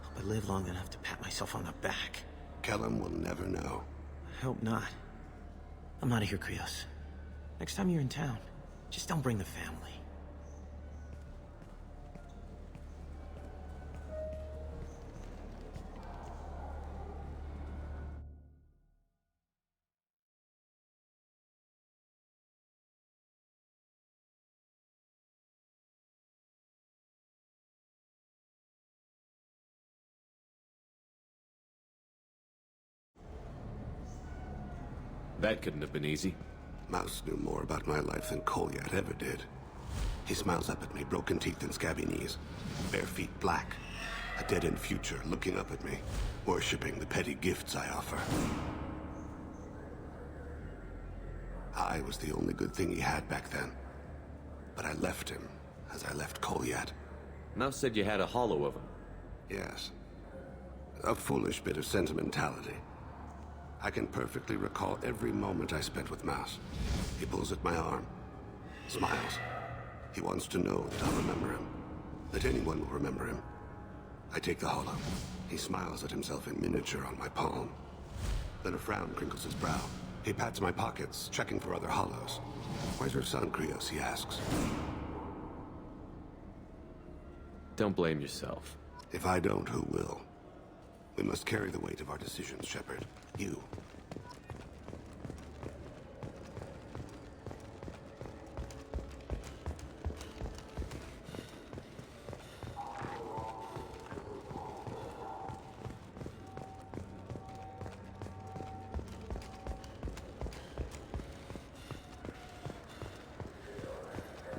Hope I live long enough to pat myself on the back. Kellum will never know. I hope not. I'm out of here, Krios. Next time you're in town, just don't bring the family. That couldn't have been easy. Mouse knew more about my life than Kolyat ever did. He smiles up at me, broken teeth and scabby knees. Bare feet black. A dead-end future looking up at me, worshipping the petty gifts I offer. I was the only good thing he had back then. But I left him, as I left Kolyat. Mouse said you had a hollow of him. Yes. A foolish bit of sentimentality. I can perfectly recall every moment I spent with Mouse. He pulls at my arm, smiles. He wants to know that I'll remember him, that anyone will remember him. I take the hollow. He smiles at himself in miniature on my palm. Then a frown crinkles his brow. He pats my pockets, checking for other hollows. Where's your son, Krios, he asks. Don't blame yourself. If I don't, who will? We must carry the weight of our decisions, Shepard. You.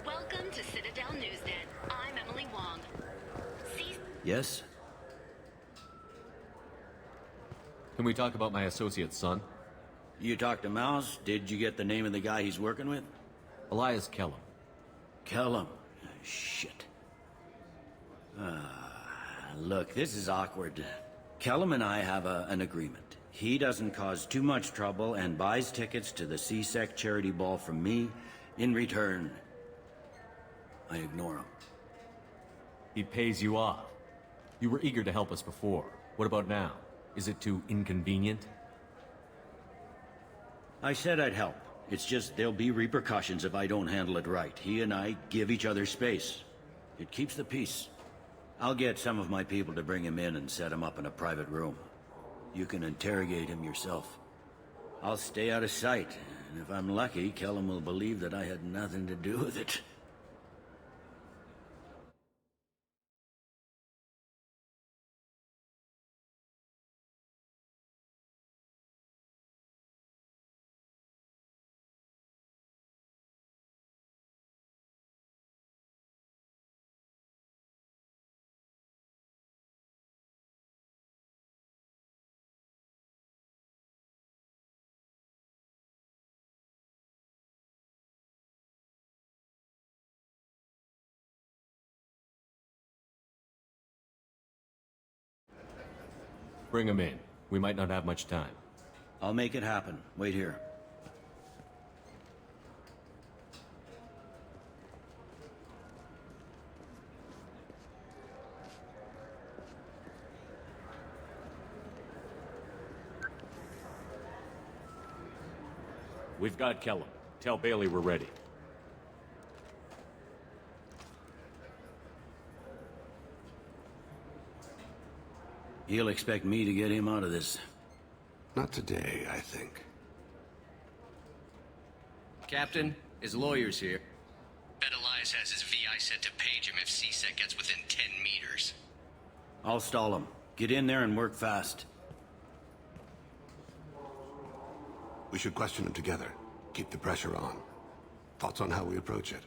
Welcome to Citadel Newsnet. I'm Emily Wong. Yes? Can we talk about my associate's son? You talked to Mouse? Did you get the name of the guy he's working with? Elias Kellum. Kellum? Shit. Look, this is awkward. Kellum and I have an agreement. He doesn't cause too much trouble and buys tickets to the CSEC charity ball from me. In return, I ignore him. He pays you off. You were eager to help us before. What about now? Is it too inconvenient? I said I'd help. It's just there'll be repercussions if I don't handle it right. He and I give each other space. It keeps the peace. I'll get some of my people to bring him in and set him up in a private room. You can interrogate him yourself. I'll stay out of sight, and if I'm lucky, Kellum will believe that I had nothing to do with it. Bring him in. We might not have much time. I'll make it happen. Wait here. We've got Kellum. Tell Bailey we're ready. He'll expect me to get him out of this. Not today, I think. Captain, his lawyer's here. Bet Elias has his VI set to page him if CSEC gets within 10 meters. I'll stall him. Get in there and work fast. We should question him together. Keep the pressure on. Thoughts on how we approach it?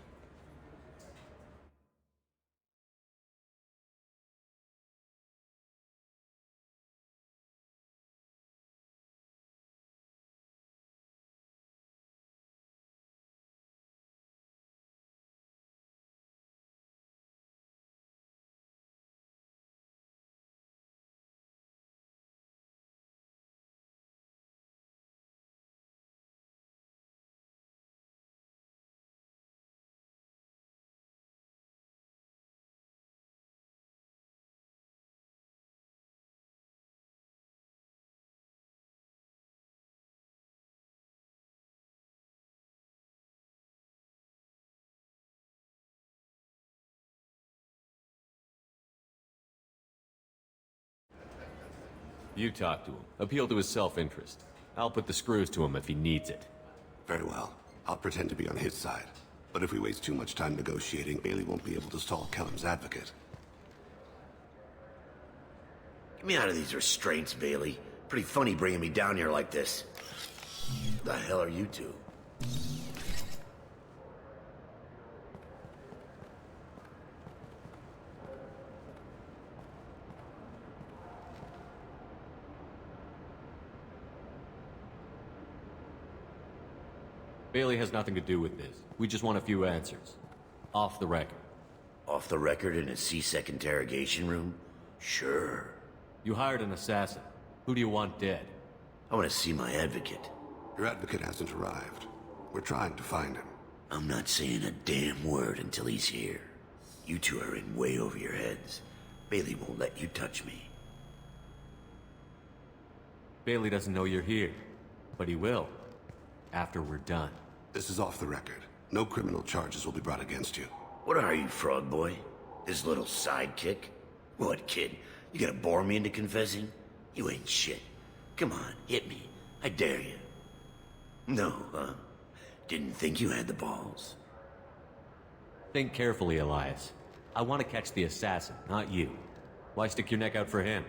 You talk to him. Appeal to his self-interest. I'll put the screws to him if he needs it. Very well. I'll pretend to be on his side. But if we waste too much time negotiating, Bailey won't be able to stall Kellum's advocate. Get me out of these restraints, Bailey. Pretty funny bringing me down here like this. The hell are you two? Bailey has nothing to do with this. We just want a few answers. Off the record. Off the record in a CSEC interrogation room? Sure. You hired an assassin. Who do you want dead? I want to see my advocate. Your advocate hasn't arrived. We're trying to find him. I'm not saying a damn word until he's here. You two are in way over your heads. Bailey won't let you touch me. Bailey doesn't know you're here. But he will. After we're done. This is off the record. No criminal charges will be brought against you. What are you, frog boy? His little sidekick? What, kid? You gonna bore me into confessing? You ain't shit. Come on, hit me. I dare you. No, huh? Didn't think you had the balls. Think carefully, Elias. I want to catch the assassin, not you. Why stick your neck out for him?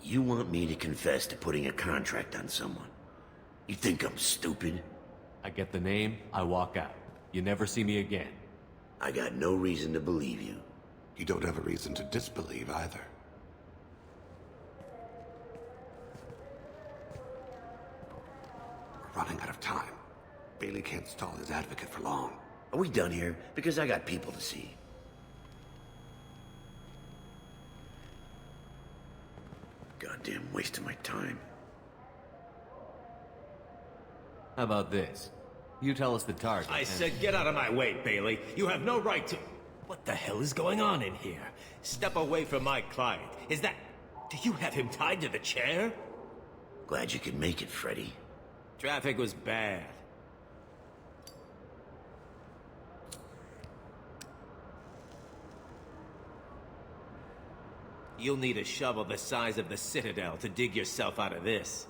You want me to confess to putting a contract on someone? You think I'm stupid? I get the name, I walk out. You never see me again. I got no reason to believe you. You don't have a reason to disbelieve either. We're running out of time. Bailey can't stall his advocate for long. Are we done here? Because I got people to see. Goddamn waste of my time. How about this? You tell us the target. I said get out of my way, Bailey. You have no right to... What the hell is going on in here? Step away from my client. Is that... Do you have him tied to the chair? Glad you could make it, Freddy. Traffic was bad. You'll need a shovel the size of the Citadel to dig yourself out of this.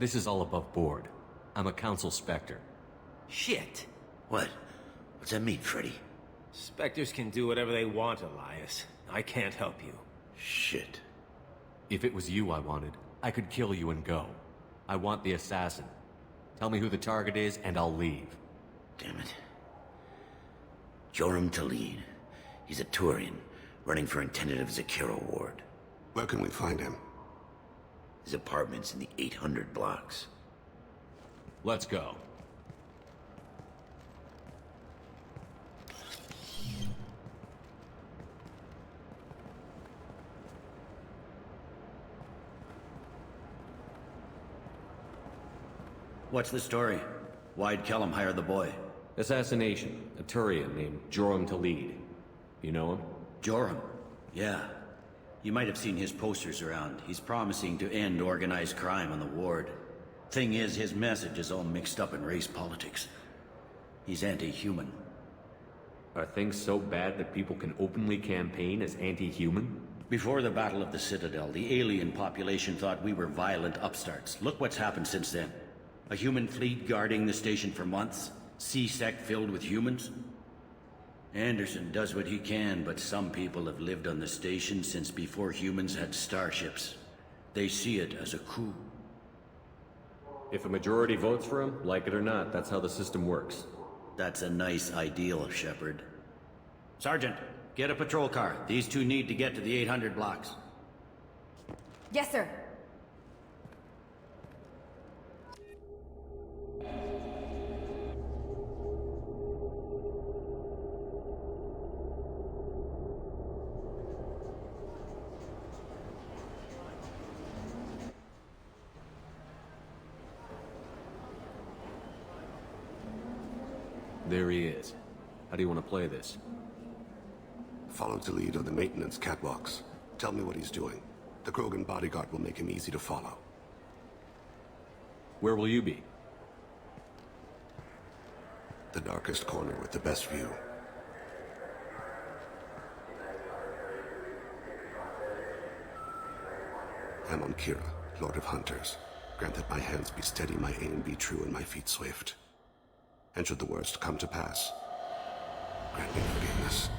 This is all above board. I'm a council specter. Shit. What? What's that mean, Freddy? Spectres can do whatever they want, Elias. I can't help you. Shit. If it was you I wanted, I could kill you and go. I want the assassin. Tell me who the target is, and I'll leave. Damn it. Joram Talid. He's a Turian, running for intendant of Zakiro Ward. Where can we find him? His apartment's in the 800 blocks. Let's go. What's the story? Why'd Kellum hire the boy? Assassination. A Turian named Joram to lead. You know him? Joram? Yeah. You might have seen his posters around. He's promising to end organized crime on the ward. Thing is, his message is all mixed up in race politics. He's anti-human. Are things so bad that people can openly campaign as anti-human? Before the Battle of the Citadel, the alien population thought we were violent upstarts. Look what's happened since then. A human fleet guarding the station for months. C-Sec filled with humans. Anderson does what he can, but some people have lived on the station since before humans had starships. They see it as a coup. If a majority votes for him, like it or not, that's how the system works. That's a nice ideal, Shepard. Sergeant, get a patrol car. These two need to get to the 800 blocks. Yes, sir. There he is. How do you want to play this? Follow the lead on the maintenance catwalks. Tell me what he's doing. The Krogan bodyguard will make him easy to follow. Where will you be? The darkest corner with the best view. I'm on Kira, Lord of Hunters. Grant that my hands be steady, my aim be true, and my feet swift. And should the worst come to pass, grant me forgiveness.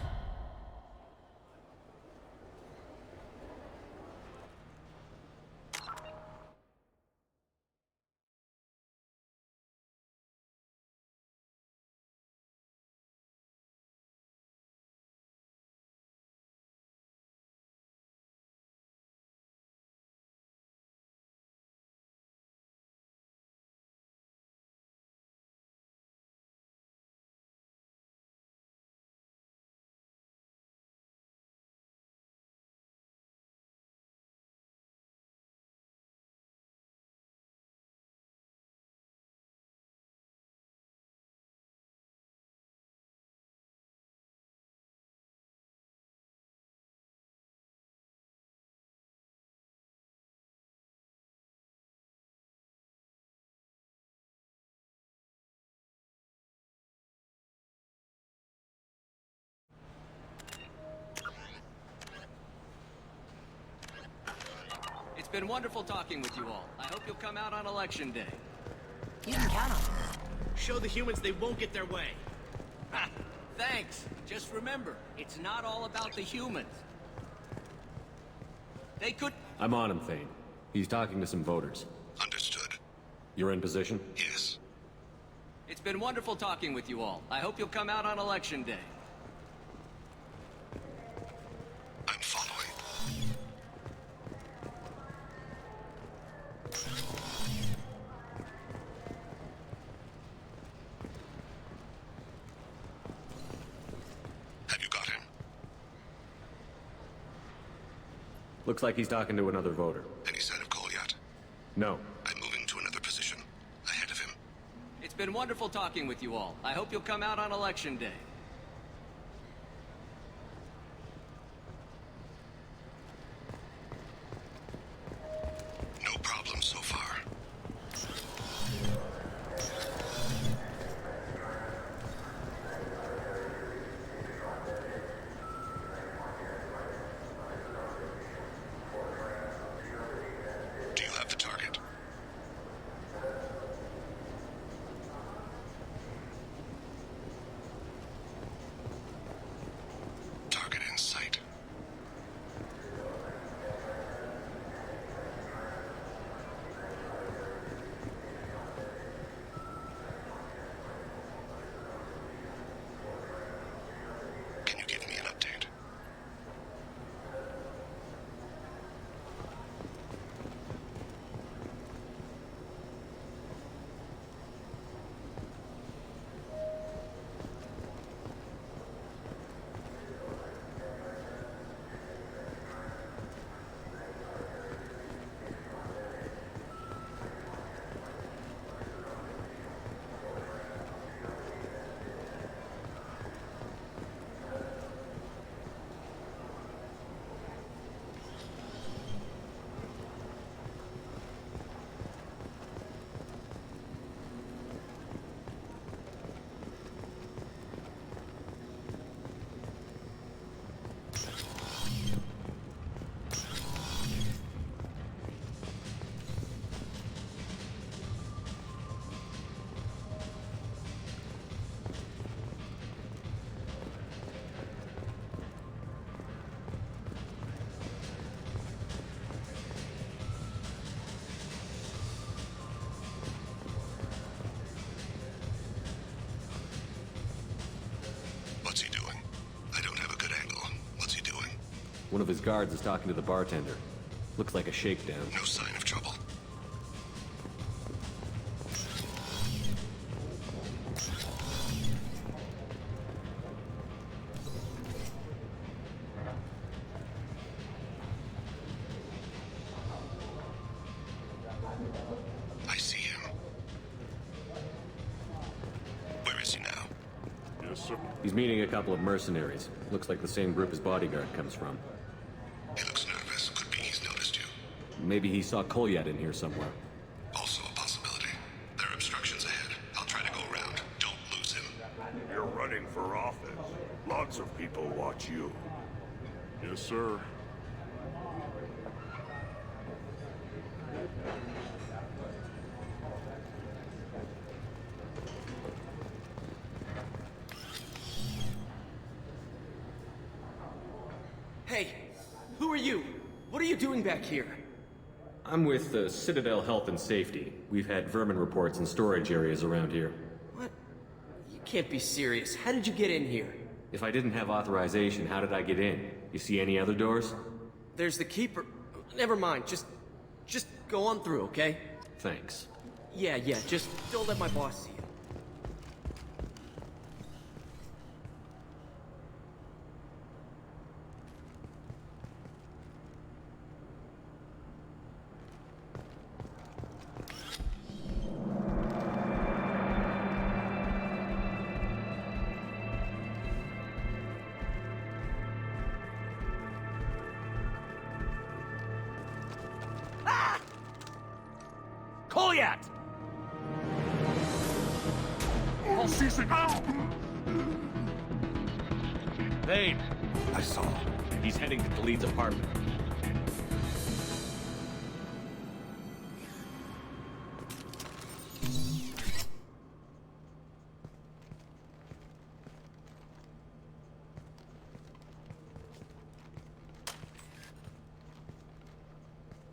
It's been wonderful talking with you all. I hope you'll come out on Election Day. You can count on it. Show the humans they won't get their way. Ha! Thanks. Just remember, it's not all about the humans. They could... I'm on him, Thane. He's talking to some voters. Understood. You're in position? Yes. It's been wonderful talking with you all. I hope you'll come out on Election Day. I'm following. Have you got him? Looks like he's talking to another voter. Any sign of Kolyat? No. I'm moving to another position. Ahead of him. It's been wonderful talking with you all. I hope you'll come out on Election Day. No problem so far. Do you have the target? Target in sight. Can you give me an update? One of his guards is talking to the bartender. Looks like a shakedown. No sign of trouble. I see him. Where is he now? Yes, sir. He's meeting a couple of mercenaries. Looks like the same group his bodyguard comes from. He looks nervous. Could be he's noticed you. Maybe he saw Kolyat in here somewhere. Also a possibility. There are obstructions ahead. I'll try to go around. Don't lose him. You're running for office. Lots of people watch you. Yes, sir. Hey, who are you? What are you doing back here? I'm with the Citadel Health and Safety. We've had vermin reports in storage areas around here. What? You can't be serious. How did you get in here? If I didn't have authorization, how did I get in? You see any other doors? There's the keeper. Never mind. Just go on through, okay? Thanks. Yeah, just don't let my boss see you. Kolyat! I'll seize it now! Vane! I saw. He's heading to Khalid's apartment.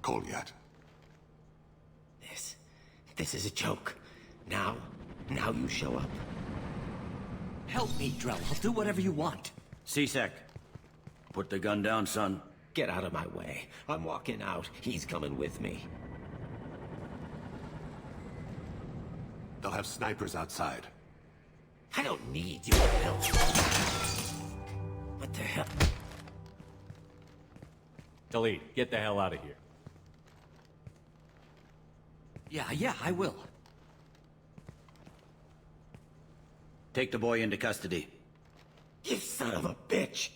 Kolyat. This is a joke. Now you show up. Help me, Drell. I'll do whatever you want. C-Sec. Put the gun down, son. Get out of my way. I'm walking out. He's coming with me. They'll have snipers outside. I don't need your help. What the hell? Khalid, get the hell out of here. Yeah, I will. Take the boy into custody. You son of a bitch!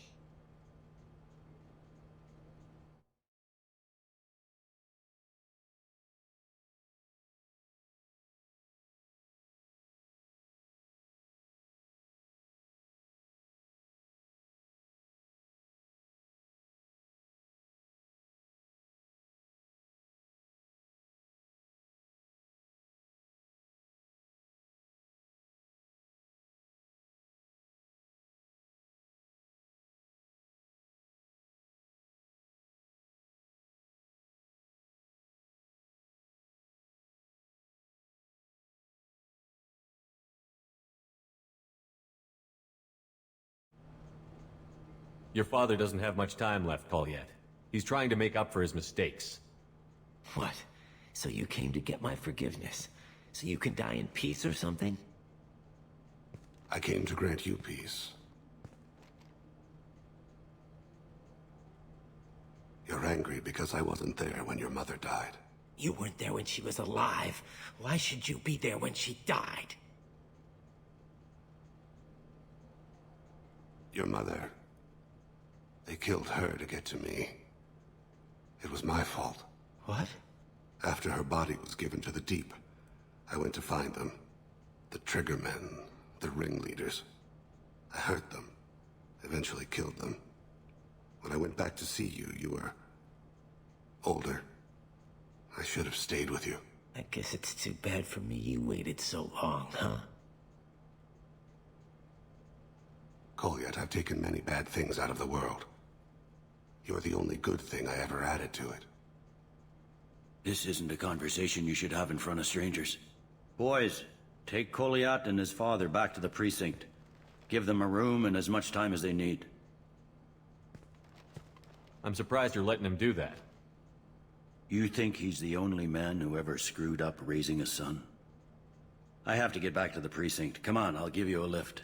Your father doesn't have much time left, Kolyat. He's trying to make up for his mistakes. What? So you came to get my forgiveness? So you can die in peace or something? I came to grant you peace. You're angry because I wasn't there when your mother died. You weren't there when she was alive. Why should you be there when she died? Your mother... They killed her to get to me. It was my fault. What? After her body was given to the Deep, I went to find them. The Triggermen, the ringleaders. I hurt them. Eventually killed them. When I went back to see you, you were... older. I should have stayed with you. I guess it's too bad for me you waited so long, huh? Kolyat, I've taken many bad things out of the world. You're the only good thing I ever added to it. This isn't a conversation you should have in front of strangers. Boys, take Kolyat and his father back to the precinct. Give them a room and as much time as they need. I'm surprised you're letting him do that. You think he's the only man who ever screwed up raising a son? I have to get back to the precinct. Come on, I'll give you a lift.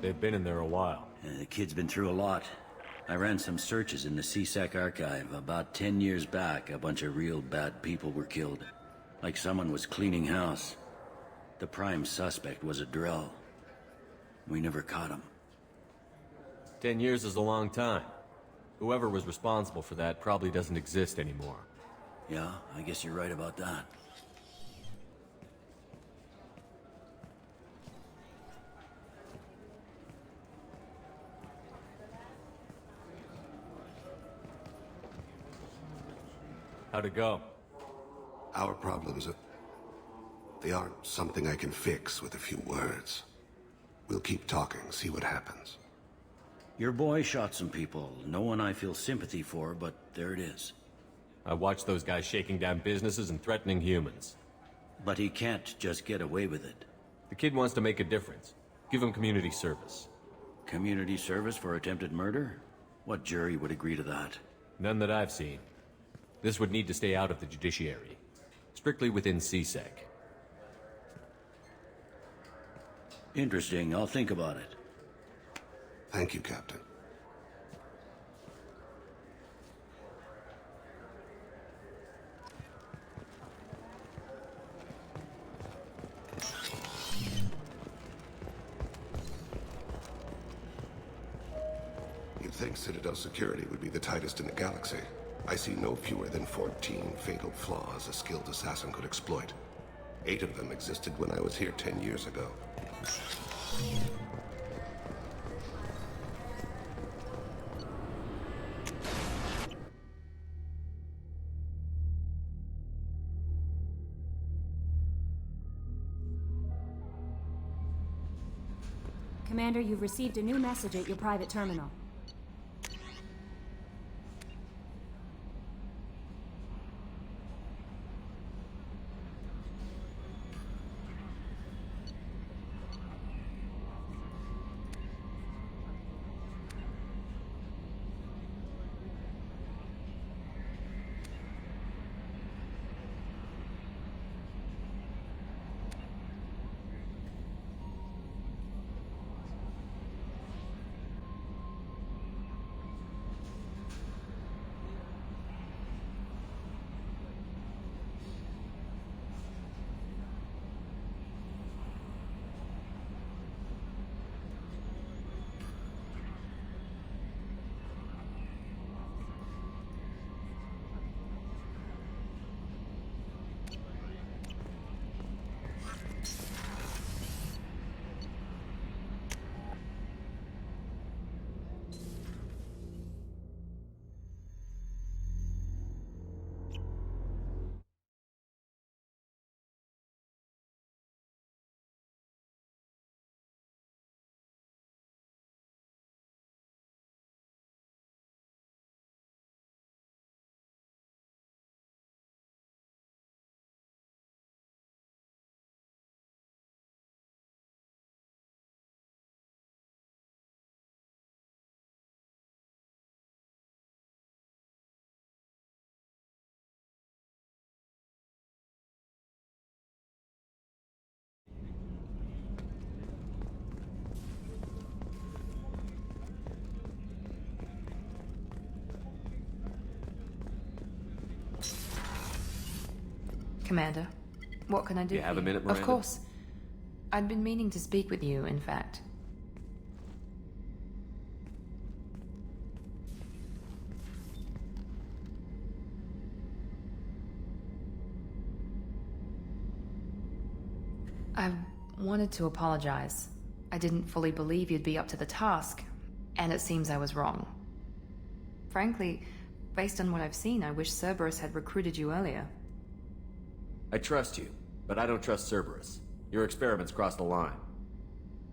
They've been in there a while. The kid's been through a lot. I ran some searches in the CSEC archive. About 10 years back, a bunch of real bad people were killed. Like someone was cleaning house. The prime suspect was a Drell. We never caught him. 10 years is a long time. Whoever was responsible for that probably doesn't exist anymore. Yeah, I guess you're right about that. How'd it go? Our problems they aren't something I can fix with a few words. We'll keep talking, see what happens. Your boy shot some people. No one I feel sympathy for, but there it is. I watched those guys shaking down businesses and threatening humans. But he can't just get away with it. The kid wants to make a difference. Give him community service. Community service for attempted murder? What jury would agree to that? None that I've seen. This would need to stay out of the judiciary. Strictly within CSEC. Interesting. I'll think about it. Thank you, Captain. You'd think Citadel security would be the tightest in the galaxy. I see no fewer than 14 fatal flaws a skilled assassin could exploit. 8 of them existed when I was here 10 years ago. Commander, you've received a new message at your private terminal. Commander, what can I do? You have a minute, Miranda? Of course. I'd been meaning to speak with you, in fact. I wanted to apologize. I didn't fully believe you'd be up to the task, and it seems I was wrong. Frankly, based on what I've seen, I wish Cerberus had recruited you earlier. I trust you, but I don't trust Cerberus. Your experiments crossed the line.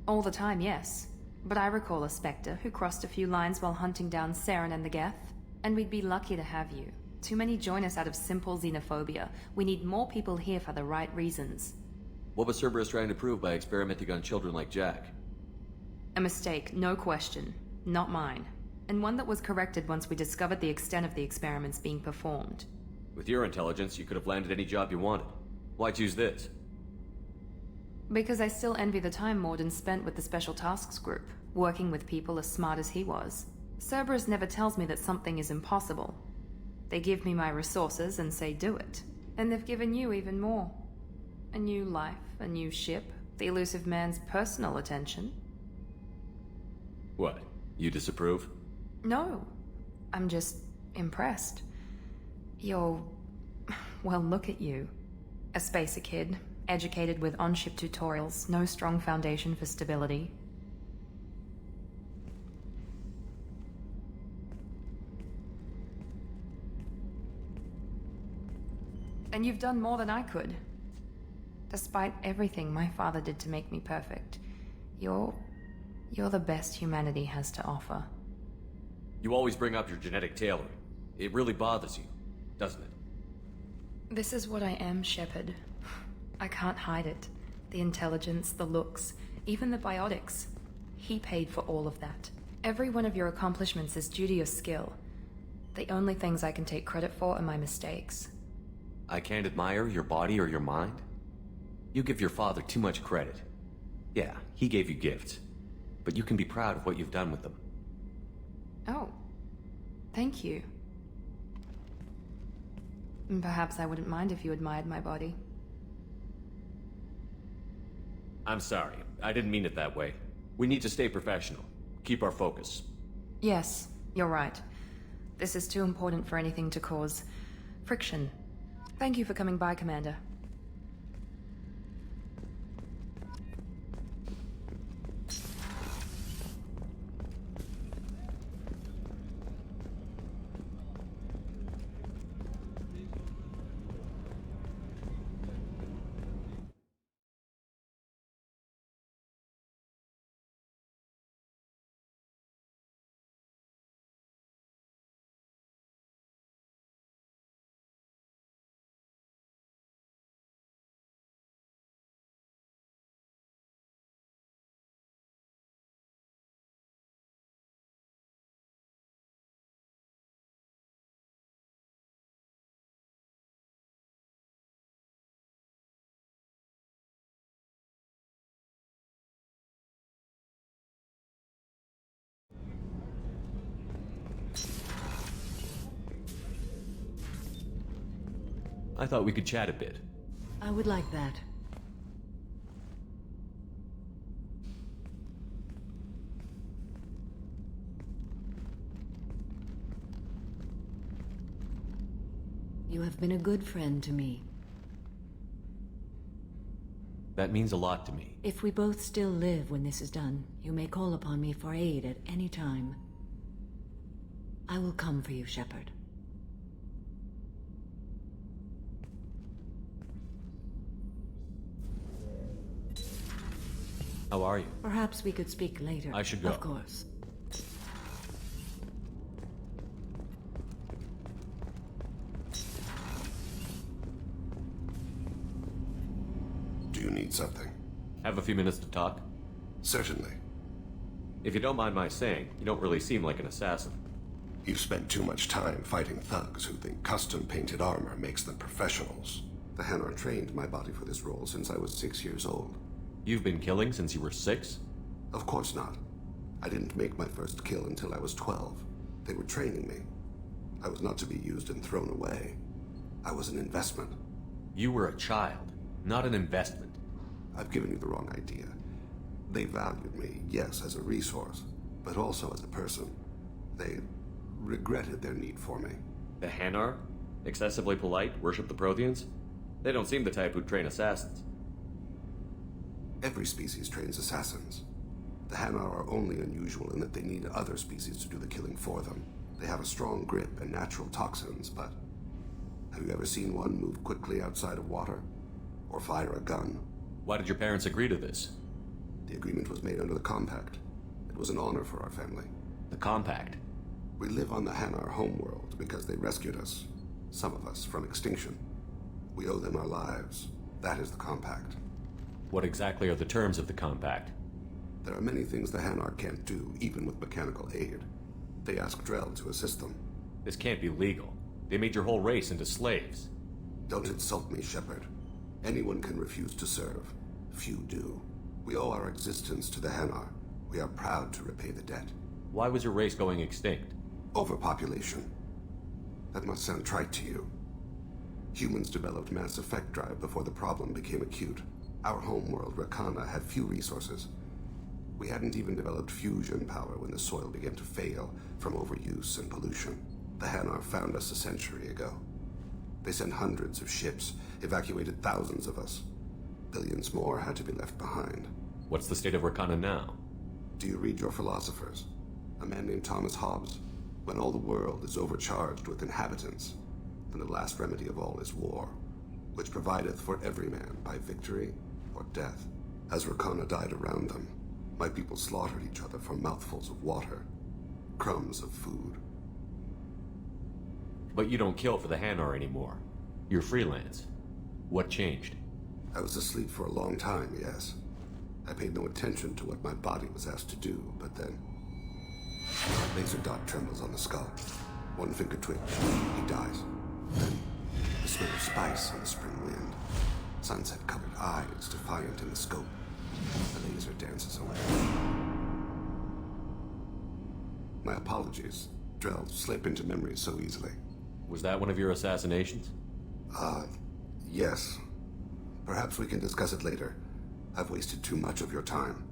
All the time, yes. But I recall a Spectre who crossed a few lines while hunting down Saren and the Geth, and we'd be lucky to have you. Too many join us out of simple xenophobia. We need more people here for the right reasons. What was Cerberus trying to prove by experimenting on children like Jack? A mistake, no question. Not mine. And one that was corrected once we discovered the extent of the experiments being performed. With your intelligence, you could have landed any job you wanted. Why choose this? Because I still envy the time Morden spent with the Special Tasks Group, working with people as smart as he was. Cerberus never tells me that something is impossible. They give me my resources and say do it. And they've given you even more. A new life, a new ship, the elusive man's personal attention. What? You disapprove? No. I'm just impressed. You're... well, look at you. A spacer kid, educated with on-ship tutorials, no strong foundation for stability. And you've done more than I could. Despite everything my father did to make me perfect, you're the best humanity has to offer. You always bring up your genetic tailoring. It really bothers you, doesn't it? This is what I am, Shepard. I can't hide it. The intelligence, the looks, even the biotics. He paid for all of that. Every one of your accomplishments is due to your skill. The only things I can take credit for are my mistakes. I can't admire your body or your mind? You give your father too much credit. Yeah, he gave you gifts. But you can be proud of what you've done with them. Oh. Thank you. And perhaps I wouldn't mind if you admired my body. I'm sorry. I didn't mean it that way. We need to stay professional. Keep our focus. Yes, you're right. This is too important for anything to cause friction. Thank you for coming by, Commander. I thought we could chat a bit. I would like that. You have been a good friend to me. That means a lot to me. If we both still live when this is done, you may call upon me for aid at any time. I will come for you, Shepard. How are you? Perhaps we could speak later. I should go. Of course. Do you need something? Have a few minutes to talk? Certainly. If you don't mind my saying, you don't really seem like an assassin. You've spent too much time fighting thugs who think custom-painted armor makes them professionals. The Hanar trained my body for this role since I was 6 years old. You've been killing since you were 6? Of course not. I didn't make my first kill until I was 12. They were training me. I was not to be used and thrown away. I was an investment. You were a child, not an investment. I've given you the wrong idea. They valued me, yes, as a resource, but also as a person. They regretted their need for me. The Hanar? Excessively polite, worship the Protheans? They don't seem the type who'd train assassins. Every species trains assassins. The Hanar are only unusual in that they need other species to do the killing for them. They have a strong grip and natural toxins, but have you ever seen one move quickly outside of water? Or fire a gun? Why did your parents agree to this? The agreement was made under the Compact. It was an honor for our family. The Compact? We live on the Hanar homeworld because they rescued us, some of us, from extinction. We owe them our lives. That is the Compact. What exactly are the terms of the Compact? There are many things the Hanar can't do, even with mechanical aid. They ask Drell to assist them. This can't be legal. They made your whole race into slaves. Don't insult me, Shepard. Anyone can refuse to serve. Few do. We owe our existence to the Hanar. We are proud to repay the debt. Why was your race going extinct? Overpopulation. That must sound trite to you. Humans developed mass effect drive before the problem became acute. Our homeworld, Rakana, had few resources. We hadn't even developed fusion power when the soil began to fail from overuse and pollution. The Hanar found us a century ago. They sent hundreds of ships, evacuated thousands of us. Billions more had to be left behind. What's the state of Rakana now? Do you read your philosophers? A man named Thomas Hobbes? When all the world is overcharged with inhabitants, then the last remedy of all is war, which provideth for every man by victory or death. As Rakana died around them, my people slaughtered each other for mouthfuls of water, crumbs of food. But you don't kill for the Hanar anymore. You're freelance. What changed? I was asleep for a long time, yes. I paid no attention to what my body was asked to do, but then... Laser dot trembles on the skull. One finger twitch. He dies. Then, the smell of spice on the spring wind. Sunset-covered eyes defiant in the scope. The laser dances away. My apologies. Drell slip into memory so easily. Was that one of your assassinations? Yes. Perhaps we can discuss it later. I've wasted too much of your time.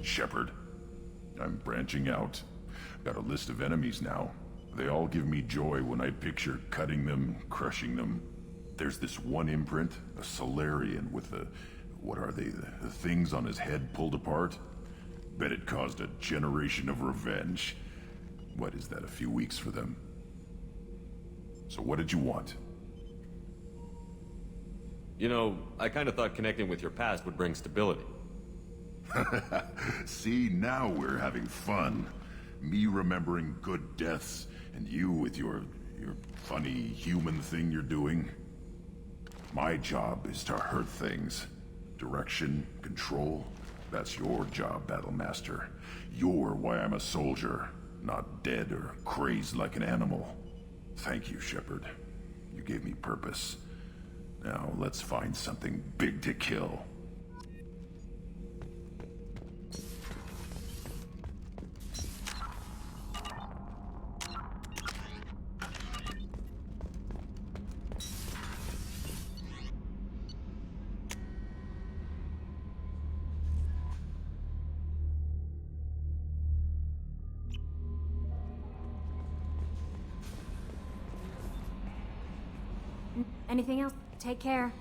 Shepard, I'm branching out. Got a list of enemies now. They all give me joy when I picture cutting them, crushing them. There's this one imprint, a Solarian with the... what are they? The things on his head pulled apart? Bet it caused a generation of revenge. What is that, a few weeks for them? So what did you want? You know, I kind of thought connecting with your past would bring stability. See, now we're having fun. Me remembering good deaths, and you with your funny human thing you're doing. My job is to hurt things. Direction, control, that's your job, Battlemaster. You're why I'm a soldier, not dead or crazed like an animal. Thank you, Shepard. You gave me purpose. Now let's find something big to kill. Anything else? Take care.